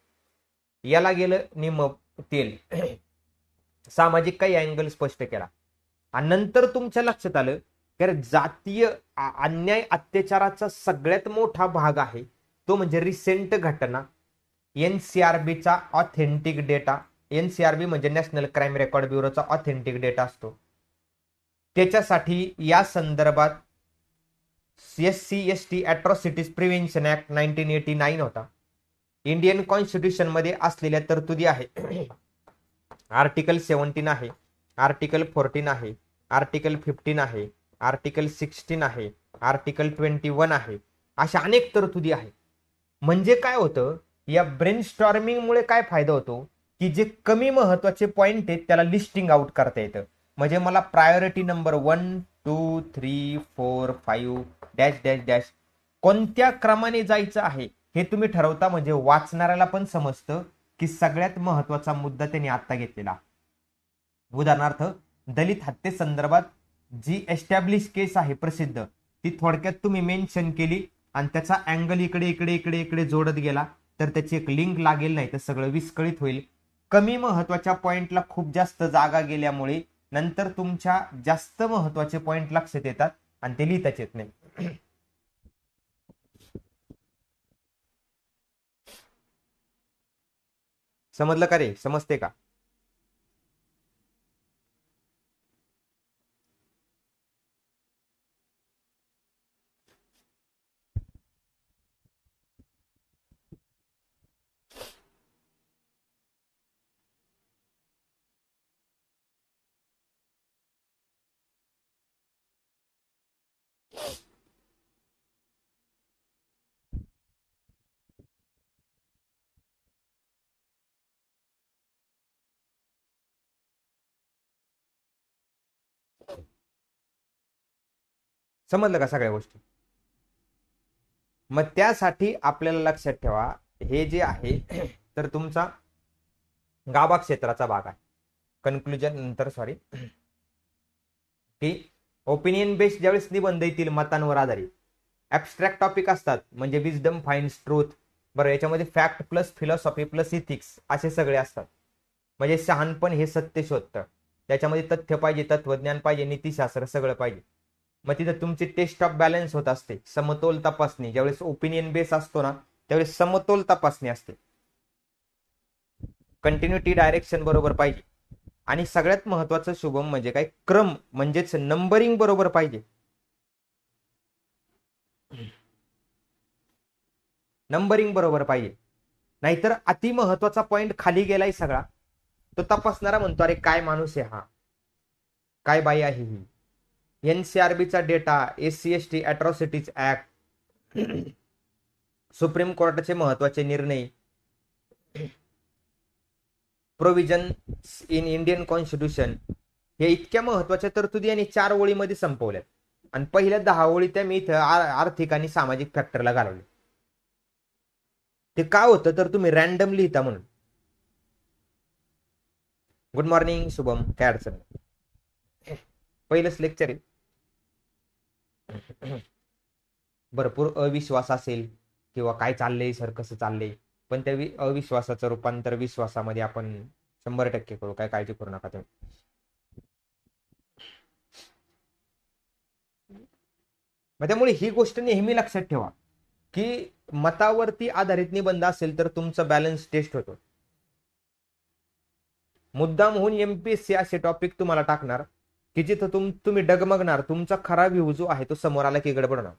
याला गेलं निम तेल. सामाजिक काही अँगल स्पष्ट केला आणि नंतर तुमच्या लक्षात आलं की जातीय अन्याय अत्याचाराचा सगळ्यात मोठा भाग आहे तो म्हणजे रिसेंट घटना, एनसीआरबीचा ऑथेंटिक डेटा. एनसीआरबी म्हणजे नॅशनल क्राईम रेकॉर्ड ब्युरोचा ऑथेंटिक डेटा असतो. त्याच्यासाठी या संदर्भात SC/ST अॅट्रॉसिटीज प्रिव्हेन्शन ऍक्ट 1989 होता. इंडियन कॉन्स्टिट्यूशन मध्ये असलेल्या तरतुदी आहे. आर्टिकल 17 आहे, आर्टिकल 14 आहे, आर्टिकल 15 आहे, आर्टिकल 16 आहे, आर्टिकल 21 आहे. अशा अनेक तरतुदी आहेत. म्हणजे काय होतं, या ब्रेनस्टॉर्मिंग मुळे काय फायदा होतो की जे कमी महत्वाचे पॉइंट आहेत त्याला लिस्टिंग आउट करता येतं. म्हणजे मला priority number 1, 2, 3, 4, 5 dash dash dash कोणत्या क्रमाने जायचं आहे हे तुम्ही ठरवता. म्हणजे वाचणाऱ्याला पण समजतं की सगळ्यात महत्वाचा मुद्दा त्यांनी आता घेतलेला. उदाहरणार्थ दलित हत्ये संदर्भात जी एस्टॅब्लिश केस आहे प्रसिद्ध, ती थोडक्यात तुम्ही मेन्शन केली आणि त्याचा अँगल इकडे इकडे इकडे इकडे जोडत गेला तर त्याची एक लिंक लागेल, नाही तर सगळं विस्कळीत होईल. कमी महत्वाच्या पॉइंटला खूप जास्त जागा गेल्यामुळे नंतर तुमच्या जास्त महत्वाचे पॉइंट लक्षात येतात आणि ते लिहिताच येत नाही. समजलं का रे? समजते का? समजलं का सगळ्या गोष्टी? मग त्यासाठी आपल्याला लक्षात ठेवा, हे जे आहे तर तुमचा गाभा क्षेत्राचा भाग आहे. कन्क्लुजन नंतर सॉरी, की ओपिनियन बेस्ड ज्यावेळेस निबंध येतील मतांवर आधारित, ऍबस्ट्रॅक्ट टॉपिक असतात म्हणजे विजडम फाइंड्स ट्रूथ, बरं याच्यामध्ये fact plus philosophy plus ethics असे सगळे असतात. म्हणजे शहाणपण हे सत्य शोधतं, त्याच्यामध्ये तथ्य पाहिजे, तत्वज्ञान पाहिजे, नीतिशास्त्र सगळं पाहिजे. मग तिथं तुमची टेस्ट ऑफ बॅलन्स होत असते, समतोल तपासणी. ज्यावेळेस ओपिनियन बेस असतो ना त्यावेळेस समतोल तपासणी असते. कंटिन्युटी डायरेक्शन बरोबर पाहिजे आणि सगळ्यात महत्वाचं शुभम म्हणजे काय, क्रम म्हणजेच नंबरिंग बरोबर पाहिजे. नंबरिंग बरोबर पाहिजे, नाहीतर अति महत्वाचा पॉइंट खाली गेलाय सगळा, तो तपासणारा म्हणतो अरे काय माणूस आहे हा, काय बाई आहे ही. एनसीआरबीचा data, SC/ST atrocities act, supreme कोर्टाचे महत्वाचे निर्णय, प्रोव्हिजन इन इंडियन कॉन्स्टिट्यूशन, हे इतक्या महत्वाच्या तरतुदी यांनी 4 ओळीमध्ये संपवल्यात आणि पहिल्या 10 ओळी त्या मी इथं आर्थिक आणि सामाजिक फॅक्टरला घालवले. ते काय होतं तर तुम्ही रॅन्डम लिहिता म्हणून. गुड मॉर्निंग शुभम, काय अडचण नाही, पहिलंच लेक्चर आहे. भरपूर अविश्वास असेल किंवा काय चाललंय सर, कसं चाललंय, पण त्या अविश्वासाचं रूपांतर विश्वासामध्ये आपण 100% करू, काय काळजी करू नका तुम्ही. मग त्यामुळे ही गोष्ट नेहमी लक्षात ठेवा की मतावरती आधारित निबंध असेल तर तुमचा बॅलन्स टेस्ट होतो. मुद्दाम होऊन एमपीएससी असे टॉपिक तुम्हाला टाकणार की जिथं तुम्ही डगमगणार, तुमचा खरा व्ह्यू जो आहे तो समोर आला की गडबडणार.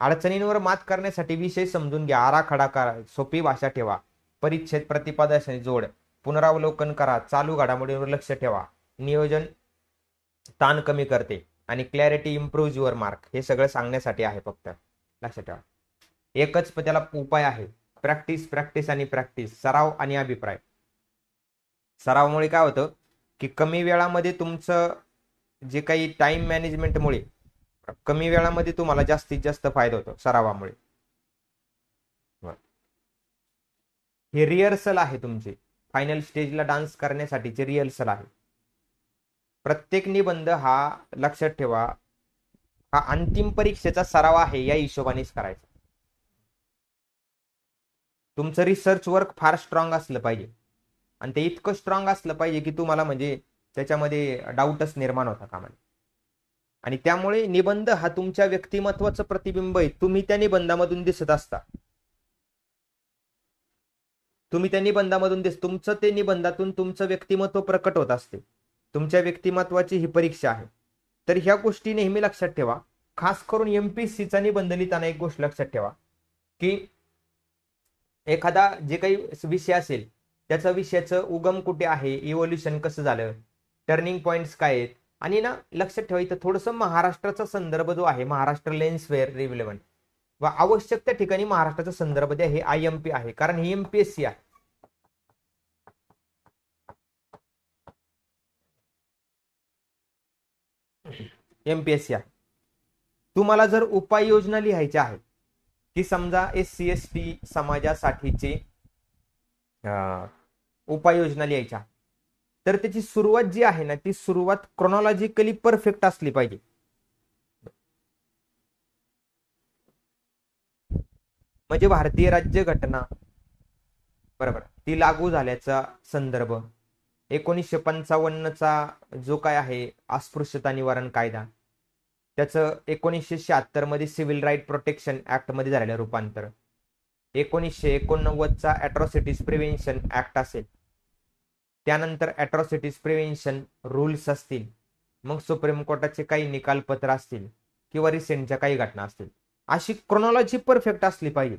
अडचणींवर मात करण्यासाठी विषय समजून घ्या, आराखडा करा, सोपी भाषा ठेवा, परिच्छेद प्रतिपादनाशी जोड, पुनरावलोकन करा, चालू घडामोडींवर लक्ष ठेवा, नियोजन ताण कमी करते आणि क्लॅरिटी इम्प्रूव्ह युअर मार्क. हे सगळं सांगण्यासाठी आहे. फक्त लक्षात ठेवा एकच त्याला उपाय आहे, प्रॅक्टिस प्रॅक्टिस आणि प्रॅक्टिस, सराव आणि अभिप्राय. सरावामुळे काय होतं की कमी वेळामध्ये तुमचं जे काही टाइम मॅनेजमेंटमुळे कमी वेळामध्ये तुम्हाला जास्तीत जास्त फायदा होतो सरावामुळे. हे रिहर्सल आहे तुमची, फायनल स्टेजला डान्स करण्यासाठीचे रिहर्सल आहे. प्रत्येक निबंध हा लक्षात ठेवा हा अंतिम परीक्षेचा सराव आहे, या हिशोबानेच करायचा. तुमचं रिसर्च वर्क फार स्ट्रॉंग असलं पाहिजे आणि ते इतकं स्ट्रॉंग असलं पाहिजे की तुम्हाला म्हणजे त्याच्यामध्ये डाऊटच निर्माण होता कामा नये. आणि त्यामुळे निबंध हा तुमच्या व्यक्तिमत्वाचं प्रतिबिंब आहे. तुम्ही त्या निबंधामधून दिसत असता, तुम्ही त्या निबंधामधून तुमचं ते निबंधातून तुमचं व्यक्तिमत्व प्रकट होत असते. तुमच्या व्यक्तिमत्वाची ही परीक्षा आहे. तर ह्या गोष्टी नेहमी लक्षात ठेवा. खास करून एमपीएससीचा निबंध लिहिताना एक गोष्ट लक्षात ठेवा की एखादा जे काही विषय असेल त्याचा विषयाचं उगम कुठे आहे, इव्होल्युशन कसं झालं, टर्निंग पॉइंट्स काय आहेत. आणि ना लक्षात ठेवा इथं थोडंसं महाराष्ट्राचा संदर्भ जो आहे, महाराष्ट्र लेन्स वेअर रिव्हिलेवंट व आवश्यक त्या ठिकाणी महाराष्ट्राचा संदर्भ द्या. हे आयएमपी आहे कारण ही एमपीएससी आहे. एमपीएससी आहे. तुम्हाला जर उपाययोजना लिहायच्या आहेत की समजा SC ST समाजासाठीचे उपाययोजना लिहायच्या, तर त्याची सुरुवात जी आहे ना ती सुरुवात क्रोनॉलॉजिकली परफेक्ट असली पाहिजे. म्हणजे भारतीय राज्यघटना बरोबर ती लागू झाल्याचा संदर्भ, 1955चा जो काय आहे अस्पृश्यता निवारण कायदा, त्याचं 1976 मध्ये सिव्हिल राईट प्रोटेक्शन ऍक्ट मध्ये झालेलं रूपांतर, 1989चा अॅट्रॉसिटीज प्रिव्हेन्शन ऍक्ट असेल, त्यानंतर अॅट्रॉसिटीज प्रिव्हेन्शन रूल्स असतील, मग सुप्रीम कोर्टाचे काही निकालपत्र असतील किंवा रिसेंटच्या काही घटना असतील. अशी क्रोनॉलॉजी परफेक्ट असली पाहिजे.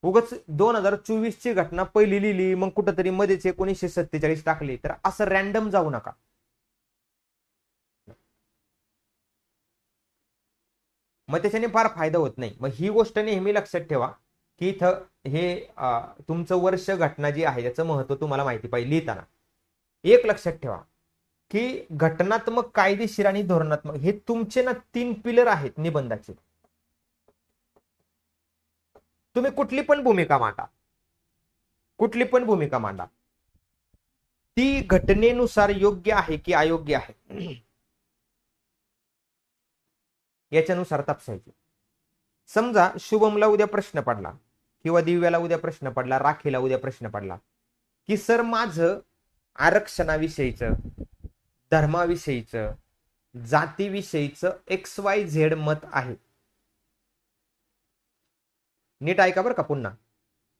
उगाच 2024 ची घटना पहिली लिहिली मग कुठंतरी मध्येच 1947 टाकली तर असं रॅन्डम जाऊ नका. मग त्याच्याने फार फायदा होत नाही. मग ही गोष्ट नेहमी लक्षात ठेवा की इथं हे तुमचं वर्ष घटना जी आहे याचं महत्व तुम्हाला माहिती पाहिजे लिहिताना. एक लक्षात ठेवा की घटनात्मक, कायदेशीर आणि धोरणात्मक हे तुमचे ना 3 पिलर आहेत निबंधाचे. तुम्ही कुठली पण भूमिका मांडा, कुठली पण भूमिका मांडा, ती घटनेनुसार योग्य आहे की अयोग्य आहे याच्यानुसार तपासायची. समजा शुभमला उद्या प्रश्न पडला किंवा दिव्याला उद्या प्रश्न पडला, राखीला उद्या प्रश्न पडला की सर माझं आरक्षणाविषयीचं, धर्माविषयीचं, जातीविषयीचं XYZ मत आहे. नीट ऐका बरं का पुन्हा.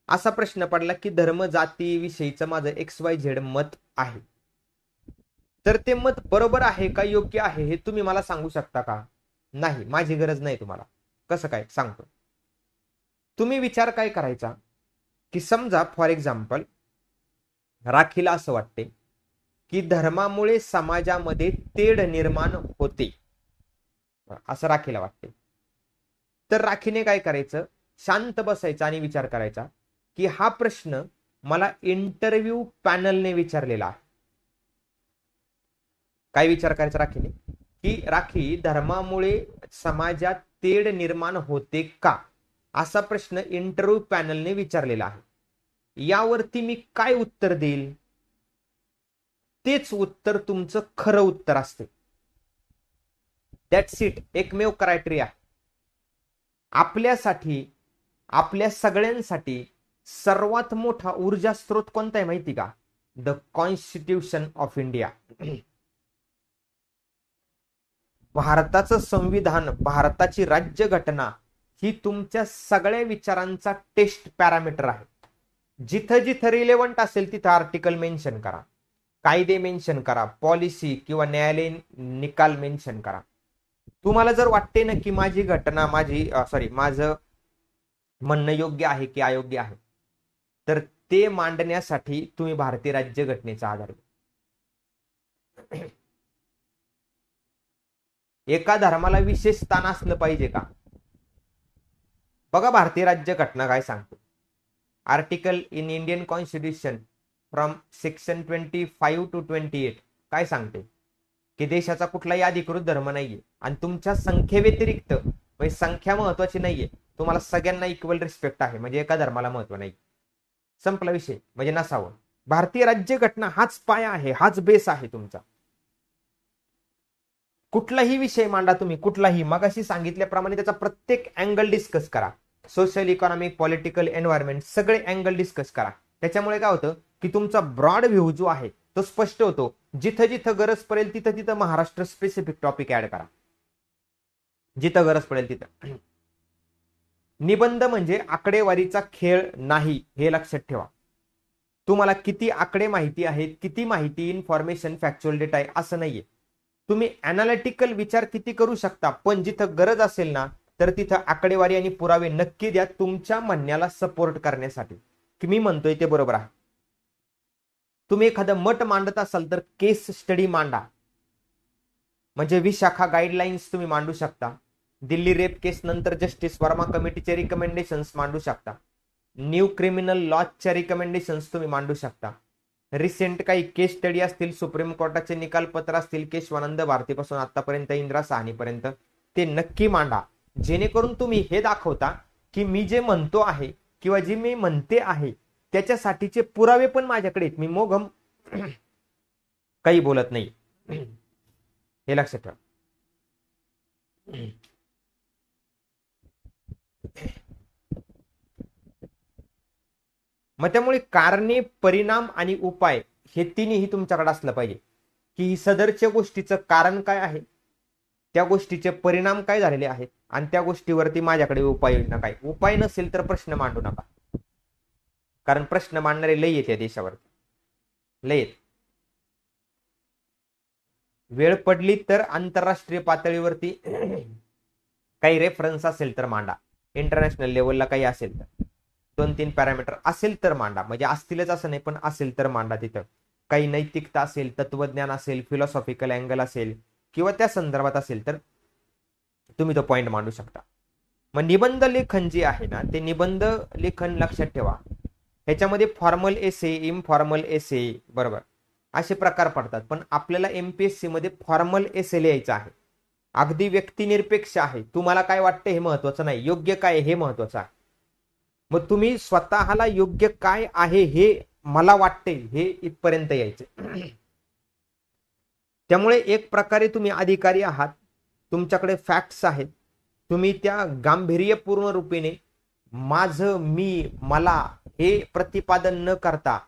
असा प्रश्न पडला की धर्म जाती विषयीचं माझं XYZ मत आहे, तर ते मत बरोबर आहे का योग्य आहे हे तुम्ही मला सांगू शकता का? नाही, माझी गरज नाही तुम्हाला. कसं काय सांगतो. तुम्ही विचार काय करायचा की समजा फॉर एक्झाम्पल राखीला असं वाटते की धर्मामुळे समाजामध्ये तेढ निर्माण होते, असं राखीला वाटते. तर राखीने काय करायचं, शांत बसायचा आणि विचार करायचा की हा प्रश्न मला इंटरव्ह्यू पॅनलने विचारलेला आहे. काय विचार करायचा राखीने की राखी, धर्मामुळे समाजात तेढ निर्माण होते का, असा प्रश्न इंटरव्ह्यू पॅनलने विचारलेला आहे. यावरती मी काय उत्तर देईल, तेच उत्तर तुमचं खरं उत्तर असते. That's it. एकमेव क्रायटेरिया आपल्यासाठी, आपल्या सगळ्यांसाठी सर्वात मोठा ऊर्जा स्रोत कोणता आहे माहिती का? The constitution of India. भारताचं संविधान, भारताची राज्यघटना ही तुमच्या सगळ्या विचारांचा टेस्ट पॅरामीटर आहे. जिथं जिथं रिलेव्हंट असेल तिथं आर्टिकल मेन्शन करा, कायदे मेन्शन करा, पॉलिसी किंवा न्यायालयीन निकाल मेन्शन करा. तुम्हाला जर वाटते ना की माझी घटना, माझं म्हणणं योग्य आहे की अयोग्य आहे, तर ते मांडण्यासाठी तुम्ही भारतीय राज्यघटनेचा आधार घ्या. एका धर्माला विशेष स्थान असलं पाहिजे का? बघा भारतीय राज्यघटना काय सांगते. Article in Indian constitution from section 25 to 28 काय सांगते की देशाचा कुठलाही अधिकृत धर्म नाहीये आणि तुमच्या संख्येव्यतिरिक्त, म्हणजे संख्या महत्वाची नाहीये, तुम्हाला सगळ्यांना इक्वल रिस्पेक्ट आहे, म्हणजे एका धर्माला महत्व नाही. संपला विषय, म्हणजे नसावं. भारतीय राज्यघटना हाच पाया आहे, हाच बेस आहे तुमचा. कुठलाही विषय मांडा तुम्ही, कुठलाही, मगाशी सांगितल्याप्रमाणे त्याचा प्रत्येक अँगल डिस्कस करा. सोशल, इकॉनॉमिक, पॉलिटिकल, एन्व्हायरमेंट, सगळे अँगल डिस्कस करा. त्याच्यामुळे काय होतं की तुमचा ब्रॉड व्ह्यू जो आहे तो स्पष्ट होतो. जिथं जिथं गरज पडेल तिथं तिथं महाराष्ट्र स्पेसिफिक टॉपिक ऍड करा, जिथं गरज पडेल तिथं. निबंध म्हणजे आकडेवारीचा खेळ नाही, हे लक्षात ठेवा. तुम्हाला किती आकडे माहिती आहेत, किती माहिती, इन्फॉर्मेशन, फॅक्च्युअल डेटा आहे असं नाहीये. तुम्ही अनालिटिकल विचार किती करू शकता, पण जिथं गरज असेल ना तर तिथं आकडेवारी आणि पुरावे नक्की द्या तुमच्या म्हणण्याला सपोर्ट करण्यासाठी की मी म्हणतोय ते बरोबर आहे. तुम्ही एखादं मत मांडत असाल तर केस स्टडी मांडा, म्हणजे विशाखा गाईडलाईन्स तुम्ही मांडू शकता. दिल्ली रेप केस नंतर जस्टिस वर्मा कमिटीचे रिकमेंडेशन्स मांडू शकता. न्यू क्रिमिनल लॉजच्या रिकमेंडेशन्स तुम्ही मांडू शकता. रिसेंट काही केस स्टडी असतील, सुप्रीम कोर्टाचे निकालपत्र असतील, केशवानंद भारतीपासून आतापर्यंत इंदिरा साहनीपर्यंत, ते नक्की मांडा. जेणेकरून तुम्ही हे दाखवता की मी जे म्हणतो आहे किंवा जे मी म्हणते आहे त्याच्यासाठीचे पुरावे पण माझ्याकडे आहेत, मी मोघम काही बोलत नाही, हे लक्षात ठेवा. मग त्यामुळे कारणे, परिणाम आणि उपाय हे तिन्ही तुमच्याकडे असलं पाहिजे की सदरच्या गोष्टीचं कारण काय आहे, त्या गोष्टीचे परिणाम काय झालेले आहेत आणि त्या गोष्टीवरती माझ्याकडे उपाययोजना काय. उपाय नसेल तर प्रश्न मांडू नका, कारण प्रश्न मांडणारे लय येत या देशावरती, लय येत. वेळ पडली तर आंतरराष्ट्रीय पातळीवरती काही रेफरन्स असेल तर मांडा, इंटरनॅशनल लेवलला काही असेल तर 2-3 पॅरामीटर असेल तर मांडा, म्हणजे असतीलच असं नाही पण असेल तर मांडा. तिथं काही नैतिकता असेल, तत्वज्ञान असेल, फिलॉसॉफिकल अँगल असेल किंवा त्या संदर्भात असेल तर तुम्ही तो पॉइंट मांडू शकता. मग निबंध लेखन जे आहे ना, ते निबंध लेखन लक्षात ठेवा, ह्याच्यामध्ये फॉर्मल एसे, इनफॉर्मल एसे, बरोबर, असे प्रकार पडतात. पण आपल्याला एमपीएससी मध्ये फॉर्मल एसे लिहायचा आहे, अगदी व्यक्तिनिरपेक्ष आहे. तुम्हाला काय वाटतं हे महत्वाचं नाही, योग्य काय हे महत्वाचं आहे. मग तुम्ही स्वतःला योग्य काय आहे हे मला वाटते हे इथपर्यंत यायचे. त्यामुळे एक प्रकारे तुम्ही अधिकारी आहात, तुमच्याकडे फॅक्ट्स आहेत, तुम्ही त्या गांभीर्यपूर्ण रूपेने माझं, मी, मला हे प्रतिपादन न करता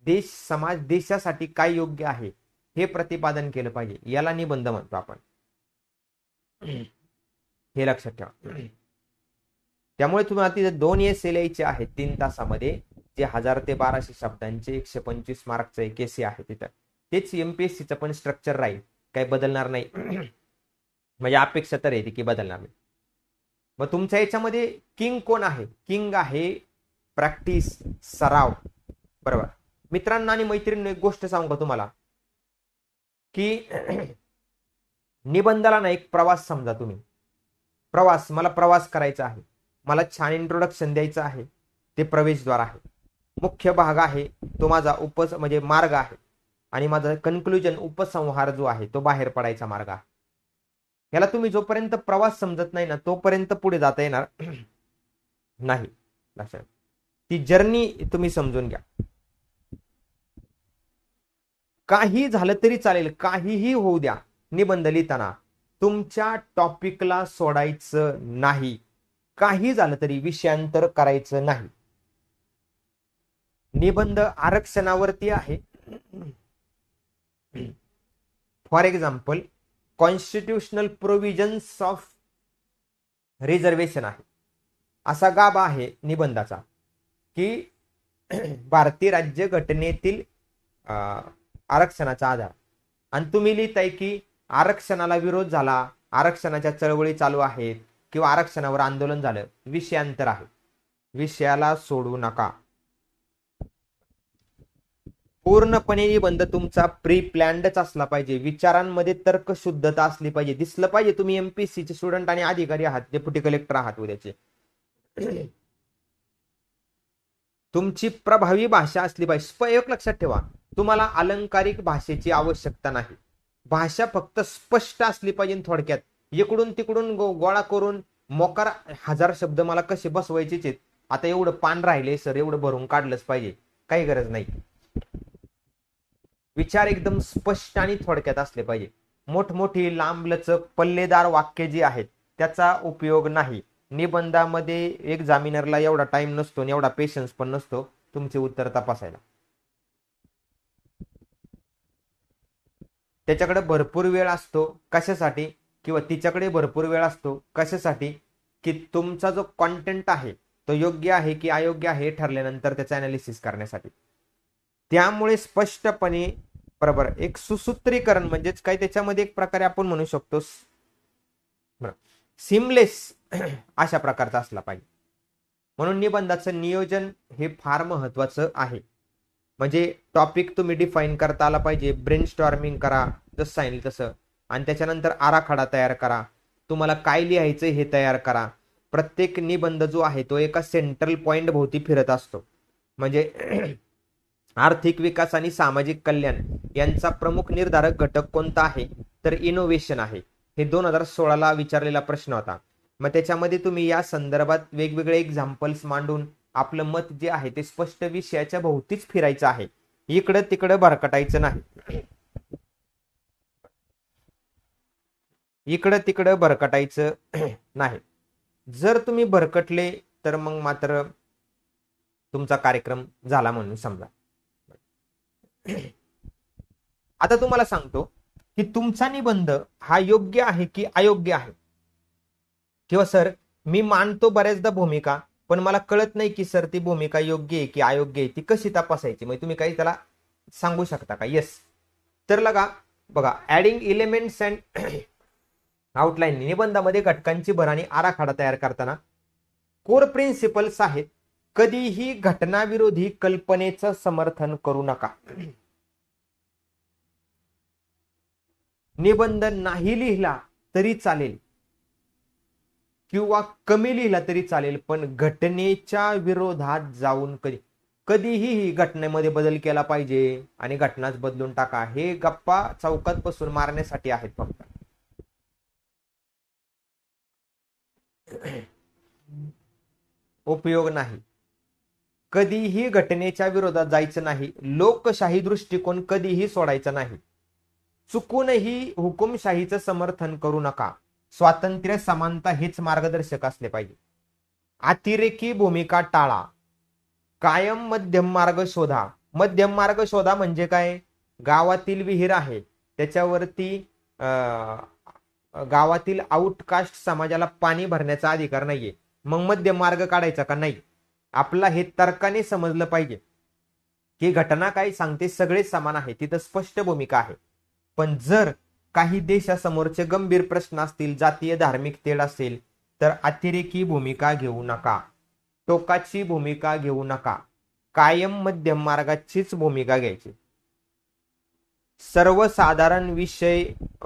देश, समाज, देशासाठी काय योग्य आहे हे प्रतिपादन केलं पाहिजे. याला निबंध म्हणतो आपण, हे लक्षात ठेवा. त्यामुळे तुम्हाला तिथे 2 एसे लिहायचे आहेत 3 तासामध्ये, जे 1000 ते 1200 शब्दांचे 125 मार्कचं एक एसे आहे. तिथं तेच एमपीएससीचं पण स्ट्रक्चर राहील, काही बदलणार नाही. म्हणजे अपेक्षा तर येते की बदलणार नाही. मग तुमच्या याच्यामध्ये किंग कोण आहे? किंग आहे प्रॅक्टिस, सराव, बरोबर. मित्रांना आणि मैत्रिणींना एक गोष्ट सांगू का तुम्हाला, की निबंधाला ना एक प्रवास समजा तुम्ही. प्रवास, मला प्रवास करायचा आहे, मला छान इंट्रोडक्शन द्यायचं आहे, ते प्रवेशद्वार आहे. मुख्य भाग आहे तो माझा म्हणजे मार्ग आहे, आणि माझा कन्क्लुजन, उपसंहार जो आहे तो बाहेर पडायचा मार्ग आहे. याला तुम्ही जोपर्यंत प्रवास समजत नाही ना तोपर्यंत पुढे जाता येणार नाही. लक्षात, ती जर्नी तुम्ही समजून घ्या. काही झालं तरी चालेल, काहीही होऊ द्या, निबंध लिहिताना तुमच्या टॉपिकला सोडायचं नाही. काही झालं तरी विषयांतर करायचं नाही. निबंध आरक्षणावरती आहे. For example, constitutional provisions of reservation आहे, असा गाभा आहे निबंधाचा, की भारतीय राज्य घटनेतील आरक्षणाचा आधार. आणि तुम्ही लिहिताय की आरक्षणाला विरोध झाला, आरक्षणाच्या चळवळी चालू आहेत किंवा आरक्षणावर आंदोलन झालं, विषयांतर आहे, विषयाला सोडू नका. पूर्णपणे निबंध तुमचा प्री प्लॅन्डच असला पाहिजे, विचारांमध्ये तर्कशुद्धता असली पाहिजे, दिसलं पाहिजे तुम्ही एमपीएससीचे स्टुडंट आणि अधिकारी आहात, डेप्युटी कलेक्टर आहात उद्याचे. तुमची प्रभावी भाषा असली पाहिजे. एक लक्षात ठेवा, तुम्हाला अलंकारिक भाषेची आवश्यकता नाही, भाषा फक्त स्पष्ट असली पाहिजे. थोडक्यात इकडून तिकडून गोळा करून मोकार 1000 शब्द मला कसे बसवायचेच आहेत, आता एवढं पान राहिले सर, एवढं भरून काढलंच पाहिजे, काही गरज नाही. विचार एकदम स्पष्ट आणि थोडक्यात असले पाहिजे. मोठमोठी लांबलचक पल्लेदार वाक्य जी आहेत त्याचा उपयोग नाही. निबंधामध्ये एक्झामिनरला एवढा टाइम नसतो आणि एवढा पेशन्स पण नसतो तुमचे उत्तर तपासायला. त्याच्याकडे भरपूर वेळ असतो कशासाठी, किंवा तिच्याकडे भरपूर वेळ असतो कशासाठी, की तुमचा जो कॉन्टेंट आहे तो योग्य आहे की अयोग्य आहे ठरल्यानंतर त्याचं अनालिसिस करण्यासाठी. त्यामुळे स्पष्टपणे बरोबर एक सुसूत्रीकरण म्हणजेच काय, त्याच्यामध्ये एक प्रकारे आपण म्हणू शकतो सिमलेस अशा प्रकारचा असला पाहिजे. म्हणून निबंधाचं नियोजन हे फार महत्वाचं आहे. म्हणजे टॉपिक तुम्ही डिफाईन करता आला पाहिजे, ब्रेनस्टॉर्मिंग करा जसं सांगितलं तसं, आणि त्याच्यानंतर आराखडा तयार करा, तुम्हाला काय लिहायचं हे तयार करा. प्रत्येक निबंध जो आहे तो एका सेंट्रल पॉइंट भोवती फिरत असतो. म्हणजे आर्थिक विकास आणि सामाजिक कल्याण यांचा प्रमुख निर्धारक घटक कोणता आहे, तर इनोव्हेशन आहे. हे 2016ला विचारलेला प्रश्न होता. मग त्याच्यामध्ये तुम्ही या संदर्भात वेगवेगळे एक्झाम्पल्स मांडून आपलं मत जे आहे ते स्पष्ट विषयाच्या भोवतीच फिरायचं आहे, इकडं तिकडं भरकटायचं नाही, इकडं तिकडं भरकटायचं नाही. जर तुम्ही भरकटले तर मग मात्र तुमचा कार्यक्रम झाला म्हणून समजा. आता तुम्हाला सांगतो की तुमचा निबंध हा योग्य आहे की अयोग्य आहे, किंवा सर मी मांडतो बऱ्याचदा भूमिका, पण मला कळत नाही की सर ती भूमिका योग्य आहे की अयोग्य आहे, ती कशी तपासायची, मग तुम्ही काही त्याला सांगू शकता का? येस. तर बघा ऍडिंग एलिमेंट्स अँड आउटलाईन, निबंधामध्ये घटकांची भर आणि आराखडा तयार करताना कोर प्रिन्सिपल्स आहेत. कधीही घटनाविरोधी कल्पनेचं समर्थन करू नका. निबंध नाही लिहिला तरी चालेल किंवा कमी लिहिला तरी चालेल, पण घटनेच्या विरोधात जाऊन कधीही घटनेमध्ये बदल केला पाहिजे आणि घटनाच बदलून टाका, हे गप्पा चौकात बसून मारण्यासाठी आहेत फक्त. उपयोग नाही. कधीही घटनेच्या विरोधात जायचं नाही. लोकशाही दृष्टिकोन कधीही सोडायचा नाही. चुकूनही हुकुमशाहीचं समर्थन करू नका. स्वातंत्र्य समानता हेच मार्गदर्शक असले पाहिजे. अतिरेकी भूमिका टाळा. कायम मध्यम मार्ग शोधा. मध्यम मार्ग शोधा म्हणजे काय? गावातील विहीर आहे त्याच्यावरती गावातील आउटकास्ट समाजाला पाणी भरण्याचा अधिकार नाहीये, मग मध्यम मार्ग काढायचा का? नाही. आपला हे तर्काने समजलं पाहिजे की घटना काय सांगते, सगळे समान आहे, तिथं स्पष्ट भूमिका आहे. पण जर काही देशासमोरचे गंभीर प्रश्न असतील, जातीय धार्मिक तेढ असेल, तर अतिरेकी भूमिका घेऊ नका, टोकाची भूमिका घेऊ नका. कायम मध्यम मार्गाचीच भूमिका घ्यायची.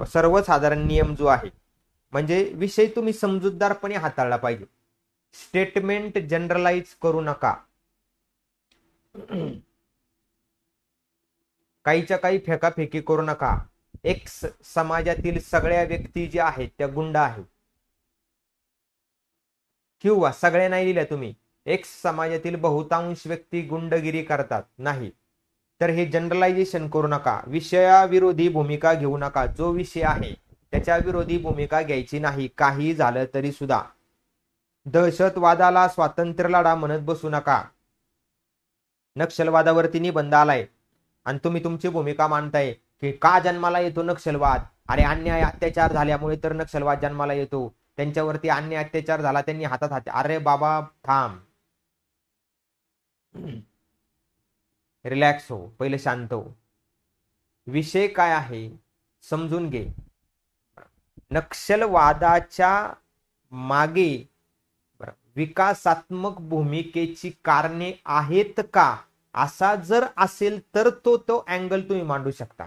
सर्वसाधारण नियम जो आहे म्हणजे विषय तुम्ही समजूतदारपणे हाताळला पाहिजे. स्टेटमेंट जनरलाइज करू नका. काहीच्या काही फेकाफेकी करू नका. एक्स समाजातील सगळ्या व्यक्ती ज्या आहेत त्या गुंड आहेत, किंवा सगळ्या नाही लिहिल्या तुम्ही, एक्स समाजातील बहुतांश व्यक्ती गुंडगिरी करतात, नाही. तर हे जनरलायझेशन करू नका. विषयाविरोधी भूमिका घेऊ नका. जो विषय आहे त्याच्या विरोधी भूमिका घ्यायची नाही, काही झालं तरी सुद्धा. दहशतवादाला स्वातंत्र्य लढा म्हणत बसू नका. नक्षलवादावरती निबंध आलाय आणि तुम्ही तुमची भूमिका मांडताय की का जन्माला येतो नक्षलवाद, अरे अन्याय अत्याचार झाल्यामुळे तर नक्षलवाद जन्माला येतो, त्यांच्यावरती अन्याय अत्याचार झाला, त्यांनी हातात हात, अरे बाबा थांब, रिलॅक्स हो, पहिले शांत हो, विषय काय आहे समजून घे. नक्षलवादाच्या मागे विकासात्मक भूमिकेची कारणे आहेत का, असा जर असेल तर तो अँगल तुम्ही मांडू शकता.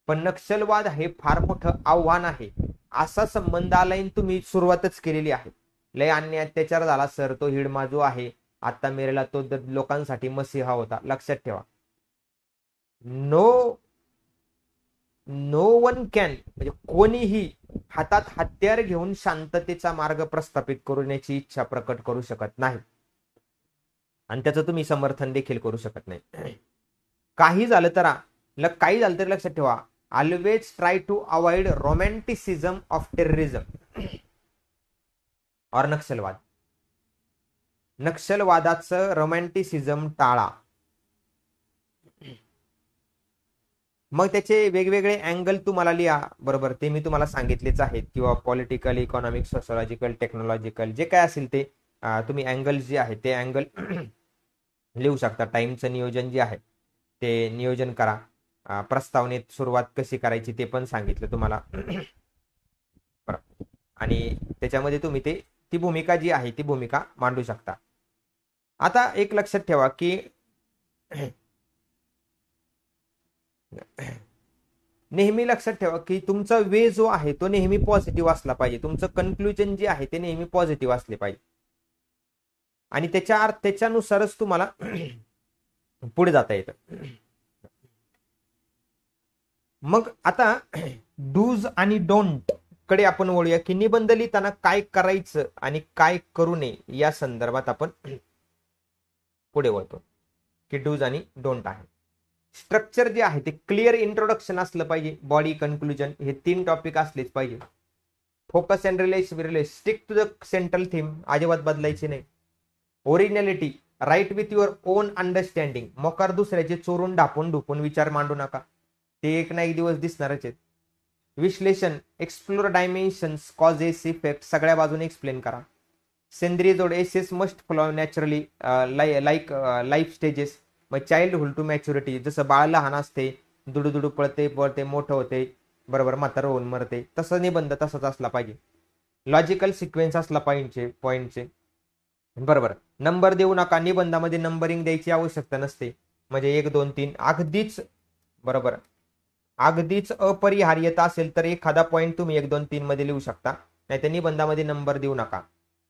पण नक्षलवाद हे फार मोठं आव्हान आहे असा संबंध आलाय, तुम्ही सुरुवातच केलेली आहे. लय अन्याय अत्याचार झाला सर, तो हिडमा जो आहे आता मेरेला तो लोकांसाठी मसीहा होता, लक्षात ठेवा. नो वन कॅन, म्हणजे कोणीही हातात हत्यार घेऊन शांततेचा मार्ग प्रस्थापित करण्याची इच्छा प्रकट करू शकत नाही, आणि त्याचं तुम्ही समर्थन देखील करू शकत नाही. काही झालं तरी लक्षात ठेवा, always try to avoid romanticism of terrorism और नक्षलवाद. नक्षलवादाचं रोमॅन्टिसिझम टाळा. मग त्याचे वेगवेगळे अँगल तुम्हाला लिहा, बरोबर, ते मी तुम्हाला सांगितलेच आहेत, किंवा पॉलिटिकल, इकॉनॉमिक, सोशॉलॉजिकल, टेक्नॉलॉजिकल, जे काय असेल ते तुम्ही अँगल जे आहे ते अँगल लिहू शकता. टाइमचं नियोजन जे आहे ते नियोजन करा. प्रस्तावनेत सुरुवात कशी करायची ते पण सांगितलं तुम्हाला. आणि त्याच्यामध्ये तुम्ही ती भूमिका जी आहे ती भूमिका मांडू शकता. आता एक लक्षात ठेवा की नेहमी लक्षात ठेवा की तुमचा वे जो आहे तो नेहमी पॉझिटिव्ह असला पाहिजे. तुमचं कन्क्लुजन जे आहे ते नेहमी पॉझिटिव्ह असले पाहिजे, आणि त्याच्यानुसारच तुम्हाला पुढे जाता येतं. मग आता डूज आणि डोंट कडे आपण वळूया, की निबंध लिहिताना काय करायचं आणि काय करू नये या संदर्भात आपण पुढे वळतो, की डूज आणि डोंट आहे. स्ट्रक्चर जे आहे ते क्लिअर इंट्रोडक्शन असलं पाहिजे, बॉडी, कन्क्लुजन, हे 3 टॉपिक असलेच पाहिजे. Focus and relation, stick to the central theme, अजिबात बदलायची नाही. Originality, write with your own understanding, मोकार दुसऱ्याचे चोरून ढापून विचार मांडू नका, ते एक ना एक दिवस दिसणारच आहेत. विश्लेषण, एक्सप्लोर डायमेन्शन्स, कॉजेस, इफेक्ट, सगळ्या बाजूने एक्सप्लेन करा. सेंद्रिय जोड, essays must flow naturally like life stages, मग चाइल्डहुड टू मॅच्युरिटी, जसं बाळ लहान असते, दुडू पळते मोठं होते, बरोबर, म्हातारं होऊन मरते, तसं निबंध तसंच असला पाहिजे. लॉजिकल सिक्वेन्स असला पाहिजे पॉइंटचे, बरोबर. नंबर देऊ नका, निबंधामध्ये नंबरिंग द्यायची आवश्यकता नसते, म्हणजे 1 2 3 अगदीच, बरोबर, अगदीच अपरिहार्यता असेल तर एखादा पॉइंट तुम्ही 1 2 3 मध्ये लिहू शकता, नाही तर निबंधामध्ये नंबर देऊ नका.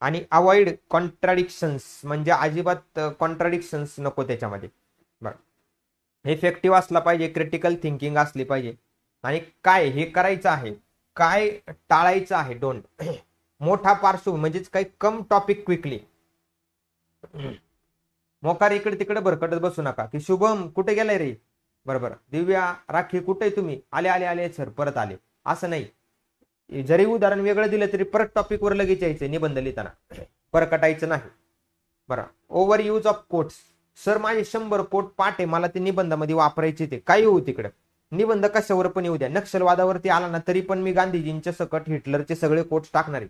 आणि अवॉइड कॉन्ट्राडिक्शन्स, म्हणजे अजिबात कॉन्ट्राडिक्शन्स नको त्याच्यामध्ये. बरं, इफेक्टिव्ह असला पाहिजे, क्रिटिकल थिंकिंग असली पाहिजे, आणि काय हे करायचं आहे, काय टाळायचं आहे, डोंट. मोठा पार्श्व म्हणजेच काही कम टॉपिक क्विकली, मोकार इकडे तिकडे भरकटत बसू नका, की शुभम कुठे गेलाय रे, बरोबर, दिव्या, राखी कुठे तुम्ही, आले सर, परत आले, असं नाही. जरी उदाहरण वेगळं दिलं तरी परत टॉपिक वर लगेच यायचं निबंध लिहिताना, परकटायचं नाही. बरं, over use of quotes, sir माझे 100 कोट पाठ आहे, मला ते निबंधामध्ये वापरायचे, ते काही होऊ तिकडे, निबंध कशावर पण येऊ द्या. नक्षलवादावरती आला ना तरी पण मी गांधीजींच्या सकट हिटलरचे सगळे कोट्स टाकणार आहे,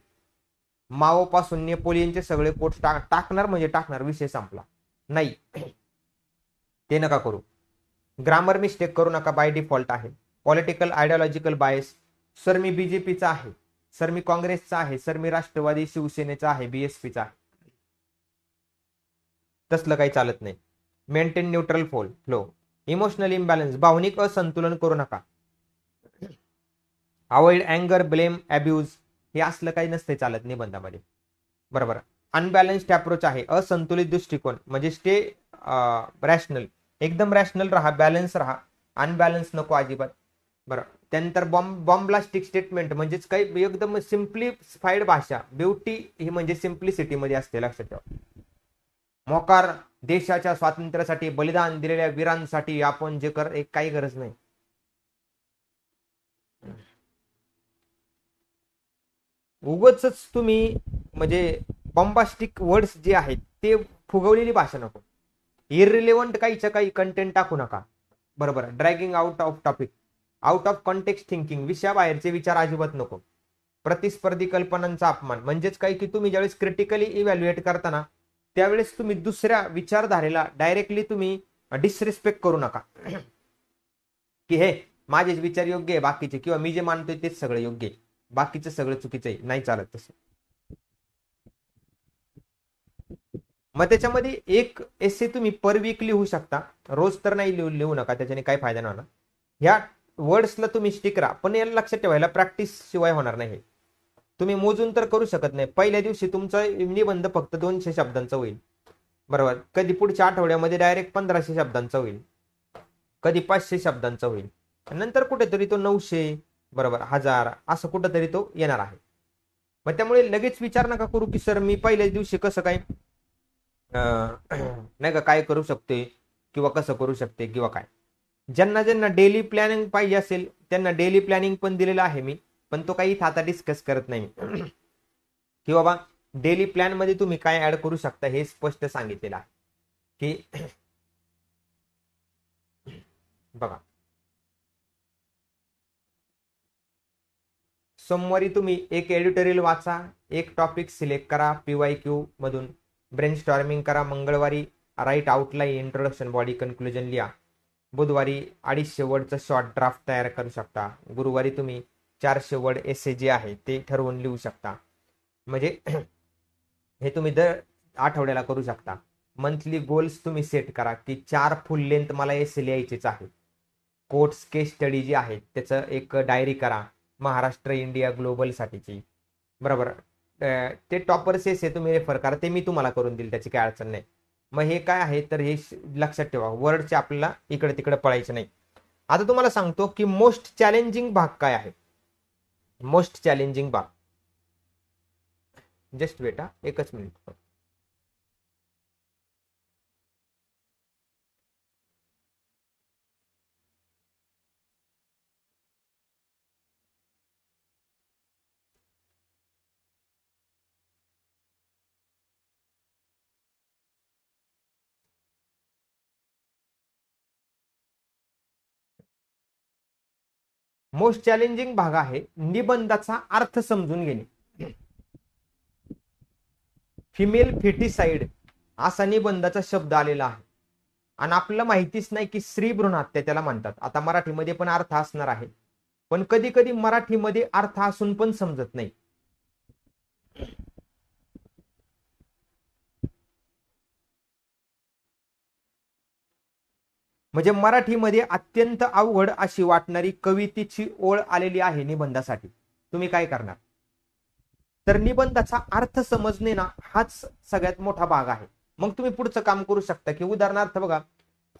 माओ पासून नेपोलियनचे सगळे कोट्स टाकणार, म्हणजे टाकणार, विषय संपला. नाही, ते नका करू. ग्रामर मिस्टेक करू नका, बाय डिफॉल्ट आहे. पॉलिटिकल आयडिओलॉजिकल बायस, सर मी बीजेपीचा आहे, सर मी काँग्रेसचा आहे, सर मी राष्ट्रवादी शिवसेनेचा आहे, बीएसपीचा आहे, तसलं काही चालत नाही. Maintain neutral flow. Emotional imbalance, भावनिक असंतुलन करू नका. अवॉइड अँगर, ब्लेम, अब्यूज, हे असलं काही नसते चालत निबंधामध्ये, बरोबर. अनबॅलन्स्ड अप्रोच आहे, असंतुलित दृष्टिकोन, म्हणजे स्टे रॅशनल, एकदम रॅशनल राहा, बॅलन्स राहा, अनबॅलन्स नको अजिबात, बरं. त्यानंतर बॉम्ब ब्लास्टिक स्टेटमेंट, म्हणजेच काही एकदम सिम्प्लिफाईड भाषा, ब्युटी ही म्हणजे सिम्प्लिसिटी मध्ये असते, लक्षात ठेवा. मोकार, देशाच्या स्वातंत्र्यासाठी बलिदान दिलेल्या वीरांसाठी आपण जे काही गरज नाही. उगच तुम्ही म्हणजे बॉम्बास्टिक वर्ड्स जे आहेत ते फुगवलेली भाषा नको, इररिलेव्हंट काहीच्या काही कंटेंट टाकू नका. बरोबर. Dragging out of topic, out of context thinking, विषयाबाहेरचे विचार अजिबात नको. प्रतिस्पर्धी कल्पनांचा अपमान म्हणजेच काय की तुम्ही ज्यावेळेस क्रिटिकली इव्हॅल्युएट करताना त्यावेळेस तुम्ही दुसऱ्या विचारधारेला डायरेक्टली तुम्ही डिसरिस्पेक्ट करू नका की हे माझेच विचार योग्य आहे बाकीचे, किंवा मी जे मानतोय तेच सगळं योग्य आहे, बाकीचं सगळं चुकीचं आहे, नाही चालत तसं. मग त्याच्यामध्ये एक एसे तुम्ही पर वीक लिहू शकता, रोज तर नाही लिहू नका, त्याच्याने काही फायदा नाही होणार. ह्या वर्ड्सला तुम्ही स्टिक राहा, पण याला लक्षात ठेवायला प्रॅक्टिस शिवाय होणार नाही. तुम्ही मोजून तर करू शकत नाही. पहिल्या दिवशी तुमचा निबंध फक्त 200 शब्दांचा होईल, बरोबर. कधी पुढच्या आठवड्यामध्ये डायरेक्ट 1500 शब्दांचा होईल, कधी 500 शब्दांचा होईल, नंतर कुठेतरी तो 900, बरोबर, 1000 असं कुठेतरी तो येणार आहे. मग त्यामुळे लगेच विचार नका करू की सर मी पहिल्याच दिवशी कसं काय नाही का काय करू शकते, किंवा कसं करू शकते किंवा काय. ज्यांना ज्यांना डेली प्लॅनिंग पाहिजे असेल त्यांना डेली प्लॅनिंग पण दिलेलं आहे मी, पण तो काही आता डिस्कस करत नाही मी की बाबा डेली प्लॅन मध्ये तुम्ही काय ऍड करू शकता हे स्पष्ट सांगितलेलं आहे की बघा, सोमवारी तुम्ही एक एडिटोरियल वाचा, एक टॉपिक सिलेक्ट करा PYQ मधून, ब्रेन स्टॉर्मिंग करा. मंगळवारी write outline, introduction, body, conclusion लिहा. बुधवारी 250 वर्डचं शॉर्ट ड्राफ्ट तयार करू शकता. गुरुवारी तुम्ही 400 वर्ड एसे जे आहे ते ठरवून लिहू शकता. म्हणजे हे तुम्ही दर आठवड्याला करू शकता. मंथली गोल्स तुम्ही सेट करा की 4 फुल लेंथ मला एसे लिहायचेच आहे. कोट्स, केस स्टडी जी आहे त्याचं एक डायरी करा, महाराष्ट्र इंडिया ग्लोबल साठीची, बरोबर. ते टॉपर्स एसे तुम्ही रेफर करा, ते मी तुम्हाला करून देईल, त्याची काय अडचण नाही. मग हे काय आहे तर हे लक्षात ठेवा, वर्डचे आपल्याला इकडे तिकडे पळायचे नाही. आता तुम्हाला सांगतो की मोस्ट चॅलेंजिंग भाग काय आहे. मोस्ट चॅलेंजिंग भाग, जस्ट वेट हा, एकच मिनिट. मोस्ट चॅलेंजिंग भाग आहे निबंधाचा अर्थ समजून घेणे. फिमेल फेटिसाइड असा निबंधाचा शब्द आलेला आहे आणि आपल्याला माहितीच नाही की स्त्री भ्रूण हत्या त्याला म्हणतात. आता मराठीमध्ये पण अर्थ असणार आहे, पण कधी कधी मराठीमध्ये अर्थ असून पण समजत नाही. म्हणजे मराठीमध्ये अत्यंत अवघड अशी वाटणारी कवितेची ओळ आलेली आहे निबंधासाठी. तुम्ही काय करणार, तर निबंधाचा अर्थ समजणे ना हाच सगळ्यात मोठा भाग आहे. मग तुम्ही पुढचं काम करू शकता की उदाहरणार्थ बघा,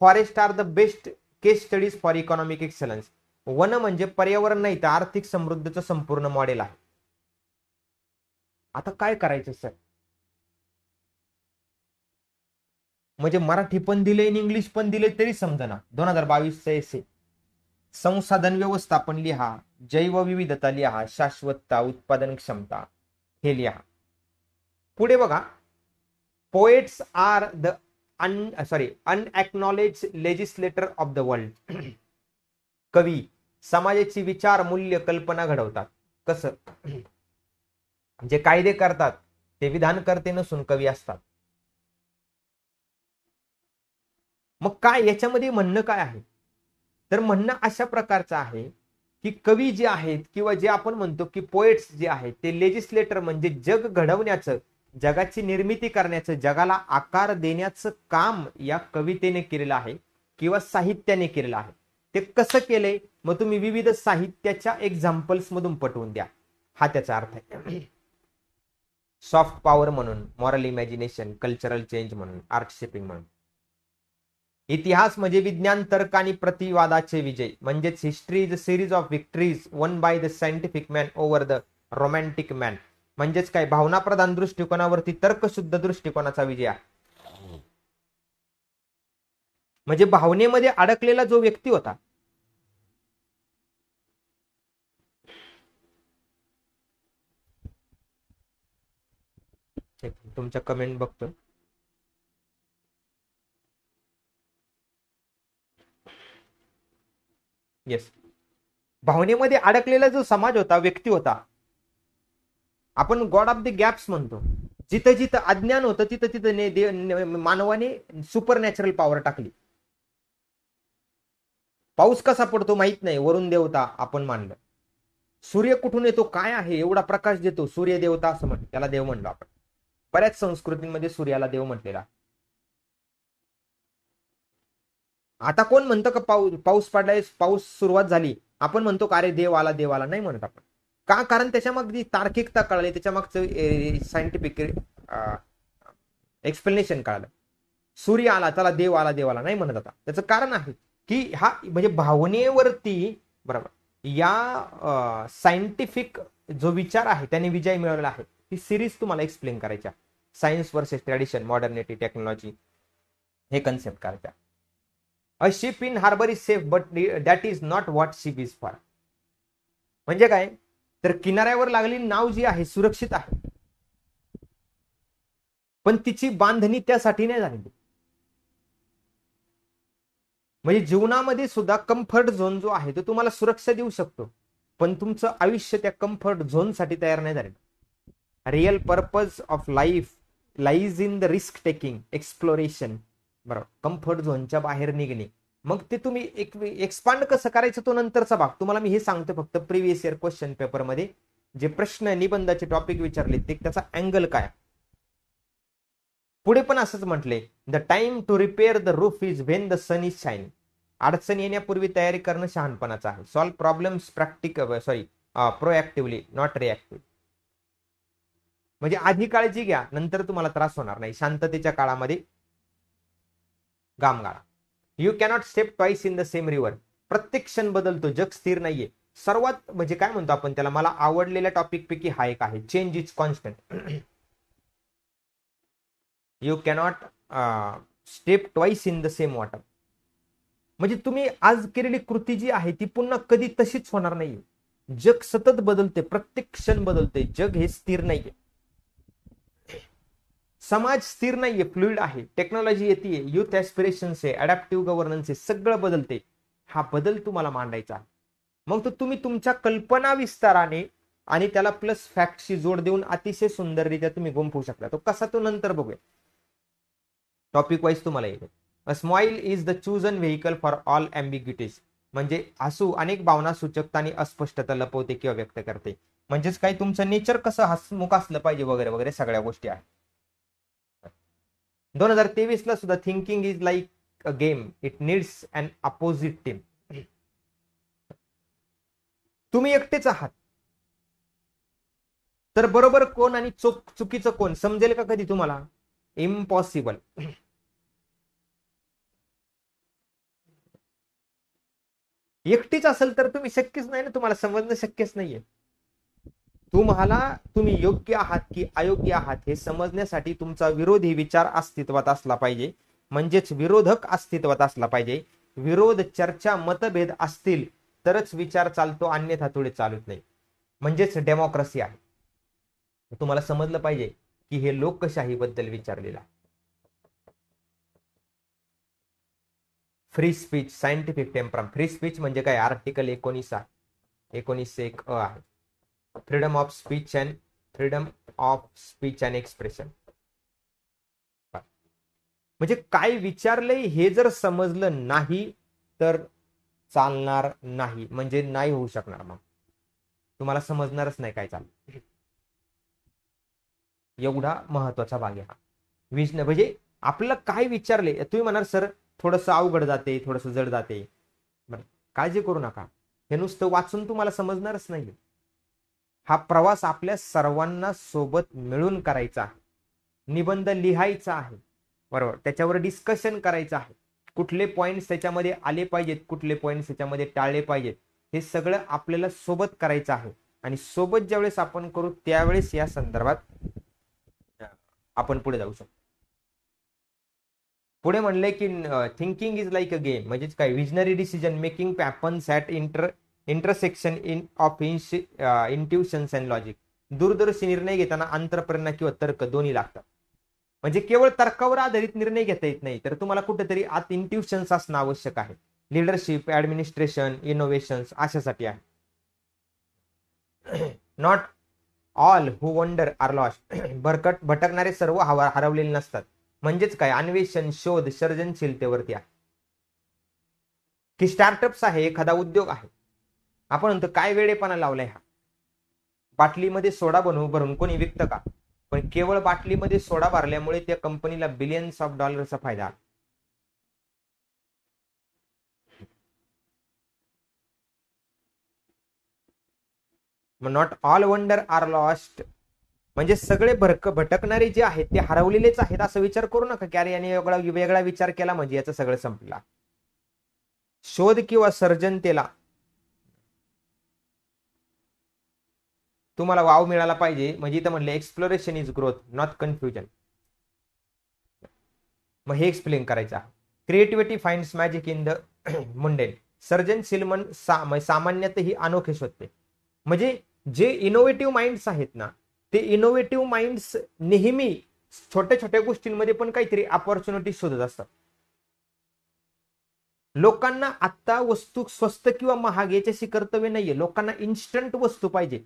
forest are the best case studies for economic excellence. वन म्हणजे पर्यावरण नाही तर आर्थिक समृद्धीचं संपूर्ण मॉडेल आहे. आता काय करायचं सर, म्हणजे मराठी पण दिले इंग्लिश पण दिले तरी समजना. 2022 एसे संसाधन व्यवस्थापन लिहा, जैवविविधता लिहा, शाश्वतता, उत्पादन क्षमता हे लिहा. पुढे बघा, poets are the unacknowledged legislator of the world. कवी समाजाची विचार, मूल्य, कल्पना घडवतात. कसं, जे कायदे करतात ते विधानकर्ते नसून कवी असतात. मग काय याच्यामध्ये म्हणणं काय आहे, तर म्हणणं अशा प्रकारचं आहे की कवी जे आहेत किंवा जे आपण म्हणतो की पोएट्स जे आहेत ते लेजिस्लेटर म्हणजे जग घडवण्याचं, जगाची निर्मिती करण्याचं, जगाला आकार देण्याचं काम या कवितेने केलेलं आहे किंवा साहित्याने केलेलं आहे. ते कसं केलंय मग तुम्ही विविध साहित्याच्या एक्झाम्पल्स मधून पटवून द्या, हा त्याचा अर्थ आहे. सॉफ्ट पॉवर म्हणून, मॉरल इमॅजिनेशन, कल्चरल चेंज म्हणून, आर्ट शेपिंग म्हणून. इतिहास म्हणजे विज्ञान, तर्क आणि प्रतिवादाचे विजय, म्हणजेच history is a series of victories one by the scientific man over the romantic man. म्हणजेच काय, भावनाप्रधान दृष्टिकोनावरती तर्कशुद्ध दृष्टिकोनाचा विजय आहे. म्हणजे भावनेमध्ये अडकलेला जो व्यक्ती होता, तुमच्या कमेंट बघतो. येस. भावनेमध्ये अडकलेला जो समाज होता, व्यक्ती होता, आपण गॉड ऑफ द गॅप्स म्हणतो. जिथं जिथं अज्ञान होतं तिथं तिथं मानवाने सुपर नॅचरल पॉवर टाकली. पाऊस कसा पडतो माहित नाही, वरून देवता आपण मानलं. सूर्य कुठून येतो, काय आहे, एवढा प्रकाश देतो, सूर्य देवता असं म्हणतो, त्याला देव म्हणलो आपण. बऱ्याच संस्कृतींमध्ये सूर्याला देव म्हटलेला. आता कोण म्हणतं का पाऊस पडलाय, पाऊस सुरुवात झाली, आपण म्हणतो का अरे देव आला, देव आला, नाही म्हणत आपण. का? कारण त्याच्यामागची तार्किकता कळली, त्याच्यामागचं सायंटिफिक एक्सप्लेनेशन कळालं. सूर्य आला चला देव आला, देव आला नाही म्हणत. आता त्याचं कारण आहे की हा म्हणजे भावनेवरती, बरोबर, या सायंटिफिक जो विचार आहे त्याने विजय मिळवलेला आहे. ही सिरीज तुम्हाला एक्सप्लेन करायच्या, science versus tradition, modernity, technology, हे कन्सेप्ट करायच्या. A ship in harbour is safe but that is not what ship is for. म्हणजे काय, तर किनाऱ्यावर लागलेली नाव जी आहे सुरक्षित आहे, पण तिची बांधणी त्यासाठी नाही झालेली. म्हणजे जीवनामध्ये सुद्धा कम्फर्ट झोन जो आहे तो तुम्हाला सुरक्षा देऊ शकतो, पण तुमचं आयुष्य त्या कम्फर्ट झोनसाठी तयार नाही झालेलं. Real purpose of life lies in the risk taking, exploration, बरोबर, कम्फर्ट झोनच्या बाहेर निघणे. मग ते तुम्ही एक्सपांड कसं करायचं तो नंतरचा भाग. तुम्हाला मी हे सांगतो फक्त प्रिव्हियस इयर क्वेश्चन पेपरमध्ये जे प्रश्न निबंधाचे टॉपिक विचारले ते त्याचा अँगल काय. पुढे पण असंच म्हटले, the time to repair the roof is when the sun is shining. अडचण येण्यापूर्वी तयारी करणं शहाणपणाचं आहे. Solve problems proactively, not reactive. म्हणजे आधी काळजी घ्या, नंतर तुम्हाला त्रास होणार नाही. शांततेच्या काळामध्ये घाम गाळा. You cannot step twice in the same river. प्रत्येक क्षण बदलतो, जग स्थिर नाहीये. सर्वात म्हणजे काय म्हणतो आपण त्याला, मला आवडलेल्या टॉपिक पैकी हा एक आहे, change is constant. You cannot step twice in the same water. म्हणजे तुम्ही आज केलेली कृती जी आहे ती पुन्हा कधी तशीच होणार नाहीये. जग सतत बदलते, प्रत्येक क्षण बदलते, जग हे स्थिर नाहीये. समाज स्थिर नाहीये, फ्लुइड आहे. टेक्नॉलॉजी येते, युथ ऍस्पिरेशन्स आहे, अडॅप्टिव्ह गव्हर्नन्स आहे, सगळं बदलते. हा बदल तुम्हाला मांडायचा आहे. मग तो तुम्ही तुमच्या कल्पना विस्ताराने आणि त्याला प्लस फॅक्टशी जोड देऊन अतिशय सुंदररित्या तुम्ही गुंफवू शकता. तो कसा तो नंतर बघूया, टॉपिक वाईज तुम्हाला येईल. A smile is the chosen vehicle for all ambiguities. म्हणजे हसू अनेक भावना सूचकता आणि अस्पष्टता लपवते किंवा व्यक्त करते. म्हणजेच काय, तुमचं नेचर कसं हसमुख असलं पाहिजे वगैरे वगैरे सगळ्या गोष्टी आहेत. 2023 ला सुद्धा thinking is like a game, it needs an opposite team. तुम्ही एकटेच आहात तर बरोबर कोण आणि चुकीचं कोण समजेल का कधी तुम्हाला? इम्पॉसिबल. एकटीच असेल तर तुम्ही शक्यच नाही ना, तुम्हाला समजणं शक्यच नाहीये. तुम्ही योग्य आहात की अयोग्य आहात हे समजण्यासाठी तुमचा विरोधी विचार अस्तित्वात असला पाहिजे, म्हणजेच विरोधक अस्तित्वात असला पाहिजे. विरोध, चर्चा, मतभेद असतील तरच विचार चालतो, अन्यथा थोडे चालत नाही. म्हणजेच डेमोक्रेसी आहे. तुम्हाला समजलं पाहिजे की हे लोकशाहीबद्दल विचारलेलं आहे. Free speech, scientific temper. Free speech म्हणजे काय, आर्टिकल 19(1) आहे. Freedom of speech and expression. म्हणजे काय विचारलंय हे जर समजलं नाही तर चालणार नाही, म्हणजे नाही होऊ शकणार. मग तुम्हाला समजणारच नाही काय चाललं. एवढा महत्वाचा भाग आहे हा. म्हणजे आपल्याला काय विचारले, तुम्ही म्हणाल सर थोडस अवघड जाते, थोडस जड जाते. बरं, काळजी करू नका, हे नुसतं वाचून तुम्हाला समजणारच नाही. हा प्रवास आपल्या सर्वांना सोबत मिळून करायचा आहे. निबंध लिहायचा आहे, बरोबर, त्याच्यावर डिस्कशन करायचं आहे. कुठले पॉइंट्स त्याच्यामध्ये आले पाहिजेत, कुठले पॉइंट्स त्याच्यामध्ये टाळले पाहिजेत, हे सगळं आपल्याला सोबत करायचं आहे. आणि सोबत ज्यावेळेस आपण करू त्यावेळेस या संदर्भात आपण पुढे जाऊ शकतो. पुढे म्हणले की thinking is like a game. म्हणजेच काय, visionary decision making happens at intersection of intuitions and logic. दूरदर्शी निर्णय घेताना अंतरप्रेरणा किंवा तर्क दोन्ही लागतात. म्हणजे केवळ तर्कावर आधारित निर्णय घेता येत नाही, तर तुम्हाला कुठेतरी आत इंट्युशन्स असणं आवश्यक आहे. लिडरशिप, ऍडमिनिस्ट्रेशन, इनोव्हेशन्स अशासाठी आहे. Not all who wonder are lost. भटकणारे सर्व हरवलेले नसतात. म्हणजेच काय, अन्वेषण, शोध, सर्जनशीलतेवरती आहे. की स्टार्टअप्स आहे, एखादा उद्योग आहे. आपण म्हणतो काय वेळेपणा लावलाय हा. बाटलीमध्ये सोडा भरून कोणी विकतं का? पण केवळ बाटलीमध्ये सोडा भरल्यामुळे त्या कंपनीला बिलियन्स ऑफ डॉलरचा फायदा आला. Not all wander are lost म्हणजे सगळे भटकणारे जे आहेत ते हरवलेलेच आहेत असं विचार करू नका की अरे याने वेगळा विचार केला म्हणजे याचं सगळं संपला. शोध किंवा सर्जनतेला तुम्हाला वाव मिळाला पाहिजे. म्हणजे इथं म्हणले exploration is growth not confusion. मग हे एक्सप्लेन करायचं आहे. Creativity finds magic in the mundane. सर्जनशील मन सामान्यतही अनोखे शोधते. म्हणजे जे इनोव्हेटिव्ह माइंड्स आहेत ना, ते इनोव्हेटिव्ह माइंड्स नेहमी छोट्या छोट्या गोष्टींमध्ये पण काहीतरी अपॉर्च्युनिटी शोधत असतात. लोकांना आता वस्तू स्वस्त किंवा महाग याच्याशी कर्तव्य नाहीये. लोकांना इन्स्टंट वस्तू पाहिजे.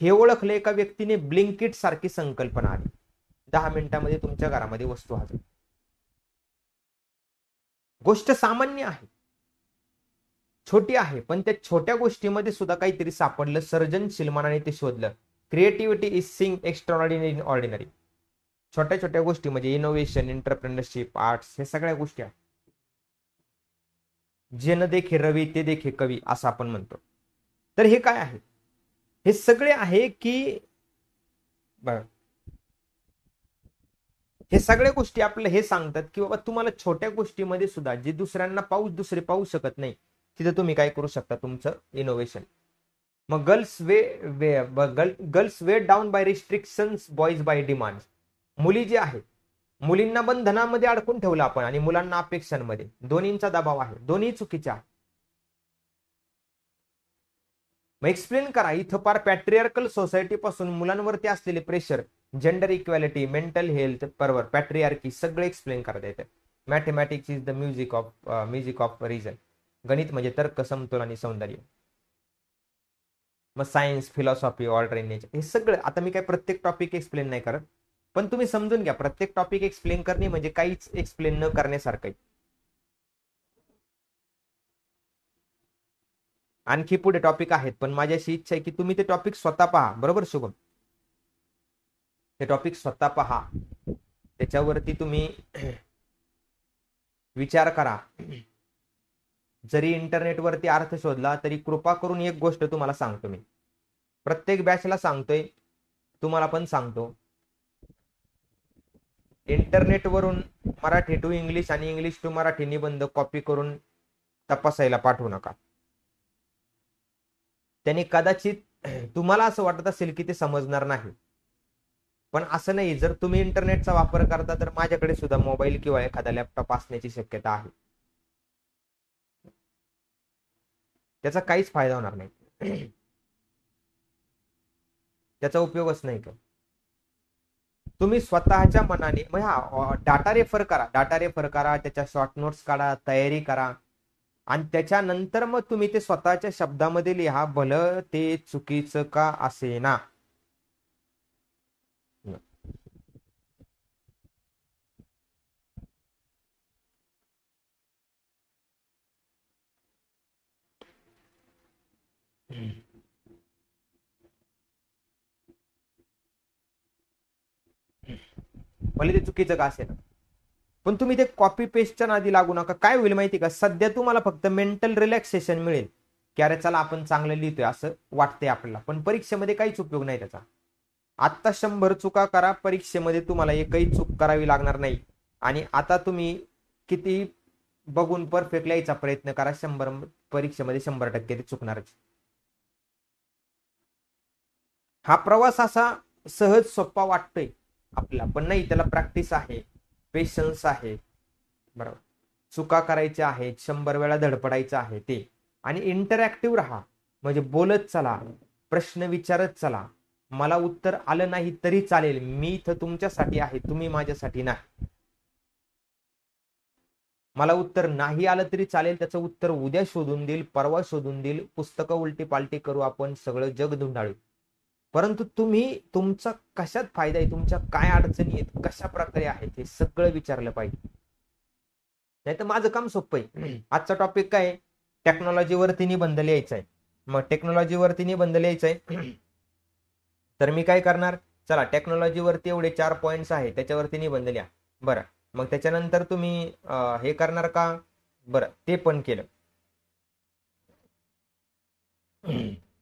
हे ओळखलं एका व्यक्तीने. ब्लिंकिट सारखी संकल्पना आली. 10 मिनिटांमध्ये तुमच्या घरामध्ये वस्तू हजर. गोष्ट सामान्य आहे, छोटी आहे, पण त्या छोट्या गोष्टीमध्ये सुद्धा काहीतरी सापडलं. सर्जनशील मनाने ते शोधलं. Creativity is seeing extraordinary in ordinary. छोट्या छोट्या गोष्टी म्हणजे इनोव्हेशन, एंटरप्रेन्योरशिप, आर्ट्स, हे सगळ्या गोष्टी आहेत. जे न देखे रवी ते देखे कवी असं आपण म्हणतो. तर हे काय आहे? हे सगळे आहे की हे सगळ्या गोष्टी आपल्याला हे सांगतात की बाबा तुम्हाला छोट्या गोष्टीमध्ये सुद्धा जे दुसऱ्यांना दुसरे पाहू शकत नाही तिथे तुम्ही काय करू शकता, तुमचं इनोव्हेशन. मग girls weigh down by restrictions, boys by demand. मुली जे आहेत, मुलींना बंधनामध्ये अडकून ठेवलं आपण आणि मुलांना अपेक्षांमध्ये. दोन्हींचा दबाव आहे, दोन्ही चुकीच्या आहे. मग एक्सप्लेन करा. इथं फार पॅट्रियार्कल सोसायटी पासून मुलांवरती असलेले pressure, gender equality, mental health, बरोबर, पॅट्रियार्की सगळे एक्सप्लेन करता येतं. Mathematics is the music of reason. गणित म्हणजे तर्क, समतोल आणि सौंदर्य. मग science, philosophy, order in nature, हे सगळं. आता मी काय प्रत्येक टॉपिक एक्सप्लेन नाही करत, पण तुम्ही समजून घ्या. प्रत्येक टॉपिक एक्सप्लेन करणे म्हणजे काहीच एक्सप्लेन न करण्यासारखं. आणखी पुढे टॉपिक आहेत, पण माझी अशी इच्छा आहे की तुम्ही ते टॉपिक स्वतः पहा. बरोबर शुभम? ते टॉपिक स्वतः पहा, त्याच्यावरती तुम्ही विचार करा. जरी इंटरनेटवरती अर्थ शोधला तरी कृपा करून एक गोष्ट तुम्हाला सांगतो, मी प्रत्येक बॅचला सांगतोय, तुम्हाला पण सांगतो. इंटरनेटवरून मराठी टू इंग्लिश आणि इंग्लिश टू मराठी निबंध कॉपी करून तपासायला पाठवू नका. त्यांनी कदाचित तुम्हाला असं वाटत असेल की ते समजणार नाही, पण असं नाही. जर तुम्ही इंटरनेटचा वापर करता तर माझ्याकडे सुद्धा मोबाईल किंवा एखादा लॅपटॉप असण्याची शक्यता आहे. त्याचा काहीच फायदा होणार नाही, त्याचा उपयोगच नाही. तुम्ही स्वतःच्या मनाने डाटा रेफर करा, त्याच्या शॉर्ट नोट्स काढा, तयारी करा, आणि त्याच्यानंतर मग तुम्ही ते स्वतःच्या शब्दामध्ये लिहा, भलं ते चुकीचं का असेना. भले ते चुकीचं का असेना, पण तुम्ही ते कॉपी पेस्टच्या नादी लागू नका. काय होईल माहिती का, सध्या तुम्हाला फक्त मेंटल रिलॅक्सेशन मिळेल की अरे चला आपण चांगलं लिहितोय असं वाटतंय आपल्याला, पण परीक्षेमध्ये काहीच उपयोग नाही त्याचा. आता 100 चुका करा, परीक्षेमध्ये तुम्हाला एकही चूक करावी लागणार नाही. आणि आता तुम्ही किती बघून परफेक्ट लिहायचा प्रयत्न करा, 100 परीक्षेमध्ये 100% ते चुकणारच. हा प्रवास असा सहज सोपा वाटतोय आपल्याला, पण नाही, त्याला प्रॅक्टिस आहे, पेशन्स आहे, बरोबर. चुका करायच्या आहेत, 100 वेळा धडपडायचं आहे ते. आणि इंटरॅक्टिव्ह राहा, म्हणजे बोलत चला, प्रश्न विचारत चला. मला उत्तर आलं नाही तरी चालेल, मी इथं तुमच्यासाठी आहे, तुम्ही माझ्यासाठी नाही. मला उत्तर नाही आलं तरी चालेल, त्याचं उत्तर उद्या शोधून देईल, परवा शोधून देईल, पुस्तकं उलटी पालटी करू आपण, सगळं जग धुंडाळू. परंतु तुम्ही तुमचा कशात फायदा आहे, तुमच्या काय अडचणी आहेत, कशा प्रकारे आहेत, हे सगळं विचारलं पाहिजे. नाही तर माझं काम सोपं आहे. आजचा टॉपिक काय आहे? टेक्नॉलॉजीवरती निबंध लिहायचा आहे. मग टेक्नॉलॉजीवरती निबंध लिहायचा आहे तर मी काय करणार, चला टेक्नॉलॉजीवरती एवढे 4 पॉईंट्स आहेत, त्याच्यावरती निबंध लिहा. बरं, मग त्याच्यानंतर तुम्ही हे करणार का? बरं, ते पण केलं.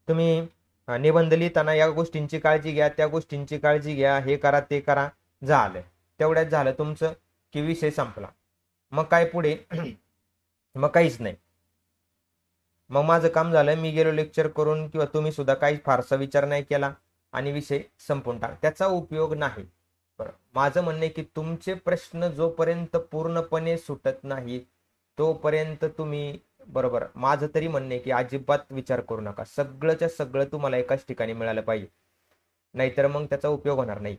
तुम्ही निबंध लिहिताना या गोष्टींची काळजी घ्या, त्या गोष्टींची काळजी घ्या, हे करा ते करा, झालं. तेवढ्यात झालं तुमचं की विषय संपला. मग काय पुढे? मग काहीच नाही. मग माझं काम झालं, मी गेलो लेक्चर करून, किंवा तुम्ही सुद्धा काही फारसा विचार नाही केला आणि विषय संपून टाक, त्याचा उपयोग नाही. बरं, माझं म्हणणं आहे की तुमचे प्रश्न जोपर्यंत पूर्णपणे सुटत नाही तोपर्यंत तुम्ही, बरोबर, माझं तरी म्हणणं आहे की अजिबात विचार करू नका. सगळंच्या सगळं तुम्हाला एकाच ठिकाणी मिळालं पाहिजे, नाहीतर मग त्याचा उपयोग होणार नाही.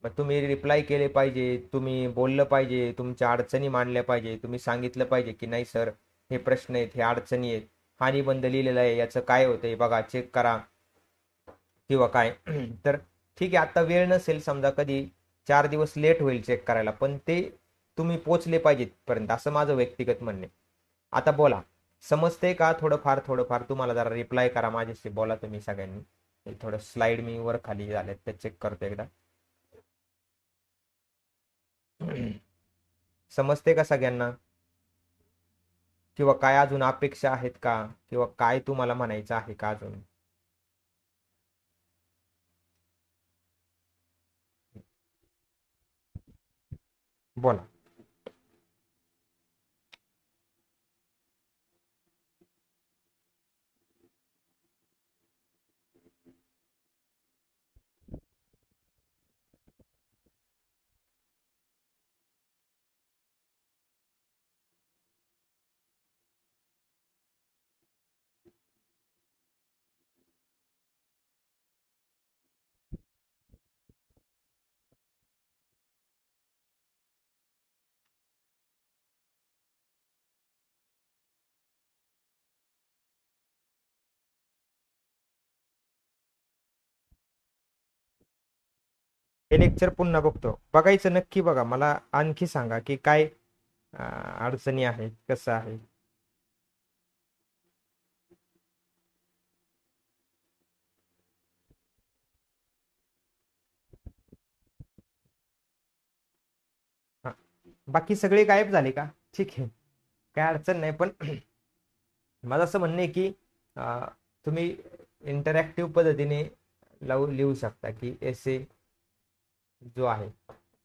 मग तुम्ही रिप्लाय केले पाहिजे, तुम्ही बोललं पाहिजे, तुमच्या अडचणी मांडल्या पाहिजे, तुम्ही सांगितलं पाहिजे की नाही सर, हे प्रश्न आहेत, हे अडचणी आहेत, हा निबंध लिहिलेला आहे, याचं काय होतंय बघा, चेक करा किंवा काय. तर ठीक आहे, आता वेळ नसेल, समजा कधी 4 दिवस लेट होईल चेक करायला, पण ते तुम्ही पोचले पाहिजेत पर्यंत, असं माझं व्यक्तिगत म्हणणे. आता बोला, समजते का? थोडंफार थोडंफार तुम्हाला जरा रिप्लाय करा, माझ्याशी बोला तुम्ही सगळ्यांनी. थोडं स्लाइड मी वर खाली झाले ते चेक करतो एकदा. समजते का सगळ्यांना? किंवा काय अजून अपेक्षा आहेत का, किंवा काय तुम्हाला म्हणायचं आहे का अजून? बोला. हे लेक्चर पुन्हा बघतो, बघायचं नक्की बघा, मला आणखी सांगा की काय अडचणी आहेत, कसं आहे. हा, बाकी सगळे गायब झाले का? ठीक आहे, काय अडचण नाही, पण माझं असं म्हणणं आहे की तुम्ही इंटरॅक्टिव्ह पद्धतीने लिहू शकता की एसे जो आहे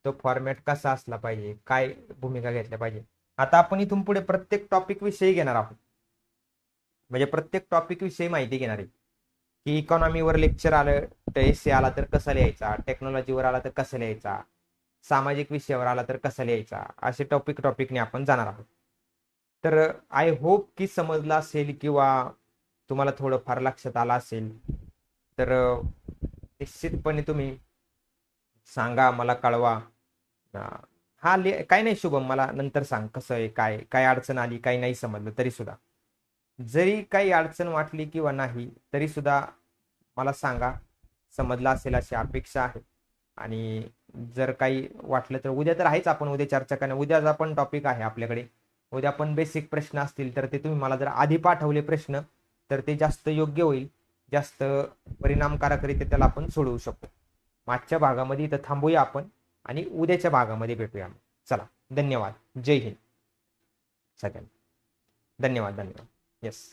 तो फॉर्मॅट कसा असला पाहिजे, काय भूमिका घेतल्या पाहिजे. आता आपण इथून पुढे प्रत्येक टॉपिक विषयी घेणार आहोत, म्हणजे प्रत्येक टॉपिक विषयी माहिती घेणार आहे की इकॉनॉमीवर लेक्चर आलं तर एसे आला तर कसा लिहायचा, टेक्नॉलॉजीवर आला तर कसं लिहायचा, सामाजिक विषयावर आला तर कसा लिहायचा, असे टॉपिकने आपण जाणार आहोत. तर आय होप की समजलं असेल, किंवा तुम्हाला थोडं फार लक्षात आलं असेल. तर निश्चितपणे तुम्ही सांगा, मला कळवा. हा काय नाही शुभम, मला नंतर सांग कसं आहे, काय काय अडचण आली, काही नाही समजलं तरी सुद्धा, जरी काही अडचण वाटली किंवा नाही तरी सुद्धा मला सांगा. समजलं असेल अशी अपेक्षा आहे. आणि जर काही वाटलं तर उद्या तर आहेच, आपण उद्या चर्चा करणार, उद्याचा पण टॉपिक आहे आपल्याकडे. उद्या पण बेसिक प्रश्न असतील तर ते तुम्ही मला जर आधी पाठवले प्रश्न तर ते जास्त योग्य होईल, जास्त परिणामकारकरित्या त्याला आपण सोडवू शकतो. मागच्या भागामध्ये इथं थांबूया आपण आणि उद्याच्या भागामध्ये भेटूया. चला, धन्यवाद, जय हिंद सगळ्यांना. धन्यवाद धन्यवाद. येस.